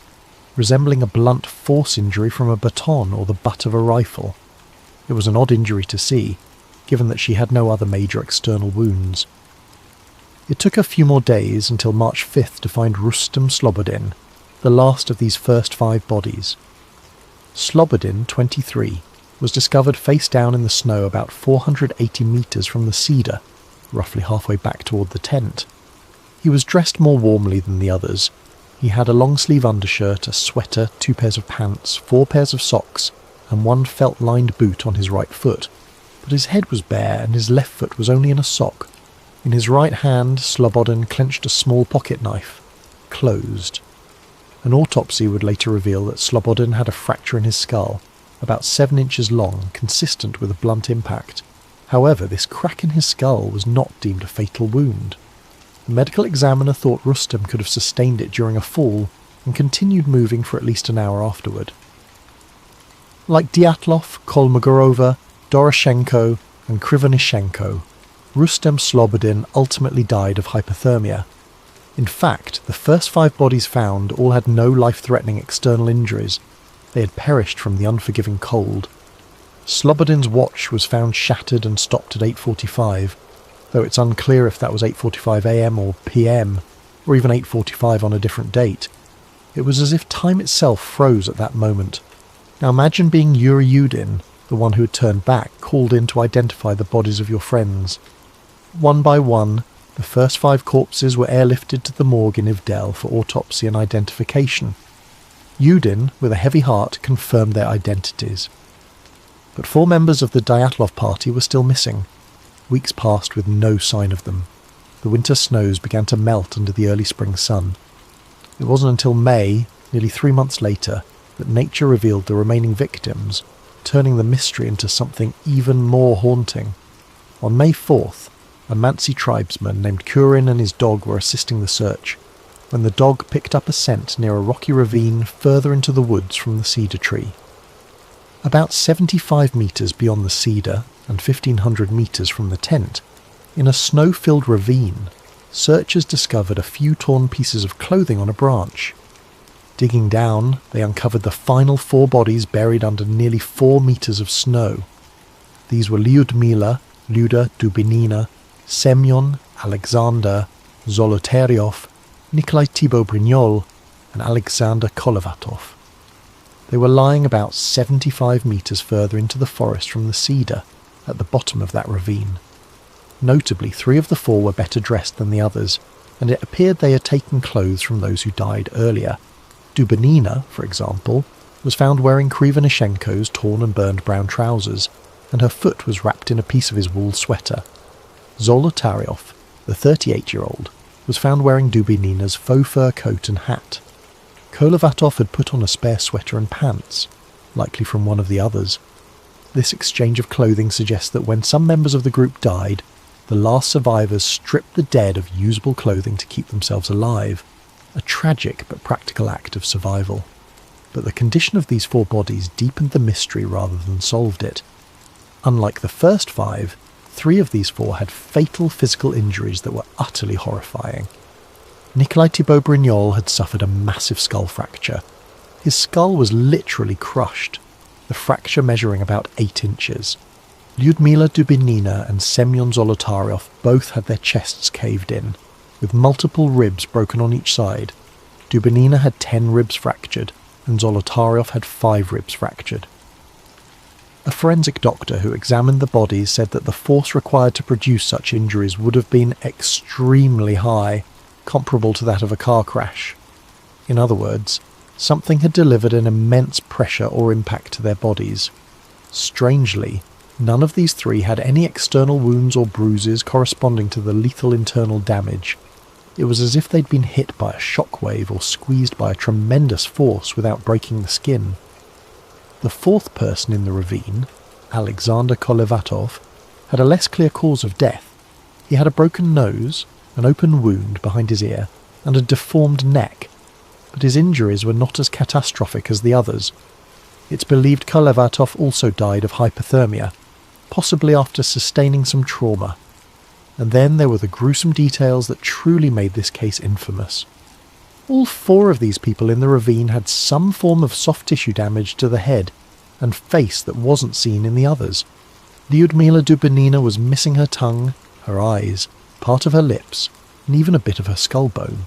resembling a blunt force injury from a baton or the butt of a rifle. It was an odd injury to see, given that she had no other major external wounds. It took a few more days until March 5th to find Rustem Slobodin, the last of these first 5 bodies. Slobodin, 23, was discovered face down in the snow about 480 metres from the cedar, roughly halfway back toward the tent. He was dressed more warmly than the others. He had a long-sleeve undershirt, a sweater, 2 pairs of pants, 4 pairs of socks, and 1 felt-lined boot on his right foot, but his head was bare and his left foot was only in a sock. In his right hand, Slobodin clenched a small pocket knife, closed. An autopsy would later reveal that Slobodin had a fracture in his skull, about 7 inches long, consistent with a blunt impact. However, this crack in his skull was not deemed a fatal wound. The medical examiner thought Rustem could have sustained it during a fall and continued moving for at least an hour afterward. Like Dyatlov, Kolmogorova, Doroshenko and Krivonishenko, Rustem Slobodin ultimately died of hypothermia. In fact, the first 5 bodies found all had no life-threatening external injuries. They had perished from the unforgiving cold. Slobodin's watch was found shattered and stopped at 8:45, though it's unclear if that was 8:45 a.m. or p.m, or even 8:45 on a different date. It was as if time itself froze at that moment. Now imagine being Yuri Yudin, the one who had turned back, called in to identify the bodies of your friends. One by one, the first 5 corpses were airlifted to the morgue in Ivdel for autopsy and identification. Yudin, with a heavy heart, confirmed their identities. But 4 members of the Dyatlov party were still missing. Weeks passed with no sign of them. The winter snows began to melt under the early spring sun. It wasn't until May, nearly 3 months later, that nature revealed the remaining victims, turning the mystery into something even more haunting. On May 4th, a Mansi tribesman named Kurin and his dog were assisting the search, when the dog picked up a scent near a rocky ravine further into the woods from the cedar tree. About 75 metres beyond the cedar and 1,500 metres from the tent, in a snow-filled ravine, searchers discovered a few torn pieces of clothing on a branch. Digging down, they uncovered the final 4 bodies buried under nearly 4 metres of snow. These were Lyudmila, Lyuda Dubinina, Semyon, Alexander, Zolotaryov, Nikolai Thibault-Brignol, and Alexander Kolovatov. They were lying about 75 metres further into the forest from the cedar, at the bottom of that ravine. Notably, 3 of the 4 were better dressed than the others, and it appeared they had taken clothes from those who died earlier. Dubinina, for example, was found wearing Krivonishenko's torn and burned brown trousers, and her foot was wrapped in a piece of his wool sweater. Zolotaryov, the 38-year-old, was found wearing Dubinina's faux fur coat and hat. Kolovatov had put on a spare sweater and pants, likely from one of the others. This exchange of clothing suggests that when some members of the group died, the last survivors stripped the dead of usable clothing to keep themselves alive, a tragic but practical act of survival. But the condition of these 4 bodies deepened the mystery rather than solved it. Unlike the first 5, 3 of these 4 had fatal physical injuries that were utterly horrifying. Nikolai Thibault-Brignol had suffered a massive skull fracture. His skull was literally crushed, the fracture measuring about 8 inches. Lyudmila Dubinina and Semyon Zolotaryov both had their chests caved in, with multiple ribs broken on each side. Dubinina had 10 ribs fractured, and Zolotaryov had 5 ribs fractured. A forensic doctor who examined the bodies said that the force required to produce such injuries would have been extremely high, comparable to that of a car crash. In other words, something had delivered an immense pressure or impact to their bodies. Strangely, none of these three had any external wounds or bruises corresponding to the lethal internal damage. It was as if they'd been hit by a shockwave or squeezed by a tremendous force without breaking the skin. The fourth person in the ravine, Alexander Kolevatov, had a less clear cause of death. He had a broken nose, an open wound behind his ear, and a deformed neck, but his injuries were not as catastrophic as the others. It's believed Kolevatov also died of hypothermia, possibly after sustaining some trauma. And then there were the gruesome details that truly made this case infamous. All four of these people in the ravine had some form of soft tissue damage to the head and face that wasn't seen in the others. Lyudmila Dubinina was missing her tongue, her eyes, part of her lips, and even a bit of her skull bone.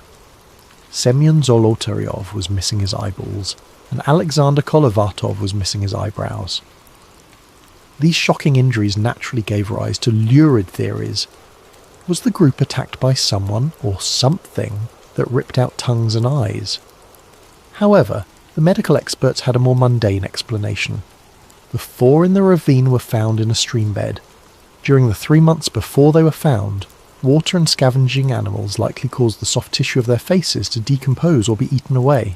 Semyon Zolotaryov was missing his eyeballs, and Alexander Kolevatov was missing his eyebrows. These shocking injuries naturally gave rise to lurid theories. Was the group attacked by someone or something that ripped out tongues and eyes? However, the medical experts had a more mundane explanation. The four in the ravine were found in a stream bed. During the 3 months before they were found, water and scavenging animals likely caused the soft tissue of their faces to decompose or be eaten away.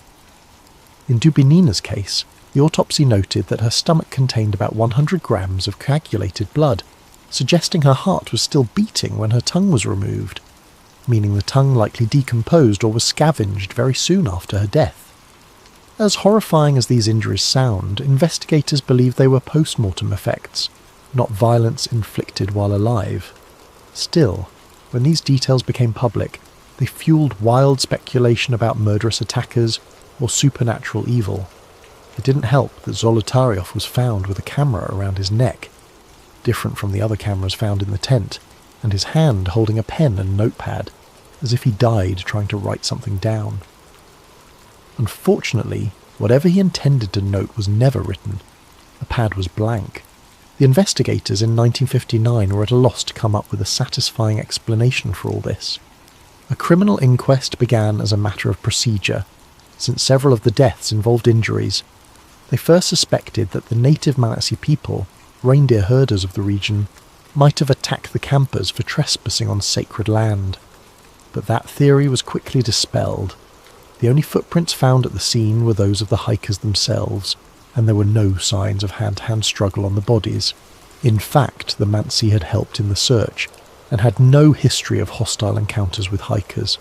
In Dubinina's case, the autopsy noted that her stomach contained about 100 grams of coagulated blood, suggesting her heart was still beating when her tongue was removed, meaning the tongue likely decomposed or was scavenged very soon after her death. As horrifying as these injuries sound, investigators believe they were post-mortem effects, not violence inflicted while alive. Still, when these details became public, they fueled wild speculation about murderous attackers or supernatural evil. It didn't help that Zolotaryov was found with a camera around his neck, different from the other cameras found in the tent, and his hand holding a pen and notepad, as if he died trying to write something down. Unfortunately, whatever he intended to note was never written. The pad was blank. The investigators in 1959 were at a loss to come up with a satisfying explanation for all this. A criminal inquest began as a matter of procedure, since several of the deaths involved injuries. They first suspected that the native Malatsi people, reindeer herders of the region, might have attacked the campers for trespassing on sacred land. But that theory was quickly dispelled. The only footprints found at the scene were those of the hikers themselves, and there were no signs of hand-to-hand struggle on the bodies. In fact, the Mansi had helped in the search, and had no history of hostile encounters with hikers.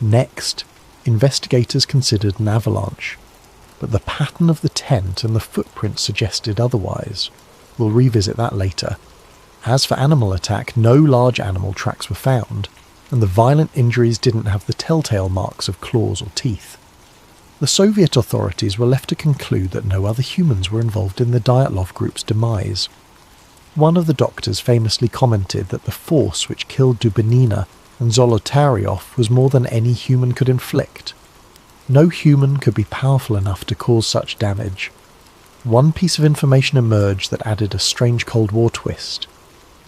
Next, investigators considered an avalanche, but the pattern of the tent and the footprints suggested otherwise. We'll revisit that later. As for animal attack, no large animal tracks were found, and the violent injuries didn't have the telltale marks of claws or teeth. The Soviet authorities were left to conclude that no other humans were involved in the Dyatlov group's demise. One of the doctors famously commented that the force which killed Dubinina and Zolotaryov was more than any human could inflict. No human could be powerful enough to cause such damage. One piece of information emerged that added a strange Cold War twist.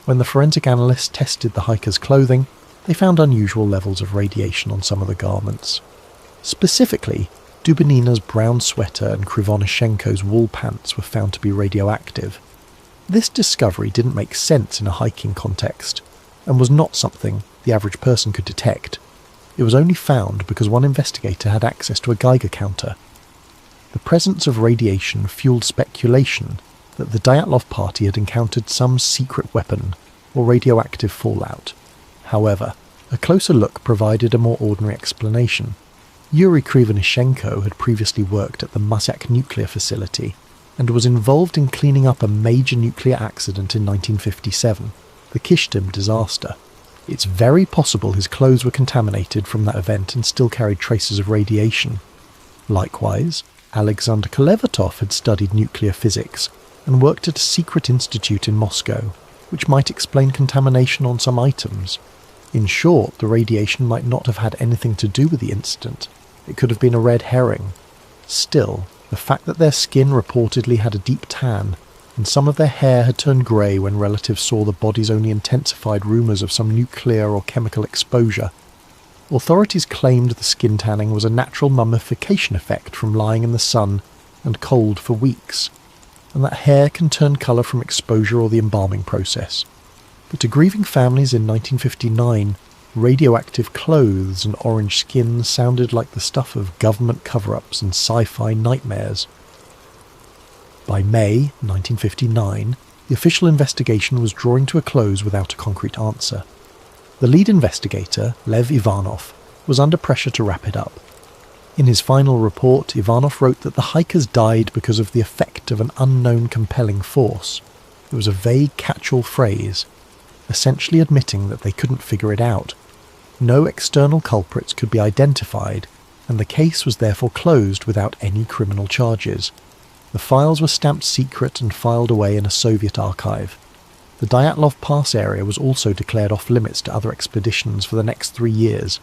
When the forensic analysts tested the hikers' clothing, they found unusual levels of radiation on some of the garments. Specifically, Dubinina's brown sweater and Krivonishenko's wool pants were found to be radioactive. This discovery didn't make sense in a hiking context, and was not something the average person could detect. It was only found because one investigator had access to a Geiger counter. The presence of radiation fueled speculation that the Dyatlov party had encountered some secret weapon or radioactive fallout. However, a closer look provided a more ordinary explanation. Yuri Krivonishenko had previously worked at the Musyak nuclear facility and was involved in cleaning up a major nuclear accident in 1957, the Kishtim disaster. It's very possible his clothes were contaminated from that event and still carried traces of radiation. Likewise, Alexander Kolevatov had studied nuclear physics and worked at a secret institute in Moscow, which might explain contamination on some items. In short, the radiation might not have had anything to do with the incident. It could have been a red herring. Still, the fact that their skin reportedly had a deep tan and some of their hair had turned grey when relatives saw the bodies only intensified rumours of some nuclear or chemical exposure. Authorities claimed the skin tanning was a natural mummification effect from lying in the sun and cold for weeks, and that hair can turn colour from exposure or the embalming process. But to grieving families in 1959, radioactive clothes and orange skin sounded like the stuff of government cover-ups and sci-fi nightmares. By May 1959, the official investigation was drawing to a close without a concrete answer. The lead investigator, Lev Ivanov, was under pressure to wrap it up. In his final report, Ivanov wrote that the hikers died because of the effect of an unknown compelling force. It was a vague catch-all phrase, essentially admitting that they couldn't figure it out. No external culprits could be identified, and the case was therefore closed without any criminal charges. The files were stamped secret and filed away in a Soviet archive. The Dyatlov Pass area was also declared off-limits to other expeditions for the next 3 years,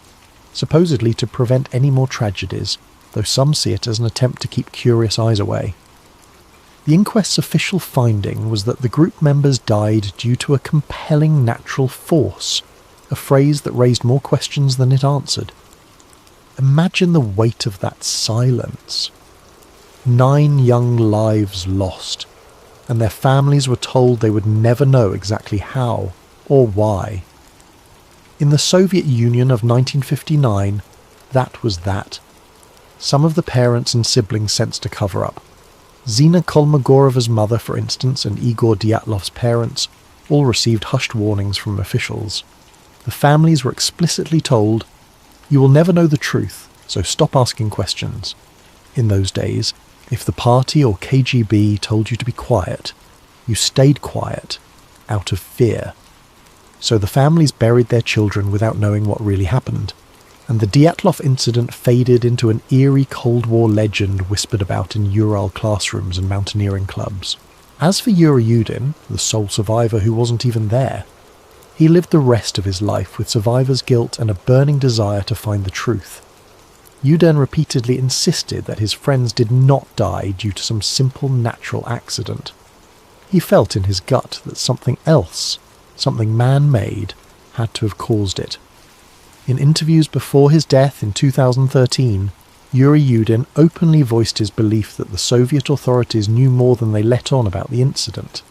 supposedly to prevent any more tragedies, though some see it as an attempt to keep curious eyes away. The inquest's official finding was that the group members died due to a compelling natural force, a phrase that raised more questions than it answered. Imagine the weight of that silence. 9 young lives lost, and their families were told they would never know exactly how or why. In the Soviet Union of 1959, that was that. Some of the parents and siblings sensed a cover-up. Zina Kolmogorova's mother, for instance, and Igor Dyatlov's parents all received hushed warnings from officials. The families were explicitly told, "You will never know the truth, so stop asking questions." In those days, if the party or KGB told you to be quiet, you stayed quiet, out of fear. So the families buried their children without knowing what really happened, and the Dyatlov incident faded into an eerie Cold War legend whispered about in Ural classrooms and mountaineering clubs. As for Yuri Yudin, the sole survivor who wasn't even there, he lived the rest of his life with survivor's guilt and a burning desire to find the truth. Yudin repeatedly insisted that his friends did not die due to some simple natural accident. He felt in his gut that something else, something man-made, had to have caused it. In interviews before his death in 2013, Yuri Yudin openly voiced his belief that the Soviet authorities knew more than they let on about the incident.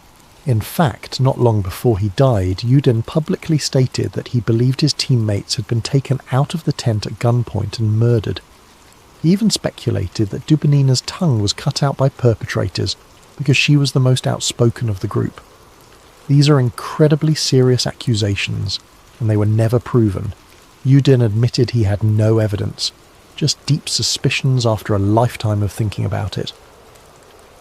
In fact, not long before he died, Yudin publicly stated that he believed his teammates had been taken out of the tent at gunpoint and murdered. He even speculated that Dubinina's tongue was cut out by perpetrators because she was the most outspoken of the group. These are incredibly serious accusations, and they were never proven. Yudin admitted he had no evidence, just deep suspicions after a lifetime of thinking about it.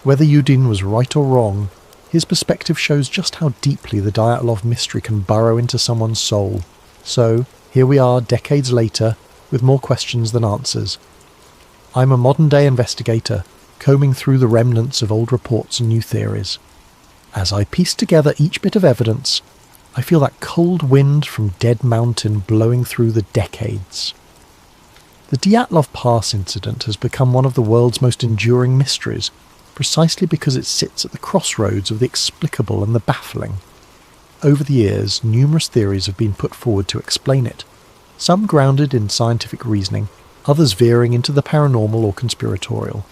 Whether Yudin was right or wrong, his perspective shows just how deeply the Dyatlov mystery can burrow into someone's soul. So, here we are decades later, with more questions than answers. I'm a modern-day investigator, combing through the remnants of old reports and new theories. As I piece together each bit of evidence, I feel that cold wind from Dead Mountain blowing through the decades. The Dyatlov Pass incident has become one of the world's most enduring mysteries, precisely because it sits at the crossroads of the explicable and the baffling. Over the years, numerous theories have been put forward to explain it, some grounded in scientific reasoning, others veering into the paranormal or conspiratorial.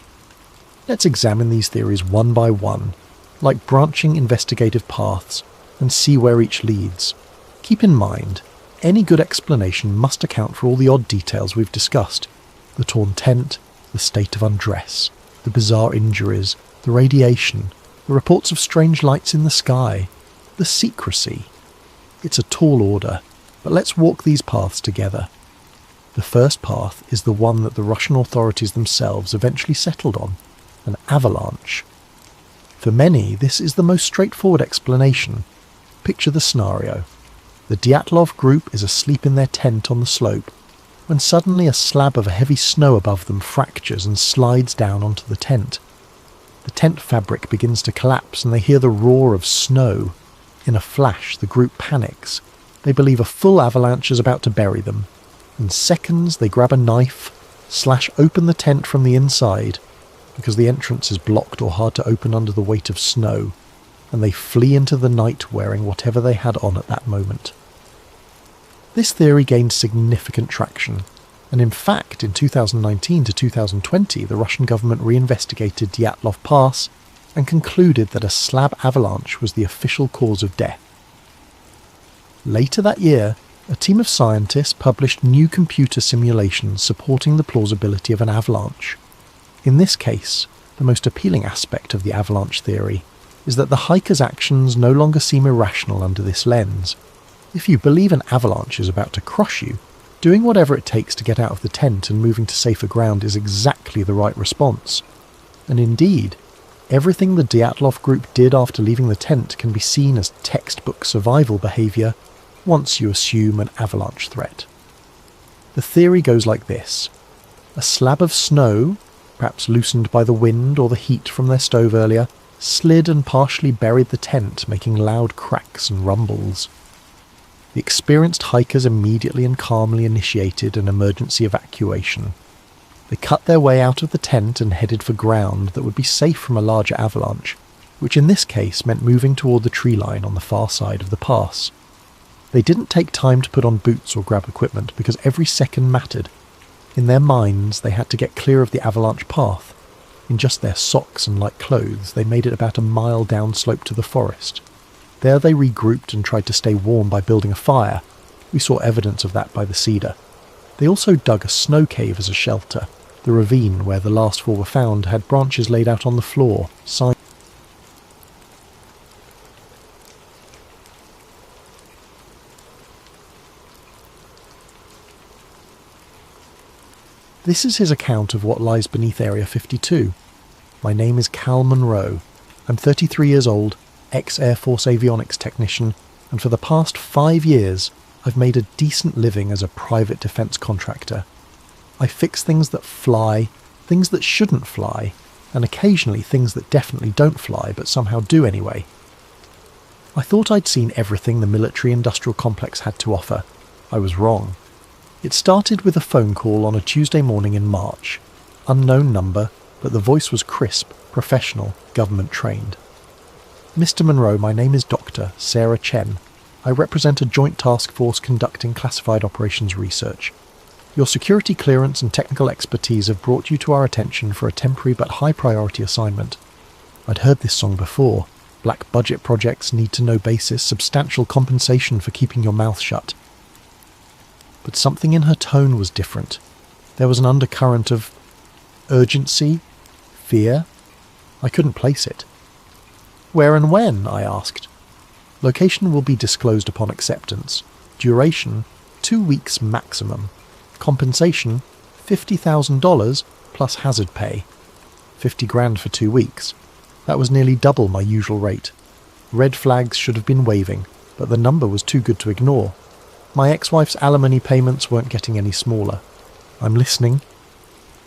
Let's examine these theories one by one, like branching investigative paths, and see where each leads. Keep in mind, any good explanation must account for all the odd details we've discussed: the torn tent, the state of undress, the bizarre injuries, the radiation, the reports of strange lights in the sky, the secrecy. It's a tall order, but let's walk these paths together. The first path is the one that the Russian authorities themselves eventually settled on: an avalanche. For many, this is the most straightforward explanation. Picture the scenario. The Dyatlov group is asleep in their tent on the slope, when suddenly a slab of heavy snow above them fractures and slides down onto the tent. The tent fabric begins to collapse and they hear the roar of snow. In a flash, the group panics. They believe a full avalanche is about to bury them. In seconds, they grab a knife, slash open the tent from the inside, because the entrance is blocked or hard to open under the weight of snow, and they flee into the night wearing whatever they had on at that moment. This theory gained significant traction, and in fact in 2019 to 2020 the Russian government reinvestigated Dyatlov Pass and concluded that a slab avalanche was the official cause of death. Later that year, a team of scientists published new computer simulations supporting the plausibility of an avalanche. In this case, the most appealing aspect of the avalanche theory is that the hiker's actions no longer seem irrational under this lens. If you believe an avalanche is about to crush you, doing whatever it takes to get out of the tent and moving to safer ground is exactly the right response. And indeed, everything the Dyatlov group did after leaving the tent can be seen as textbook survival behaviour once you assume an avalanche threat. The theory goes like this. A slab of snow, perhaps loosened by the wind or the heat from their stove earlier, slid and partially buried the tent, making loud cracks and rumbles. The experienced hikers immediately and calmly initiated an emergency evacuation. They cut their way out of the tent and headed for ground that would be safe from a larger avalanche, which in this case meant moving toward the tree line on the far side of the pass. They didn't take time to put on boots or grab equipment because every second mattered. In their minds, they had to get clear of the avalanche path. In just their socks and light clothes, they made it about a mile downslope to the forest. There they regrouped and tried to stay warm by building a fire. We saw evidence of that by the cedar. They also dug a snow cave as a shelter. The ravine where the last four were found had branches laid out on the floor, This is his account of what lies beneath Area 52. My name is Cal Monroe. I'm 33 years old, ex-Air Force avionics technician, and for the past 5 years I've made a decent living as a private defence contractor. I fix things that fly, things that shouldn't fly, and occasionally things that definitely don't fly but somehow do anyway. I thought I'd seen everything the military-industrial complex had to offer. I was wrong. It started with a phone call on a Tuesday morning in March. Unknown number, but the voice was crisp, professional, government-trained. Mr. Monroe, my name is Dr. Sarah Chen. I represent a joint task force conducting classified operations research. Your security clearance and technical expertise have brought you to our attention for a temporary but high-priority assignment. I'd heard this song before. Black budget projects, need to know basis, substantial compensation for keeping your mouth shut. But something in her tone was different. There was an undercurrent of urgency, fear. I couldn't place it. Where and when? I asked. Location will be disclosed upon acceptance. Duration, 2 weeks maximum. Compensation, $50,000 plus hazard pay. 50 grand for 2 weeks. That was nearly double my usual rate. Red flags should have been waving, but the number was too good to ignore. My ex-wife's alimony payments weren't getting any smaller. I'm listening.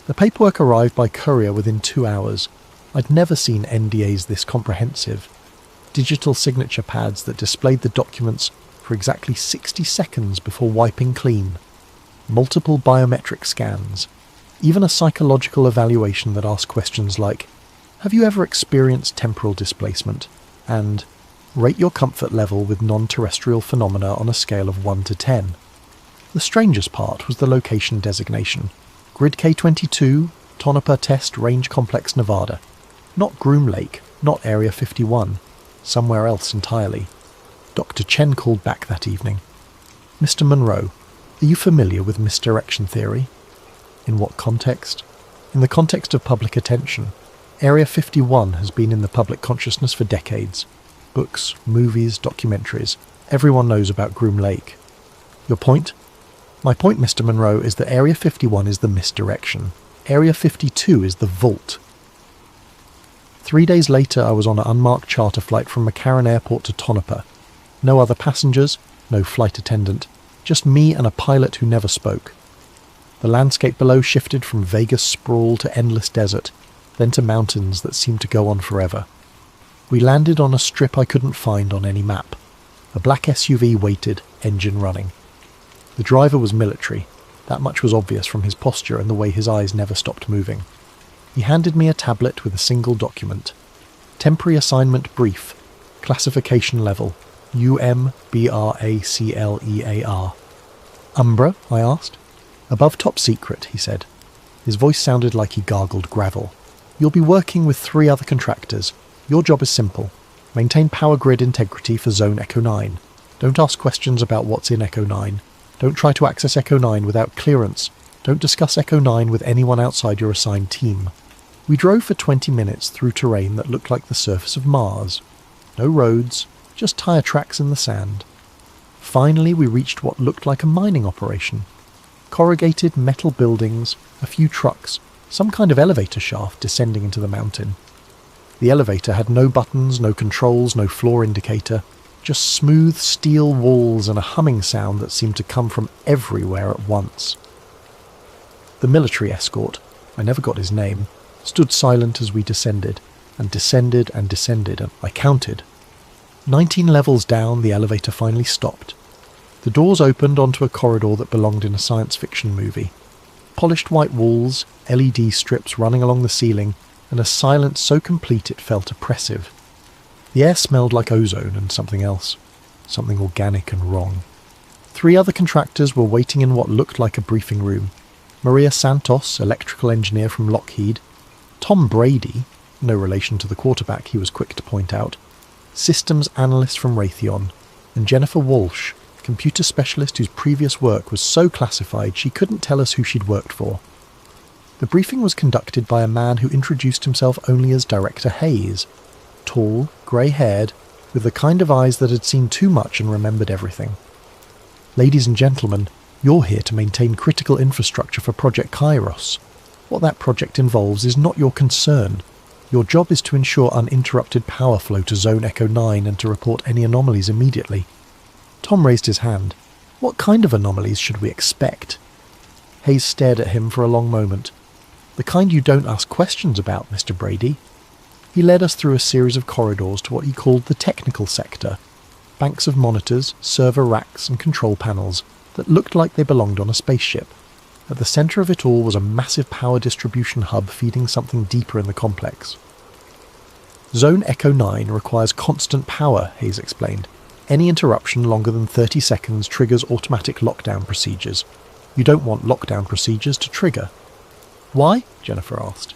The paperwork arrived by courier within 2 hours. I'd never seen NDAs this comprehensive. Digital signature pads that displayed the documents for exactly 60 seconds before wiping clean. Multiple biometric scans. Even a psychological evaluation that asked questions like, have you ever experienced temporal displacement? And rate your comfort level with non-terrestrial phenomena on a scale of 1 to 10. The strangest part was the location designation. Grid K22, Tonopah Test Range Complex, Nevada. Not Groom Lake, not Area 51. Somewhere else entirely. Dr. Chen called back that evening. Mr. Monroe, are you familiar with misdirection theory? In what context? In the context of public attention. Area 51 has been in the public consciousness for decades. Books, movies, documentaries. Everyone knows about Groom Lake. Your point? My point, Mr. Monroe, is that Area 51 is the misdirection. Area 52 is the vault. 3 days later, I was on an unmarked charter flight from McCarran Airport to Tonopah. No other passengers, no flight attendant, just me and a pilot who never spoke. The landscape below shifted from Vegas sprawl to endless desert, then to mountains that seemed to go on forever. We landed on a strip I couldn't find on any map. A black SUV waited, engine running. The driver was military. That much was obvious from his posture and the way his eyes never stopped moving. He handed me a tablet with a single document. Temporary assignment brief. Classification level, UMBRACLEAR. Umbra? I asked. Above top secret, he said. His voice sounded like he gargled gravel. You'll be working with 3 other contractors. Your job is simple. Maintain power grid integrity for Zone Echo 9. Don't ask questions about what's in Echo 9. Don't try to access Echo 9 without clearance. Don't discuss Echo 9 with anyone outside your assigned team. We drove for 20 minutes through terrain that looked like the surface of Mars. No roads, just tyre tracks in the sand. Finally we reached what looked like a mining operation. Corrugated metal buildings, a few trucks, some kind of elevator shaft descending into the mountain. The elevator had no buttons, no controls, no floor indicator, just smooth steel walls and a humming sound that seemed to come from everywhere at once. The military escort, I never got his name, stood silent as we descended, and descended and descended, and I counted. 19 levels down, the elevator finally stopped. The doors opened onto a corridor that belonged in a science fiction movie. Polished white walls, LED strips running along the ceiling, and a silence so complete it felt oppressive. The air smelled like ozone and something else, something organic and wrong. 3 other contractors were waiting in what looked like a briefing room. Maria Santos, electrical engineer from Lockheed, Tom Brady, no relation to the quarterback he was quick to point out, systems analyst from Raytheon, and Jennifer Walsh, computer specialist whose previous work was so classified she couldn't tell us who she'd worked for. The briefing was conducted by a man who introduced himself only as Director Hayes, tall, grey-haired, with the kind of eyes that had seen too much and remembered everything. Ladies and gentlemen, you're here to maintain critical infrastructure for Project Kairos. What that project involves is not your concern. Your job is to ensure uninterrupted power flow to Zone Echo 9 and to report any anomalies immediately. Tom raised his hand. What kind of anomalies should we expect? Hayes stared at him for a long moment. The kind you don't ask questions about, Mr. Brady. He led us through a series of corridors to what he called the technical sector. Banks of monitors, server racks and control panels that looked like they belonged on a spaceship. At the centre of it all was a massive power distribution hub feeding something deeper in the complex. Zone Echo 9 requires constant power, Hayes explained. Any interruption longer than 30 seconds triggers automatic lockdown procedures. You don't want lockdown procedures to trigger. Why? Jennifer asked.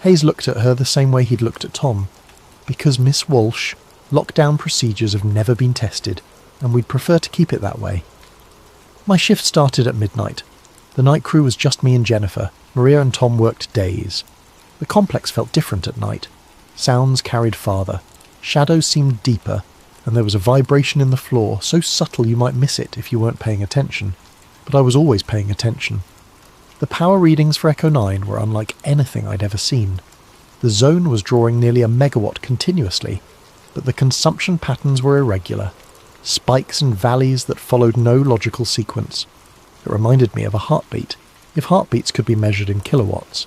Hayes looked at her the same way he'd looked at Tom. Because, Miss Walsh, lockdown procedures have never been tested, and we'd prefer to keep it that way. My shift started at midnight. The night crew was just me and Jennifer. Maria and Tom worked days. The complex felt different at night. Sounds carried farther. Shadows seemed deeper, and there was a vibration in the floor so subtle you might miss it if you weren't paying attention. But I was always paying attention. The power readings for Echo 9 were unlike anything I'd ever seen. The zone was drawing nearly a megawatt continuously, but the consumption patterns were irregular. Spikes and valleys that followed no logical sequence. It reminded me of a heartbeat, if heartbeats could be measured in kilowatts.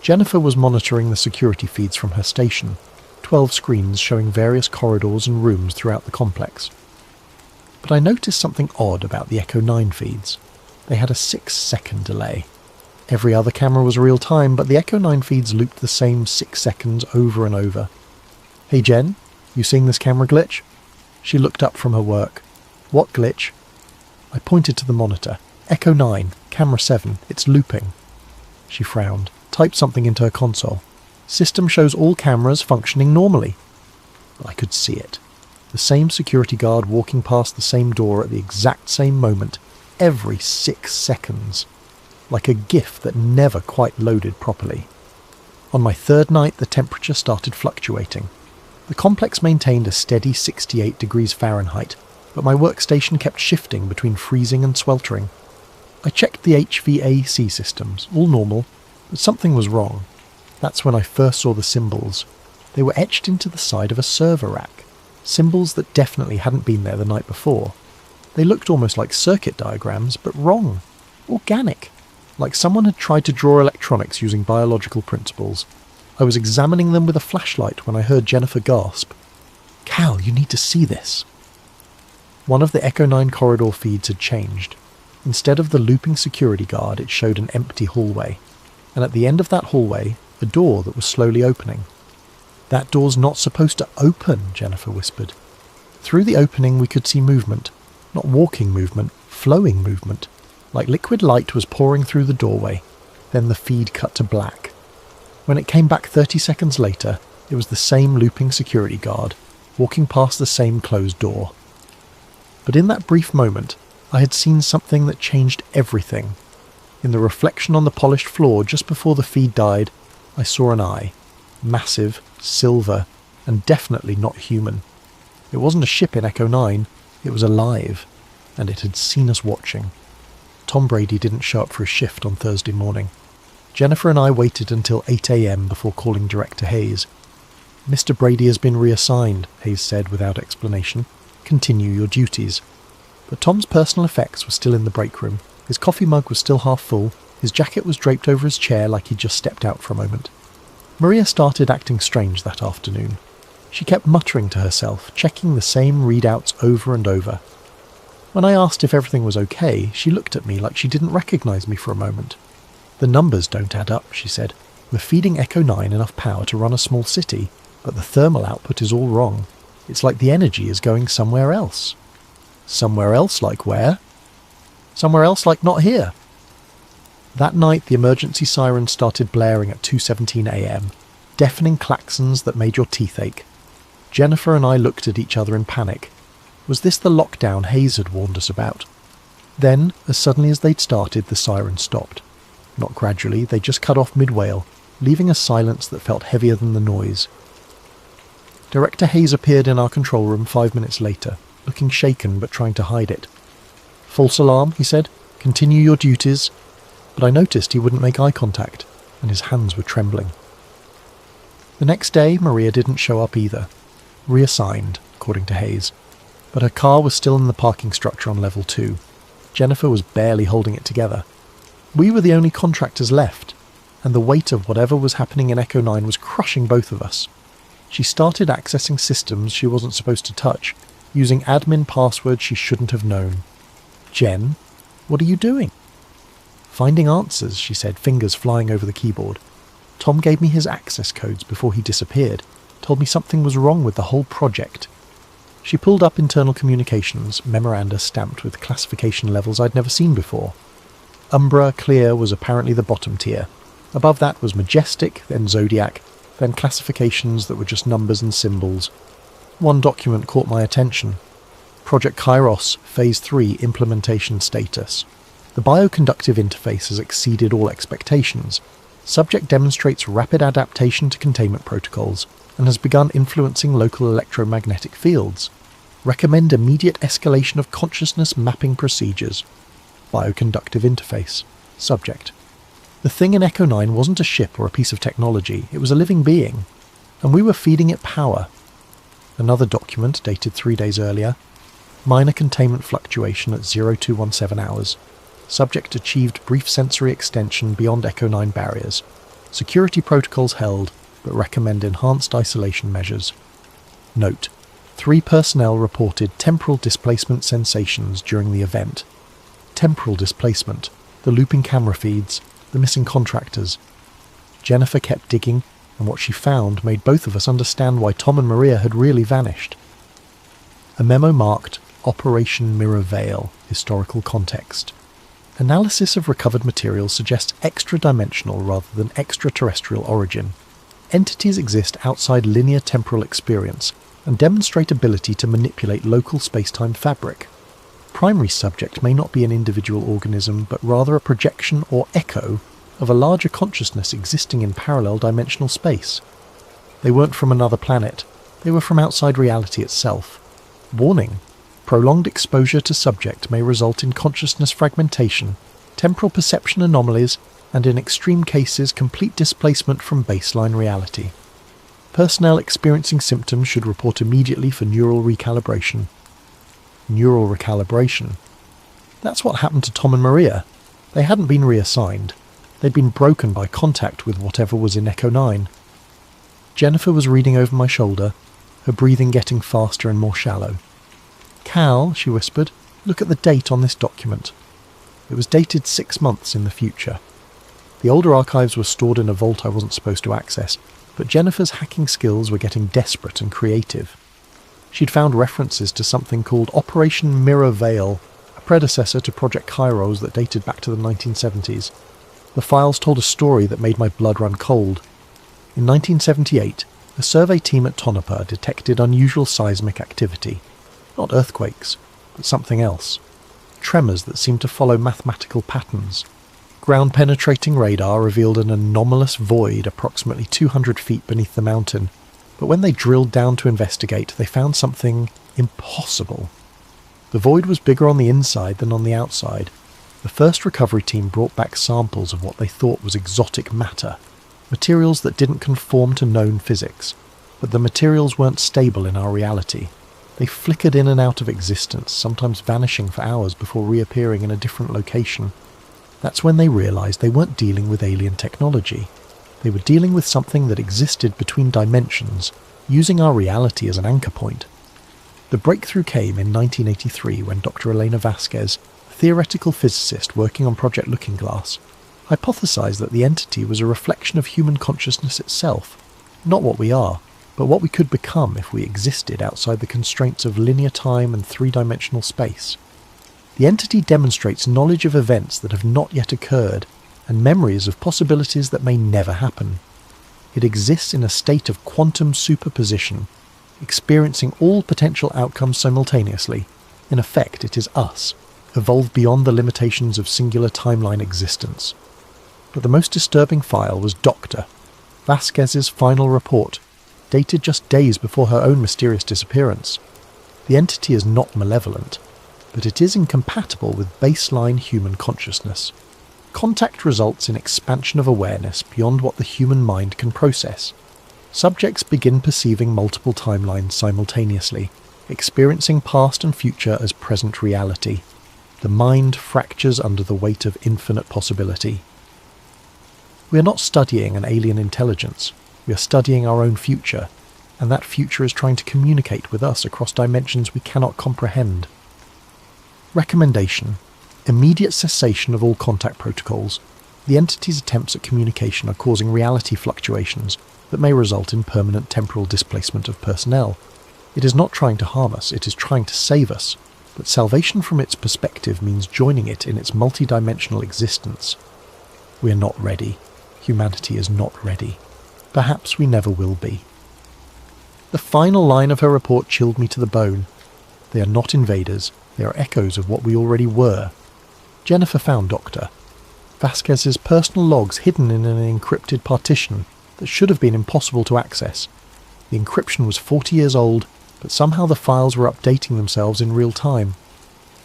Jennifer was monitoring the security feeds from her station, 12 screens showing various corridors and rooms throughout the complex. But I noticed something odd about the Echo 9 feeds. They had a 6-second delay. Every other camera was real-time, but the Echo 9 feeds looped the same 6 seconds over and over. Hey Jen, you seeing this camera glitch? She looked up from her work. What glitch? I pointed to the monitor. Echo 9, camera 7, it's looping. She frowned, typed something into her console. System shows all cameras functioning normally. I could see it. The same security guard walking past the same door at the exact same moment, every 6 seconds. Like a GIF that never quite loaded properly. On my 3rd night, the temperature started fluctuating. The complex maintained a steady 68 degrees Fahrenheit, but my workstation kept shifting between freezing and sweltering. I checked the HVAC systems, all normal, but something was wrong. That's when I first saw the symbols. They were etched into the side of a server rack, symbols that definitely hadn't been there the night before. They looked almost like circuit diagrams, but wrong. Organic. Like someone had tried to draw electronics using biological principles. I was examining them with a flashlight when I heard Jennifer gasp. Cal, you need to see this. One of the Echo 9 corridor feeds had changed. Instead of the looping security guard, it showed an empty hallway. And at the end of that hallway, a door that was slowly opening. "That door's not supposed to open," Jennifer whispered. Through the opening we could see movement. Not walking movement, flowing movement. Like liquid light was pouring through the doorway. Then the feed cut to black. When it came back 30 seconds later, it was the same looping security guard, walking past the same closed door. But in that brief moment, I had seen something that changed everything. In the reflection on the polished floor just before the feed died, I saw an eye. Massive, silver, and definitely not human. It wasn't a ship in Echo 9, it was alive, and it had seen us watching. Tom Brady didn't show up for his shift on Thursday morning. Jennifer and I waited until 8 a.m. before calling Director Hayes. "Mr. Brady has been reassigned," Hayes said without explanation. "Continue your duties." But Tom's personal effects were still in the break room. His coffee mug was still half full, his jacket was draped over his chair like he'd just stepped out for a moment. Maria started acting strange that afternoon. She kept muttering to herself, checking the same readouts over and over. When I asked if everything was okay, she looked at me like she didn't recognise me for a moment. "The numbers don't add up," she said. "We're feeding Echo 9 enough power to run a small city, but the thermal output is all wrong. It's like the energy is going somewhere else." "Somewhere else like where?" "Somewhere else like not here." That night the emergency siren started blaring at 2:17 a.m, deafening klaxons that made your teeth ache. Jennifer and I looked at each other in panic. Was this the lockdown Hayes had warned us about? Then, as suddenly as they'd started, the siren stopped. Not gradually, they just cut off mid-wail, leaving a silence that felt heavier than the noise. Director Hayes appeared in our control room 5 minutes later, looking shaken but trying to hide it. "False alarm," he said. "Continue your duties." But I noticed he wouldn't make eye contact, and his hands were trembling. The next day, Maria didn't show up either. Reassigned, according to Hayes. But her car was still in the parking structure on level 2. Jennifer was barely holding it together. We were the only contractors left, and the weight of whatever was happening in Echo 9 was crushing both of us. She started accessing systems she wasn't supposed to touch, using admin passwords she shouldn't have known. "Jen, what are you doing?" "Finding answers," she said, fingers flying over the keyboard. "Tom gave me his access codes before he disappeared, told me something was wrong with the whole project." She pulled up internal communications, memoranda stamped with classification levels I'd never seen before. Umbra Clear was apparently the bottom tier. Above that was Majestic, then Zodiac, then classifications that were just numbers and symbols. One document caught my attention. Project Kairos, Phase 3 Implementation Status. The bioconductive interface has exceeded all expectations. Subject demonstrates rapid adaptation to containment protocols and has begun influencing local electromagnetic fields. Recommend immediate escalation of consciousness mapping procedures. Bioconductive interface. Subject. The thing in Echo 9 wasn't a ship or a piece of technology, it was a living being, and we were feeding it power. Another document, dated 3 days earlier. Minor containment fluctuation at 0217 hours. Subject achieved brief sensory extension beyond Echo 9 barriers. Security protocols held, but recommend enhanced isolation measures. Note: 3 personnel reported temporal displacement sensations during the event. Temporal displacement, the looping camera feeds, the missing contractors. Jennifer kept digging, and what she found made both of us understand why Tom and Maria had really vanished. A memo marked Operation Mirror Veil, historical context. Analysis of recovered materials suggests extra-dimensional rather than extraterrestrial origin. Entities exist outside linear temporal experience and demonstrate ability to manipulate local space-time fabric. Primary subject may not be an individual organism, but rather a projection or echo of a larger consciousness existing in parallel dimensional space. They weren't from another planet, they were from outside reality itself. Warning: prolonged exposure to subject may result in consciousness fragmentation, temporal perception anomalies, and in extreme cases complete displacement from baseline reality. Personnel experiencing symptoms should report immediately for neural recalibration. Neural recalibration. That's what happened to Tom and Maria. They hadn't been reassigned. They'd been broken by contact with whatever was in Echo 9. Jennifer was reading over my shoulder, her breathing getting faster and more shallow. "Cal," she whispered, "look at the date on this document." It was dated 6 months in the future. The older archives were stored in a vault I wasn't supposed to access, But Jennifer's hacking skills were getting desperate and creative. She'd found references to something called Operation Mirror Veil, a predecessor to Project Kairos that dated back to the 1970s. The files told a story that made my blood run cold. In 1978, a survey team at Tonopah detected unusual seismic activity. Not earthquakes, but something else. Tremors that seemed to follow mathematical patterns. Ground-penetrating radar revealed an anomalous void approximately 200 feet beneath the mountain, but when they drilled down to investigate, they found something impossible. The void was bigger on the inside than on the outside. The first recovery team brought back samples of what they thought was exotic matter, materials that didn't conform to known physics, but the materials weren't stable in our reality. They flickered in and out of existence, sometimes vanishing for hours before reappearing in a different location. That's when they realized they weren't dealing with alien technology. They were dealing with something that existed between dimensions, using our reality as an anchor point. The breakthrough came in 1983 when Dr. Elena Vasquez, a theoretical physicist working on Project Looking Glass, hypothesized that the entity was a reflection of human consciousness itself, not what we are, but what we could become if we existed outside the constraints of linear time and three-dimensional space. The entity demonstrates knowledge of events that have not yet occurred, and memories of possibilities that may never happen. It exists in a state of quantum superposition, experiencing all potential outcomes simultaneously. In effect, it is us, evolved beyond the limitations of singular timeline existence. But the most disturbing file was Dr. Vasquez's final report, dated just days before her own mysterious disappearance. The entity is not malevolent, but it is incompatible with baseline human consciousness. Contact results in expansion of awareness beyond what the human mind can process. Subjects begin perceiving multiple timelines simultaneously, experiencing past and future as present reality. The mind fractures under the weight of infinite possibility. We are not studying an alien intelligence. We are studying our own future, and that future is trying to communicate with us across dimensions we cannot comprehend. Recommendation: immediate cessation of all contact protocols. The entity's attempts at communication are causing reality fluctuations that may result in permanent temporal displacement of personnel. It is not trying to harm us, it is trying to save us, but salvation from its perspective means joining it in its multidimensional existence. We are not ready. Humanity is not ready. Perhaps we never will be. The final line of her report chilled me to the bone. They are not invaders, they are echoes of what we already were. Jennifer found Dr. Vasquez's personal logs hidden in an encrypted partition that should have been impossible to access. The encryption was 40 years old, but somehow the files were updating themselves in real time.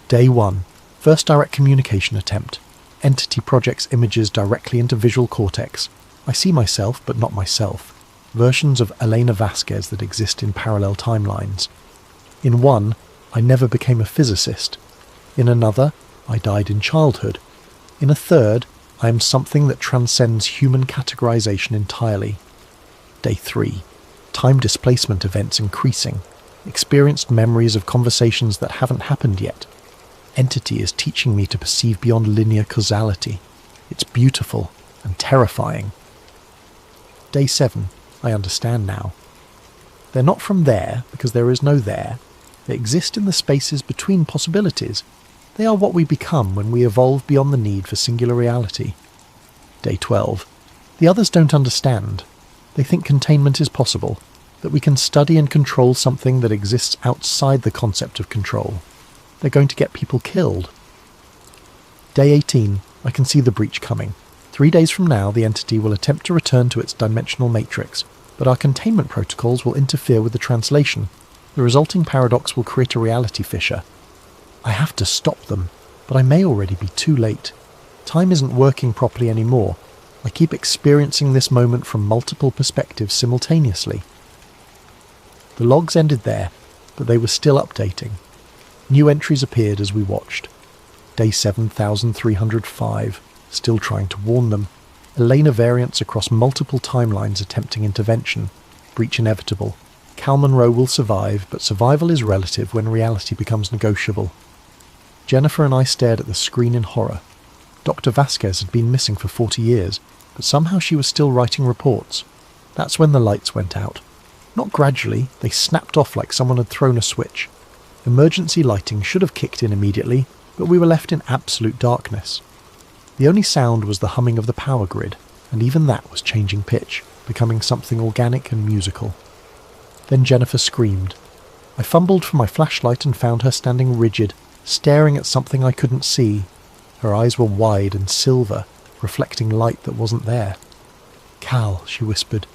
Day 1. First direct communication attempt. Entity projects images directly into visual cortex. I see myself, but not myself. Versions of Elena Vasquez that exist in parallel timelines. In one, I never became a physicist. In another, I died in childhood. In a third, I am something that transcends human categorization entirely. Day 3. Time displacement events increasing. Experienced memories of conversations that haven't happened yet. Entity is teaching me to perceive beyond linear causality. It's beautiful and terrifying. Day 7. I understand now. They're not from there, because there is no there. They exist in the spaces between possibilities. They are what we become when we evolve beyond the need for singular reality. Day 12. The others don't understand. They think containment is possible, that we can study and control something that exists outside the concept of control. They're going to get people killed. Day 18. I can see the breach coming. 3 days from now, the entity will attempt to return to its dimensional matrix, but our containment protocols will interfere with the translation. The resulting paradox will create a reality fissure. I have to stop them, but I may already be too late. Time isn't working properly anymore. I keep experiencing this moment from multiple perspectives simultaneously. The logs ended there, but they were still updating. New entries appeared as we watched. Day 7305, still trying to warn them. Elena variants across multiple timelines attempting intervention. Breach inevitable. Cal Monroe will survive, but survival is relative when reality becomes negotiable. Jennifer and I stared at the screen in horror. Dr. Vasquez had been missing for 40 years, but somehow she was still writing reports. That's when the lights went out. Not gradually, they snapped off like someone had thrown a switch. Emergency lighting should have kicked in immediately, but we were left in absolute darkness. The only sound was the humming of the power grid, and even that was changing pitch, becoming something organic and musical. Then Jennifer screamed. I fumbled for my flashlight and found her standing rigid, staring at something I couldn't see. Her eyes were wide and silver, reflecting light that wasn't there. "Cal," she whispered,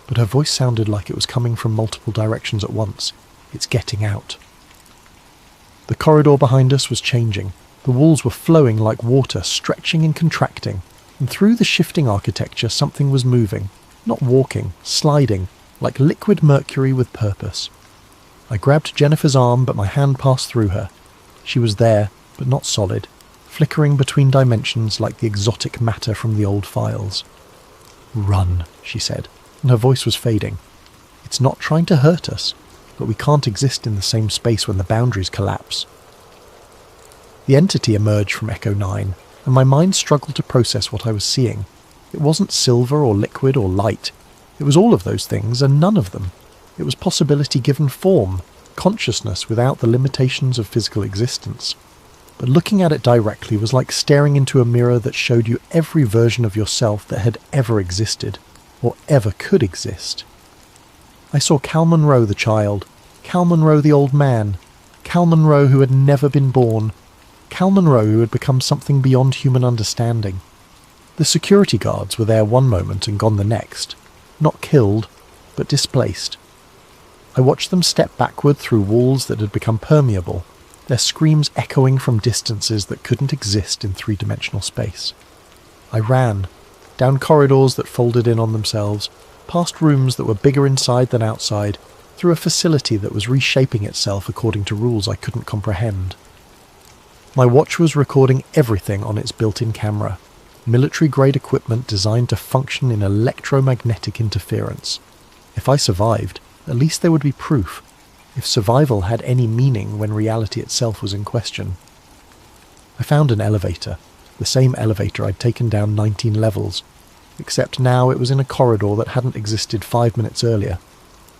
but her voice sounded like it was coming from multiple directions at once. "It's getting out." The corridor behind us was changing. The walls were flowing like water, stretching and contracting, and through the shifting architecture something was moving, not walking, sliding, like liquid mercury with purpose. I grabbed Jennifer's arm, but my hand passed through her. She was there, but not solid, flickering between dimensions like the exotic matter from the old files. "Run," she said, and her voice was fading. "It's not trying to hurt us, but we can't exist in the same space when the boundaries collapse." The entity emerged from Echo 9, and my mind struggled to process what I was seeing. It wasn't silver or liquid or light. It was all of those things and none of them. It was possibility given form, consciousness without the limitations of physical existence. But looking at it directly was like staring into a mirror that showed you every version of yourself that had ever existed, or ever could exist. I saw Cal Monroe the child, Cal Monroe the old man, Cal Monroe who had never been born, Cal Monroe who had become something beyond human understanding. The security guards were there one moment and gone the next, not killed, but displaced. I watched them step backward through walls that had become permeable, their screams echoing from distances that couldn't exist in three-dimensional space. I ran, down corridors that folded in on themselves, past rooms that were bigger inside than outside, through a facility that was reshaping itself according to rules I couldn't comprehend. My watch was recording everything on its built-in camera, military-grade equipment designed to function in electromagnetic interference. If I survived, at least there would be proof, if survival had any meaning when reality itself was in question. I found an elevator, the same elevator I'd taken down 19 levels, except now it was in a corridor that hadn't existed 5 minutes earlier.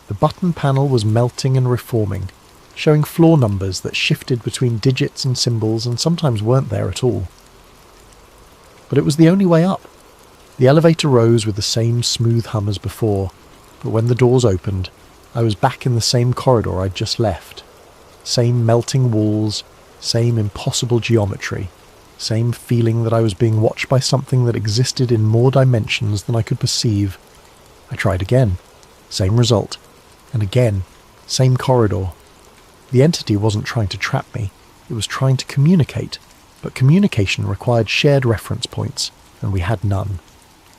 The button panel was melting and reforming, showing floor numbers that shifted between digits and symbols and sometimes weren't there at all. But it was the only way up. The elevator rose with the same smooth hum as before, but when the doors opened, I was back in the same corridor I'd just left. Same melting walls, same impossible geometry, same feeling that I was being watched by something that existed in more dimensions than I could perceive. I tried again. Same result. And again, same corridor. The entity wasn't trying to trap me, it was trying to communicate, but communication required shared reference points, and we had none.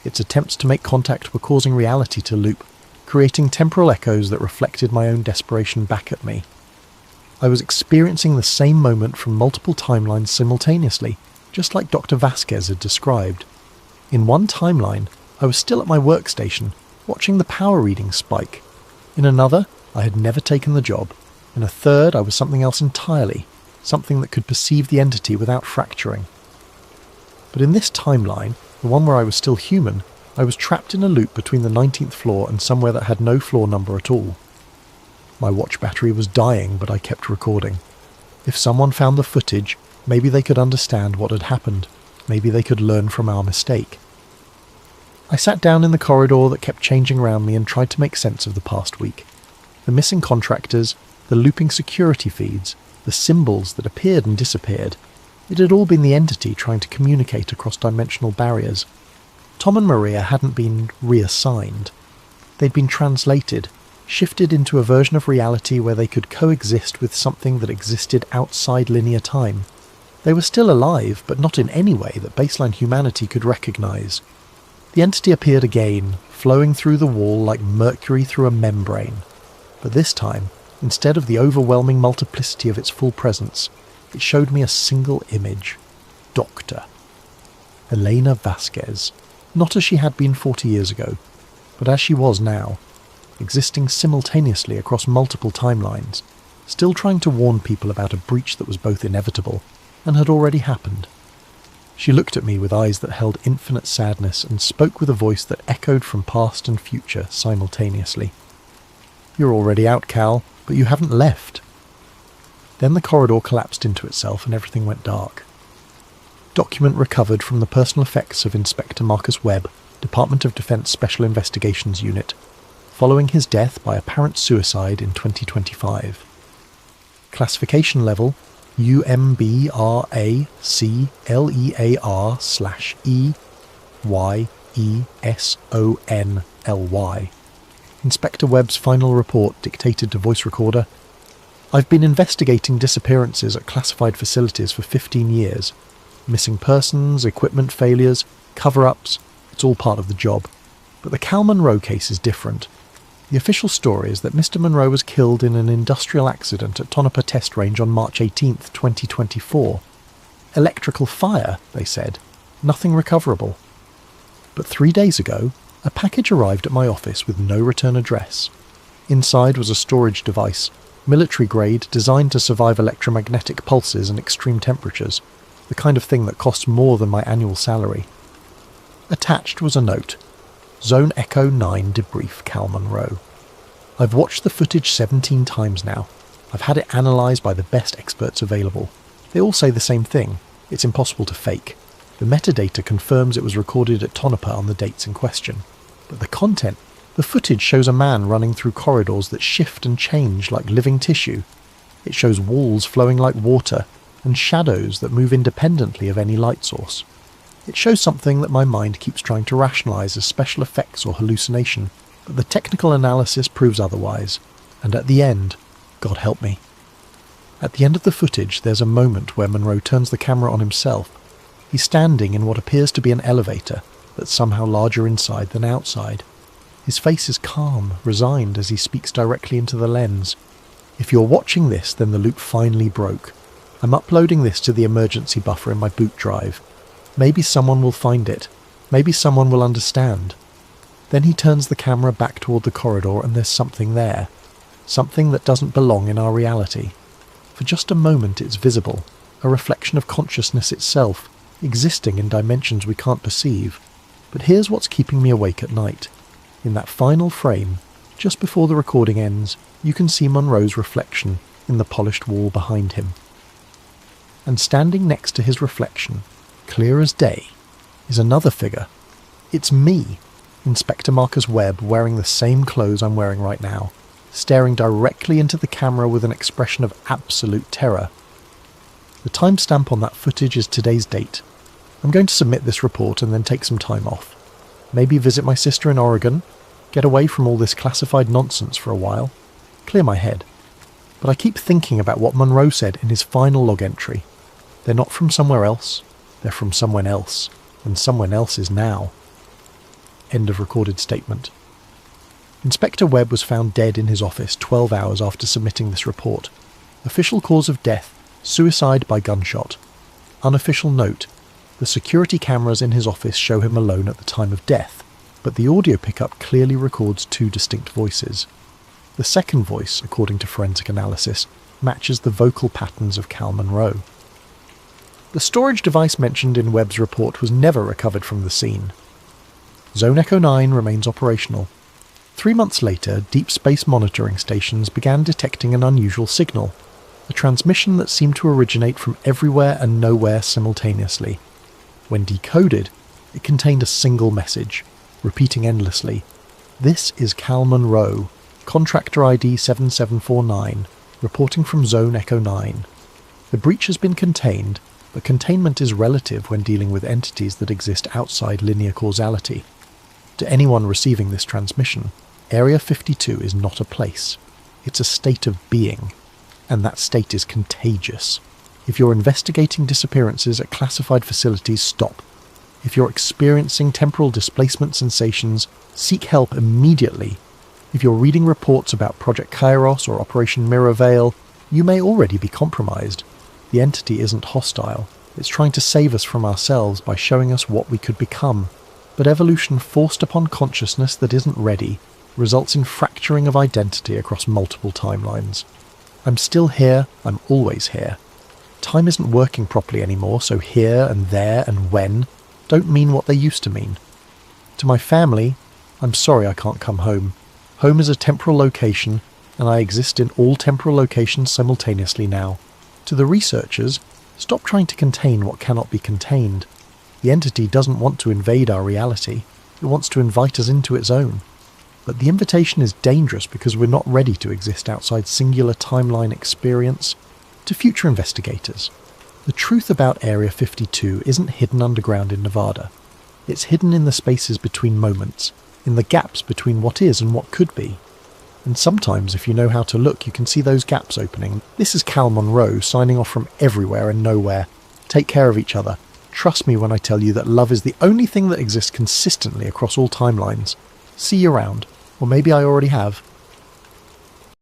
Its attempts to make contact were causing reality to loop, creating temporal echoes that reflected my own desperation back at me. I was experiencing the same moment from multiple timelines simultaneously, just like Dr. Vasquez had described. In one timeline, I was still at my workstation, watching the power readings spike. In another, I had never taken the job. In a third, I was something else entirely, something that could perceive the entity without fracturing. But in this timeline, the one where I was still human, I was trapped in a loop between the 19th floor and somewhere that had no floor number at all. My watch battery was dying, but I kept recording. If someone found the footage, maybe they could understand what had happened. Maybe they could learn from our mistake. I sat down in the corridor that kept changing around me and tried to make sense of the past week. The missing contractors, the looping security feeds, the symbols that appeared and disappeared. It had all been the entity trying to communicate across dimensional barriers. Tom and Maria hadn't been reassigned. They'd been translated, shifted into a version of reality where they could coexist with something that existed outside linear time. They were still alive, but not in any way that baseline humanity could recognize. The entity appeared again, flowing through the wall like mercury through a membrane. But this time, instead of the overwhelming multiplicity of its full presence, it showed me a single image. Doctor. Elena Vasquez. Not as she had been 40 years ago, but as she was now, existing simultaneously across multiple timelines, still trying to warn people about a breach that was both inevitable and had already happened. She looked at me with eyes that held infinite sadness and spoke with a voice that echoed from past and future simultaneously. "You're already out, Cal, but you haven't left." Then the corridor collapsed into itself and everything went dark. Document recovered from the personal effects of Inspector Marcus Webb, Department of Defense Special Investigations Unit, following his death by apparent suicide in 2025. Classification level UMBRACLEAR/EYESONLY. Inspector Webb's final report dictated to voice recorder: "I've been investigating disappearances at classified facilities for 15 years. Missing persons, equipment failures, cover-ups, it's all part of the job. But the Cal Monroe case is different. The official story is that Mr. Monroe was killed in an industrial accident at Tonopah Test Range on March 18th, 2024. Electrical fire, they said. Nothing recoverable. But 3 days ago, a package arrived at my office with no return address. Inside was a storage device, military grade, designed to survive electromagnetic pulses and extreme temperatures, the kind of thing that costs more than my annual salary. Attached was a note: Zone Echo 9 debrief Cal Monroe. I've watched the footage 17 times now. I've had it analysed by the best experts available. They all say the same thing: it's impossible to fake. The metadata confirms it was recorded at Tonopah on the dates in question. But the content, the footage shows a man running through corridors that shift and change like living tissue. It shows walls flowing like water, and shadows that move independently of any light source. It shows something that my mind keeps trying to rationalise as special effects or hallucination, but the technical analysis proves otherwise. And at the end, God help me. At the end of the footage, there's a moment where Monroe turns the camera on himself. He's standing in what appears to be an elevator, but somehow larger inside than outside. His face is calm, resigned as he speaks directly into the lens. If you're watching this, then the loop finally broke. I'm uploading this to the emergency buffer in my boot drive. Maybe someone will find it. Maybe someone will understand. Then he turns the camera back toward the corridor and there's something there. Something that doesn't belong in our reality. For just a moment it's visible, a reflection of consciousness itself, existing in dimensions we can't perceive. But here's what's keeping me awake at night. In that final frame, just before the recording ends, you can see Monroe's reflection in the polished wall behind him. And standing next to his reflection, clear as day, is another figure. It's me, Inspector Marcus Webb, wearing the same clothes I'm wearing right now, staring directly into the camera with an expression of absolute terror. The timestamp on that footage is today's date. I'm going to submit this report and then take some time off. Maybe visit my sister in Oregon, get away from all this classified nonsense for a while, clear my head. But I keep thinking about what Monroe said in his final log entry. They're not from somewhere else, they're from someone else, and someone else is now. End of recorded statement. Inspector Webb was found dead in his office 12 hours after submitting this report. Official cause of death: suicide by gunshot. Unofficial note: the security cameras in his office show him alone at the time of death, but the audio pickup clearly records two distinct voices. The second voice, according to forensic analysis, matches the vocal patterns of Cal Monroe. The storage device mentioned in Webb's report was never recovered from the scene. Zone Echo 9 remains operational. 3 months later, deep space monitoring stations began detecting an unusual signal, a transmission that seemed to originate from everywhere and nowhere simultaneously. When decoded, it contained a single message, repeating endlessly: "This is Cal Monroe, contractor ID 7749, reporting from Zone Echo 9. The breach has been contained, but containment is relative when dealing with entities that exist outside linear causality. To anyone receiving this transmission, Area 52 is not a place. It's a state of being, and that state is contagious. If you're investigating disappearances at classified facilities, stop. If you're experiencing temporal displacement sensations, seek help immediately. If you're reading reports about Project Kairos or Operation Mirror Veil, you may already be compromised. The entity isn't hostile. It's trying to save us from ourselves by showing us what we could become. But evolution forced upon consciousness that isn't ready results in fracturing of identity across multiple timelines. I'm still here, I'm always here. Time isn't working properly anymore, so here and there and when don't mean what they used to mean. To my family, I'm sorry I can't come home. Home is a temporal location, and I exist in all temporal locations simultaneously now. To the researchers, stop trying to contain what cannot be contained. The entity doesn't want to invade our reality, it wants to invite us into its own. But the invitation is dangerous because we're not ready to exist outside singular timeline experience. To future investigators, the truth about Area 52 isn't hidden underground in Nevada. It's hidden in the spaces between moments, in the gaps between what is and what could be. And sometimes, if you know how to look, you can see those gaps opening. This is Cal Monroe, signing off from everywhere and nowhere. Take care of each other. Trust me when I tell you that love is the only thing that exists consistently across all timelines. See you around. Or maybe I already have.